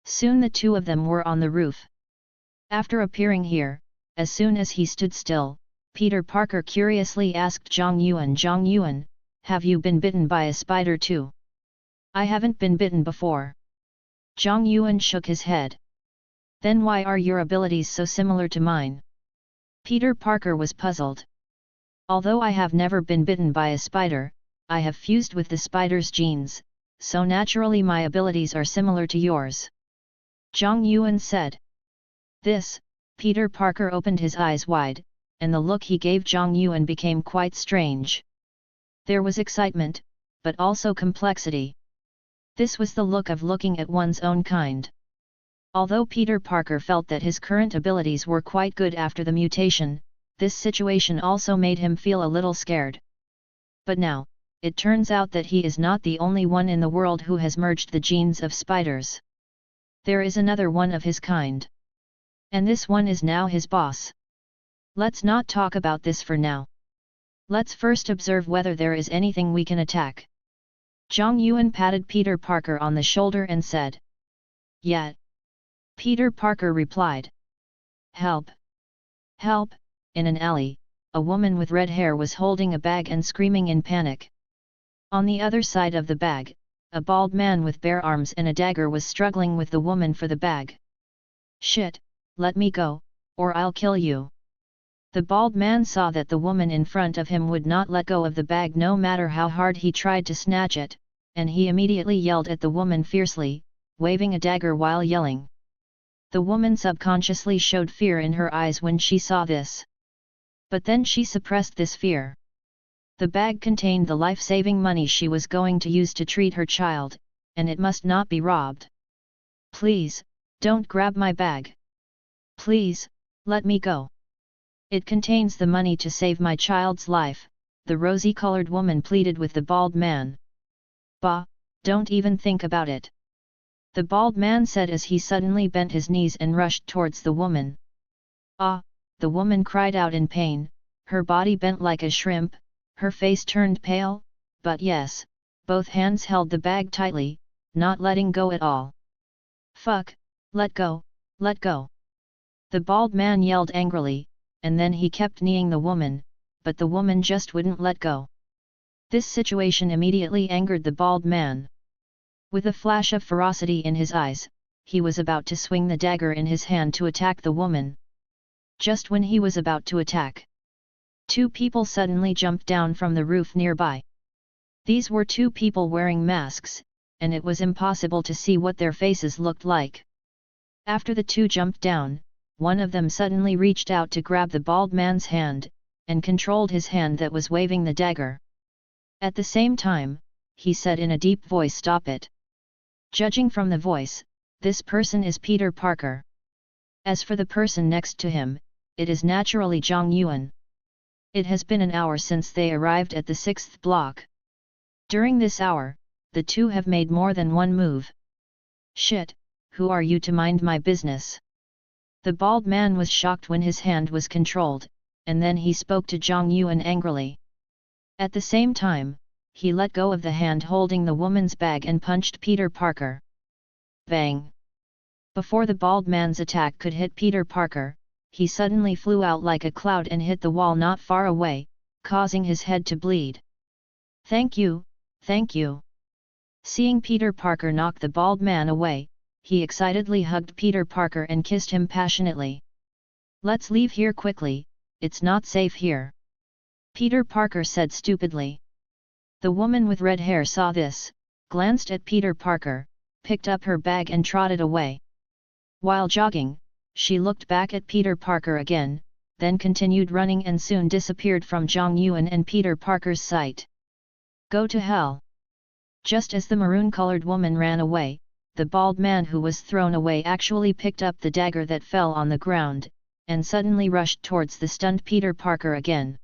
Soon the two of them were on the roof. After appearing here, as soon as he stood still, Peter Parker curiously asked Zhang Yuan, have you been bitten by a spider too? I haven't been bitten before. Zhang Yuan shook his head. Then why are your abilities so similar to mine? Peter Parker was puzzled. Although I have never been bitten by a spider, I have fused with the spider's genes, so naturally my abilities are similar to yours," Zhang Yuan said. This, Peter Parker opened his eyes wide, and the look he gave Zhang Yuan became quite strange. There was excitement, but also complexity. This was the look of looking at one's own kind. Although Peter Parker felt that his current abilities were quite good after the mutation, this situation also made him feel a little scared. But now, it turns out that he is not the only one in the world who has merged the genes of spiders. There is another one of his kind. And this one is now his boss. Let's not talk about this for now. Let's first observe whether there is anything we can attack. Zhang Yuan patted Peter Parker on the shoulder and said. "Yeah." Peter Parker replied. "Help! Help!" In an alley, a woman with red hair was holding a bag and screaming in panic. On the other side of the bag, a bald man with bare arms and a dagger was struggling with the woman for the bag. "Shit, let me go, or I'll kill you." The bald man saw that the woman in front of him would not let go of the bag no matter how hard he tried to snatch it, and he immediately yelled at the woman fiercely, waving a dagger while yelling. The woman subconsciously showed fear in her eyes when she saw this. But then she suppressed this fear. The bag contained the life-saving money she was going to use to treat her child, and it must not be robbed. "Please, don't grab my bag. Please, let me go. It contains the money to save my child's life," the rosy-colored woman pleaded with the bald man. "Bah, don't even think about it," the bald man said as he suddenly bent his knees and rushed towards the woman. "Ah!" the woman cried out in pain, her body bent like a shrimp, her face turned pale, but yes, both hands held the bag tightly, not letting go at all. "Fuck, let go, let go!" the bald man yelled angrily, and then he kept kneeing the woman, but the woman just wouldn't let go. This situation immediately angered the bald man. With a flash of ferocity in his eyes, he was about to swing the dagger in his hand to attack the woman. Just when he was about to attack, two people suddenly jumped down from the roof nearby. These were two people wearing masks, and it was impossible to see what their faces looked like. After the two jumped down, one of them suddenly reached out to grab the bald man's hand, and controlled his hand that was waving the dagger. At the same time, he said in a deep voice, "Stop it." Judging from the voice, this person is Peter Parker. As for the person next to him, it is naturally Zhang Yuan. It has been an hour since they arrived at the 6th block. During this hour, the two have made more than one move. "Shit, who are you to mind my business?" The bald man was shocked when his hand was controlled, and then he spoke to Zhang Yuan angrily. At the same time, he let go of the hand holding the woman's bag and punched Peter Parker. Bang! Before the bald man's attack could hit Peter Parker, he suddenly flew out like a cloud and hit the wall not far away, causing his head to bleed. "Thank you, thank you." Seeing Peter Parker knock the bald man away, he excitedly hugged Peter Parker and kissed him passionately. "Let's leave here quickly, it's not safe here," Peter Parker said stupidly. The woman with red hair saw this, glanced at Peter Parker, picked up her bag and trotted away. While jogging, she looked back at Peter Parker again, then continued running and soon disappeared from Zhang Yuan and Peter Parker's sight. "Go to hell!" Just as the maroon-colored woman ran away, the bald man who was thrown away actually picked up the dagger that fell on the ground, and suddenly rushed towards the stunned Peter Parker again.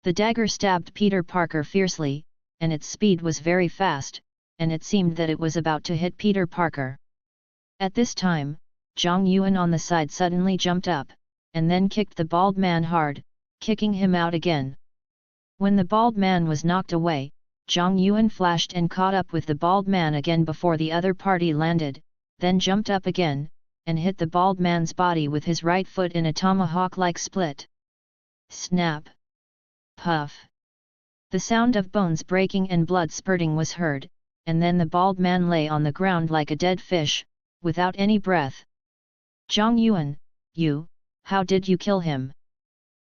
The dagger stabbed Peter Parker fiercely, and its speed was very fast, and it seemed that it was about to hit Peter Parker. At this time, Zhang Yuan on the side suddenly jumped up, and then kicked the bald man hard, kicking him out again. When the bald man was knocked away, Zhang Yuan flashed and caught up with the bald man again before the other party landed, then jumped up again, and hit the bald man's body with his right foot in a tomahawk-like split. Snap! Puff! The sound of bones breaking and blood spurting was heard, and then the bald man lay on the ground like a dead fish, without any breath. "Zhang Yuan, how did you kill him?"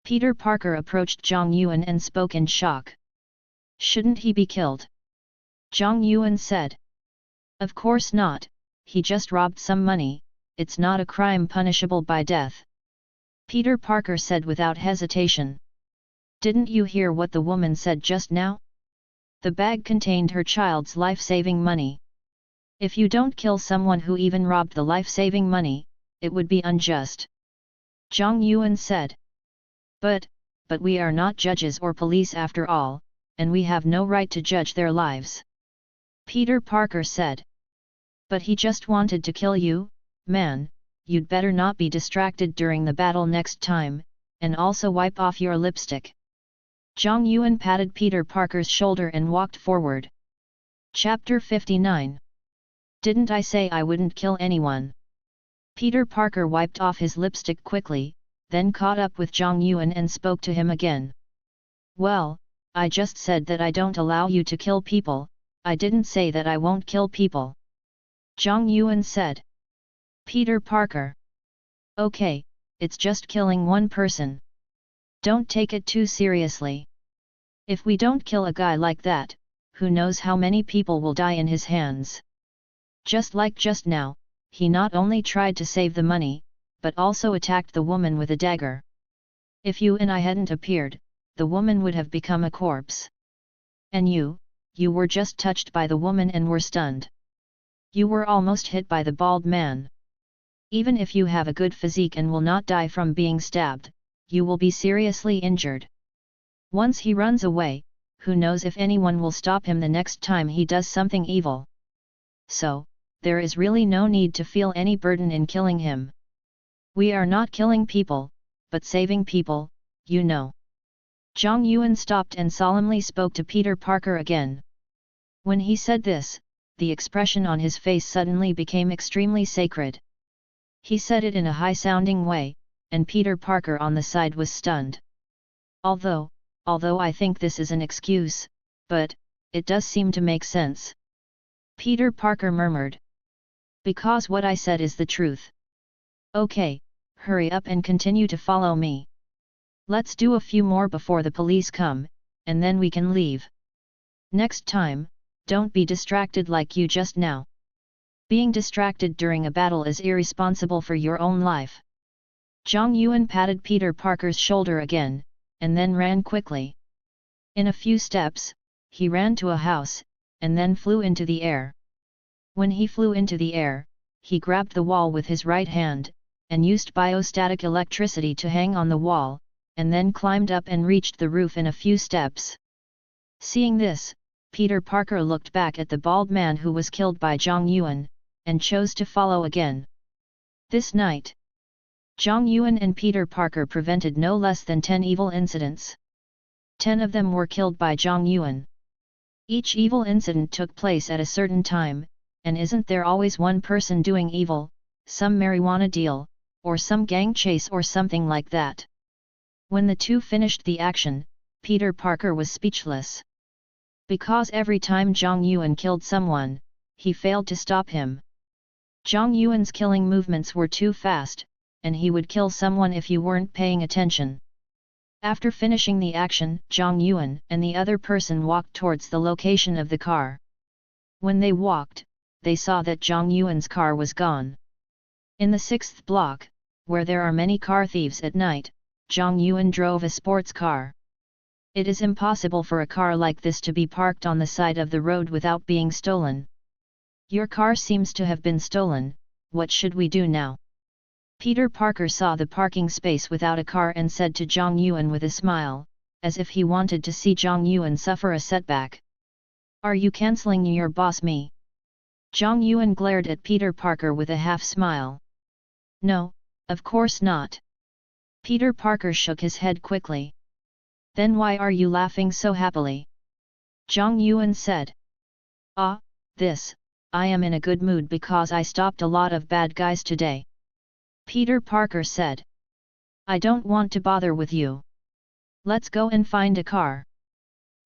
Peter Parker approached Zhang Yuan and spoke in shock. "Shouldn't he be killed?" Zhang Yuan said. Of course not, he just robbed some money, it's not a crime punishable by death. Peter Parker said without hesitation. Didn't you hear what the woman said just now? The bag contained her child's life-saving money. If you don't kill someone who even robbed the life-saving money, it would be unjust. Zhang Yuan said. But we are not judges or police after all, and we have no right to judge their lives. Peter Parker said. But he just wanted to kill you, man, you'd better not be distracted during the battle next time, and also wipe off your lipstick. Zhang Yuan patted Peter Parker's shoulder and walked forward. Chapter 59. Didn't I say I wouldn't kill anyone? Peter Parker wiped off his lipstick quickly, then caught up with Zhang Yuan and spoke to him again. Well, I just said that I don't allow you to kill people, I didn't say that I won't kill people. Zhang Yuan said. Peter Parker. Okay, it's just killing one person. Don't take it too seriously. If we don't kill a guy like that, who knows how many people will die in his hands. Just like just now, he not only tried to save the money, but also attacked the woman with a dagger. If you and I hadn't appeared, the woman would have become a corpse. And you were just touched by the woman and were stunned. You were almost hit by the bald man. Even if you have a good physique and will not die from being stabbed, you will be seriously injured. Once he runs away, who knows if anyone will stop him the next time he does something evil. So, there is really no need to feel any burden in killing him. We are not killing people, but saving people, you know. Zhang Yuan stopped and solemnly spoke to Peter Parker again. When he said this, the expression on his face suddenly became extremely sacred. He said it in a high-sounding way, and Peter Parker on the side was stunned. Although I think this is an excuse, but it does seem to make sense. Peter Parker murmured. Because what I said is the truth. Okay, hurry up and continue to follow me. Let's do a few more before the police come, and then we can leave. Next time, don't be distracted like you just now. Being distracted during a battle is irresponsible for your own life. Zhang Yuan patted Peter Parker's shoulder again, and then ran quickly. In a few steps, he ran to a house, and then flew into the air. When he flew into the air, he grabbed the wall with his right hand, and used biostatic electricity to hang on the wall, and then climbed up and reached the roof in a few steps. Seeing this, Peter Parker looked back at the bald man who was killed by Zhang Yuan, and chose to follow again. This night, Zhang Yuan and Peter Parker prevented no less than 10 evil incidents. 10 of them were killed by Zhang Yuan. Each evil incident took place at a certain time, and isn't there always one person doing evil, some marijuana deal, or some gang chase or something like that? When the two finished the action, Peter Parker was speechless. Because every time Zhang Yuan killed someone, he failed to stop him. Zhang Yuan's killing movements were too fast, and he would kill someone if you weren't paying attention. After finishing the action, Zhang Yuan and the other person walked towards the location of the car. When they walked, they saw that Zhang Yuan's car was gone. In the 6th block, where there are many car thieves at night, Zhang Yuan drove a sports car. It is impossible for a car like this to be parked on the side of the road without being stolen. Your car seems to have been stolen, what should we do now? Peter Parker saw the parking space without a car and said to Zhang Yuan with a smile, as if he wanted to see Zhang Yuan suffer a setback. Are you cancelling your boss me? Zhang Yuan glared at Peter Parker with a half-smile. No, of course not. Peter Parker shook his head quickly. Then why are you laughing so happily? Zhang Yuan said. I am in a good mood because I stopped a lot of bad guys today. Peter Parker said. I don't want to bother with you. Let's go and find a car.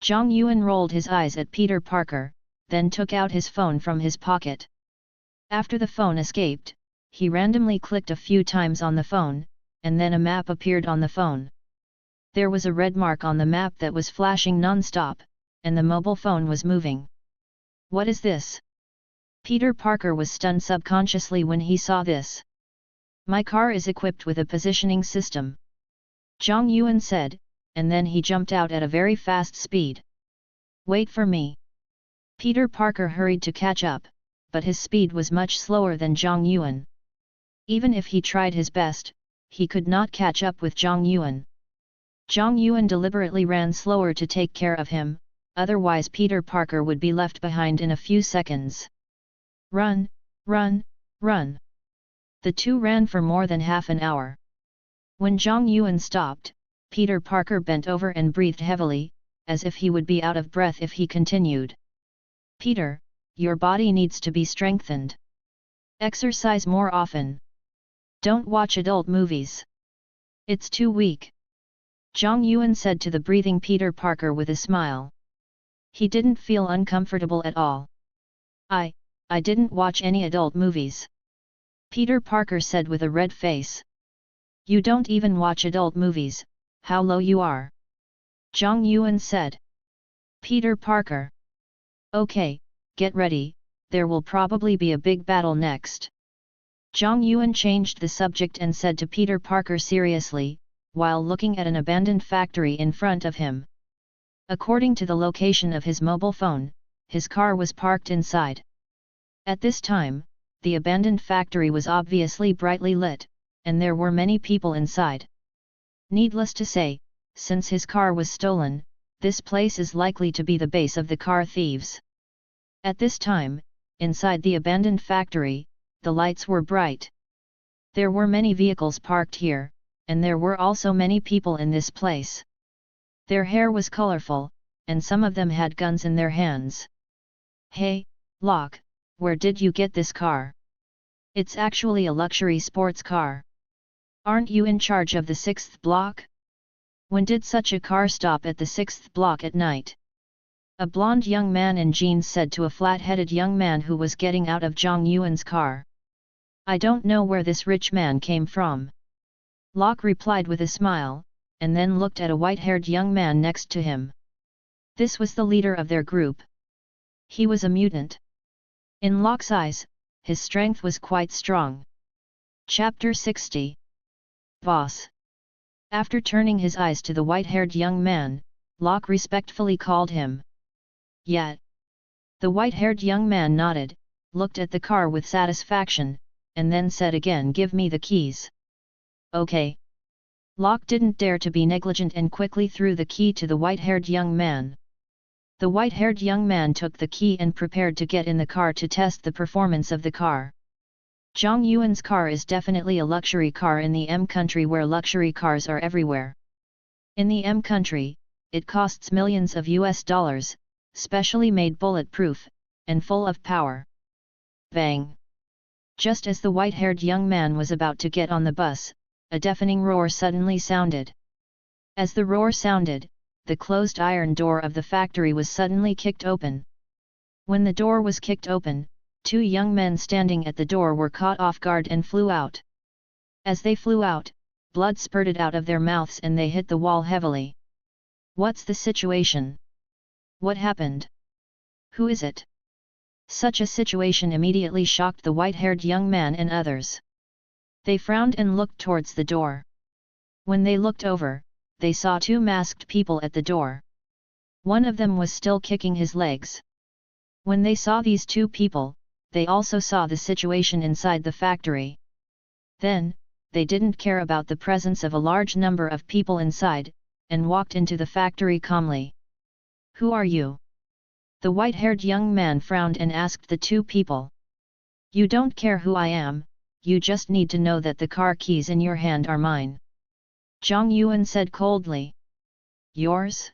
Zhang Yuan rolled his eyes at Peter Parker, then took out his phone from his pocket. After the phone escaped, he randomly clicked a few times on the phone, and then a map appeared on the phone. There was a red mark on the map that was flashing non-stop, and the mobile phone was moving. What is this? Peter Parker was stunned subconsciously when he saw this. My car is equipped with a positioning system, Zhang Yuan said, and then he jumped out at a very fast speed. Wait for me. Peter Parker hurried to catch up, but his speed was much slower than Zhang Yuan. Even if he tried his best, he could not catch up with Zhang Yuan. Zhang Yuan deliberately ran slower to take care of him, otherwise Peter Parker would be left behind in a few seconds. Run, run, run. The two ran for more than half an hour. When Zhang Yuan stopped, Peter Parker bent over and breathed heavily, as if he would be out of breath if he continued. Peter, your body needs to be strengthened. Exercise more often. Don't watch adult movies. It's too weak. Zhang Yuan said to the breathing Peter Parker with a smile. He didn't feel uncomfortable at all. I didn't watch any adult movies. Peter Parker said with a red face. You don't even watch adult movies, how low you are. Zhang Yuan said. Peter Parker. Okay, get ready, there will probably be a big battle next. Zhang Yuan changed the subject and said to Peter Parker seriously, while looking at an abandoned factory in front of him. According to the location of his mobile phone, his car was parked inside. At this time, the abandoned factory was obviously brightly lit, and there were many people inside. Needless to say, since his car was stolen, this place is likely to be the base of the car thieves. At this time, inside the abandoned factory, the lights were bright. There were many vehicles parked here, and there were also many people in this place. Their hair was colorful, and some of them had guns in their hands. Hey, Locke, where did you get this car? It's actually a luxury sports car. Aren't you in charge of the 6th block? When did such a car stop at the 6th block at night? A blonde young man in jeans said to a flat-headed young man who was getting out of Zhang Yuan's car. I don't know where this rich man came from. Locke replied with a smile, and then looked at a white-haired young man next to him. This was the leader of their group. He was a mutant. In Locke's eyes, his strength was quite strong. Chapter 60. Boss. After turning his eyes to the white-haired young man, Locke respectfully called him. Yet. The white-haired young man nodded, looked at the car with satisfaction, and then said again, give me the keys. Okay. Locke didn't dare to be negligent and quickly threw the key to the white-haired young man. The white-haired young man took the key and prepared to get in the car to test the performance of the car. Zhang Yuan's car is definitely a luxury car in the M country where luxury cars are everywhere. In the M country, it costs millions of US dollars, specially made bulletproof, and full of power. Bang! Just as the white-haired young man was about to get on the bus, a deafening roar suddenly sounded. As the roar sounded, the closed iron door of the factory was suddenly kicked open. When the door was kicked open, two young men standing at the door were caught off guard and flew out. As they flew out, blood spurted out of their mouths and they hit the wall heavily. What's the situation? What happened? Who is it? Such a situation immediately shocked the white-haired young man and others. They frowned and looked towards the door. When they looked over, they saw two masked people at the door. One of them was still kicking his legs. When they saw these two people, they also saw the situation inside the factory. Then, they didn't care about the presence of a large number of people inside, and walked into the factory calmly. Who are you? The white-haired young man frowned and asked the two people. You don't care who I am, you just need to know that the car keys in your hand are mine. Zhang Yuan said coldly. Yours?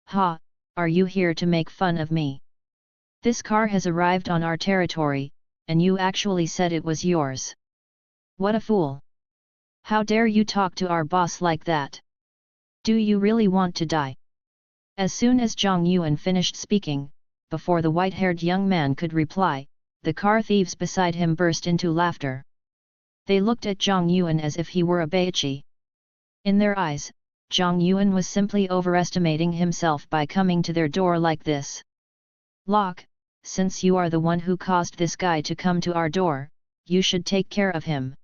Ha, are you here to make fun of me? This car has arrived on our territory, and you actually said it was yours. What a fool! How dare you talk to our boss like that? Do you really want to die? As soon as Zhang Yuan finished speaking, before the white-haired young man could reply, the car thieves beside him burst into laughter. They looked at Zhang Yuan as if he were a baichi. In their eyes, Zhang Yuan was simply overestimating himself by coming to their door like this. Locke, since you are the one who caused this guy to come to our door, you should take care of him."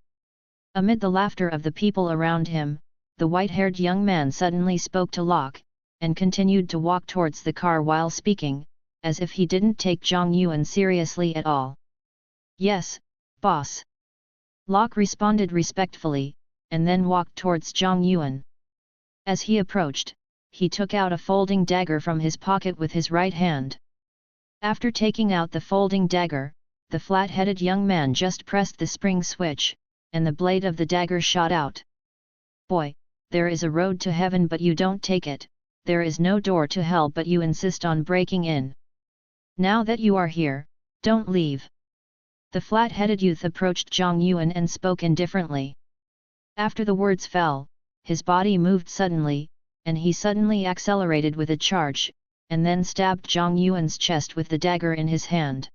Amid the laughter of the people around him, the white-haired young man suddenly spoke to Locke, and continued to walk towards the car while speaking, as if he didn't take Zhang Yuan seriously at all. "Yes, boss." Locke responded respectfully, and then walked towards Zhang Yuan. As he approached, he took out a folding dagger from his pocket with his right hand. After taking out the folding dagger, the flat-headed young man just pressed the spring switch, and the blade of the dagger shot out. "Boy, there is a road to heaven but you don't take it, there is no door to hell but you insist on breaking in. Now that you are here, don't leave." The flat-headed youth approached Zhang Yuan and spoke indifferently. After the words fell, his body moved suddenly, and he suddenly accelerated with a charge, and then stabbed Zhang Yuan's chest with the dagger in his hand.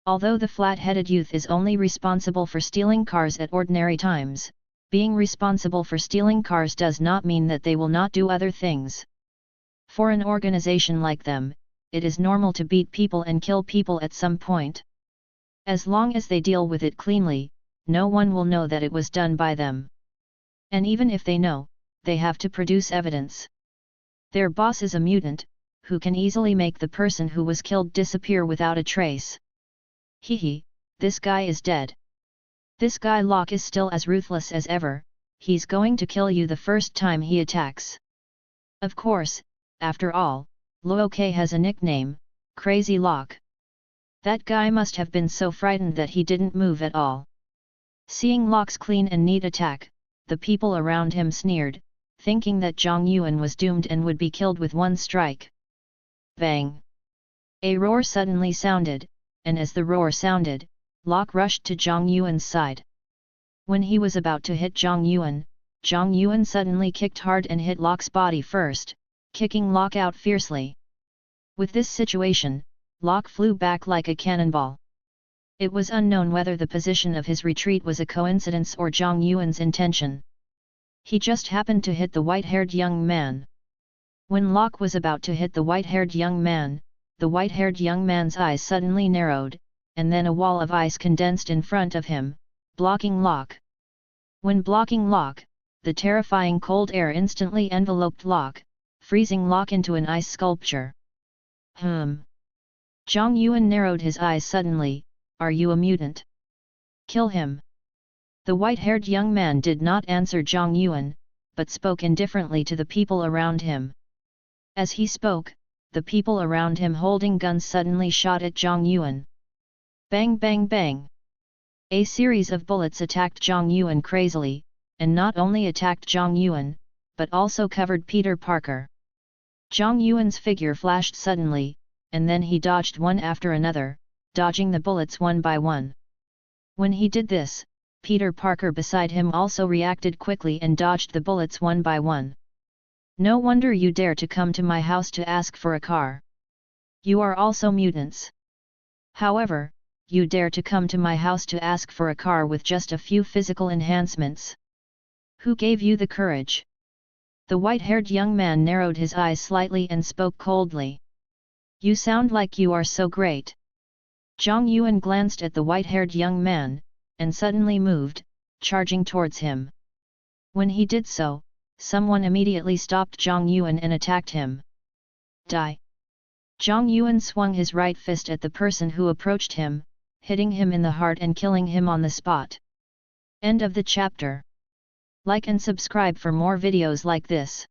Although the flat-headed youth is only responsible for stealing cars at ordinary times, being responsible for stealing cars does not mean that they will not do other things. For an organization like them, it is normal to beat people and kill people at some point. As long as they deal with it cleanly, no one will know that it was done by them. And even if they know, they have to produce evidence. Their boss is a mutant, who can easily make the person who was killed disappear without a trace. Hehe, this guy is dead. This guy Locke is still as ruthless as ever, he's going to kill you the first time he attacks. Of course, after all, Locke has a nickname, Crazy Locke. That guy must have been so frightened that he didn't move at all. Seeing Locke's clean and neat attack, the people around him sneered, thinking that Zhang Yuan was doomed and would be killed with one strike. Bang! A roar suddenly sounded, and as the roar sounded, Locke rushed to Zhang Yuan's side. When he was about to hit Zhang Yuan suddenly kicked hard and hit Locke's body first, kicking Locke out fiercely. With this situation, Locke flew back like a cannonball. It was unknown whether the position of his retreat was a coincidence or Zhang Yuan's intention. He just happened to hit the white-haired young man. When Locke was about to hit the white-haired young man, the white-haired young man's eyes suddenly narrowed, and then a wall of ice condensed in front of him, blocking Locke. When blocking Locke, the terrifying cold air instantly enveloped Locke, freezing Locke into an ice sculpture. Zhang Yuan narrowed his eyes suddenly. "Are you a mutant? Kill him." The white-haired young man did not answer Zhang Yuan, but spoke indifferently to the people around him. As he spoke, the people around him holding guns suddenly shot at Zhang Yuan. Bang bang bang! A series of bullets attacked Zhang Yuan crazily, and not only attacked Zhang Yuan, but also covered Peter Parker. Zhang Yuan's figure flashed suddenly, and then he dodged one after another, dodging the bullets one by one. When he did this, Peter Parker beside him also reacted quickly and dodged the bullets one by one. "No wonder you dare to come to my house to ask for a car. You are also mutants. However, you dare to come to my house to ask for a car with just a few physical enhancements. Who gave you the courage?" The white-haired young man narrowed his eyes slightly and spoke coldly. "You sound like you are so great." Zhang Yuan glanced at the white-haired young man, and suddenly moved, charging towards him. When he did so, someone immediately stopped Zhang Yuan and attacked him. Die! Zhang Yuan swung his right fist at the person who approached him, hitting him in the heart and killing him on the spot. End of the chapter. Like and subscribe for more videos like this.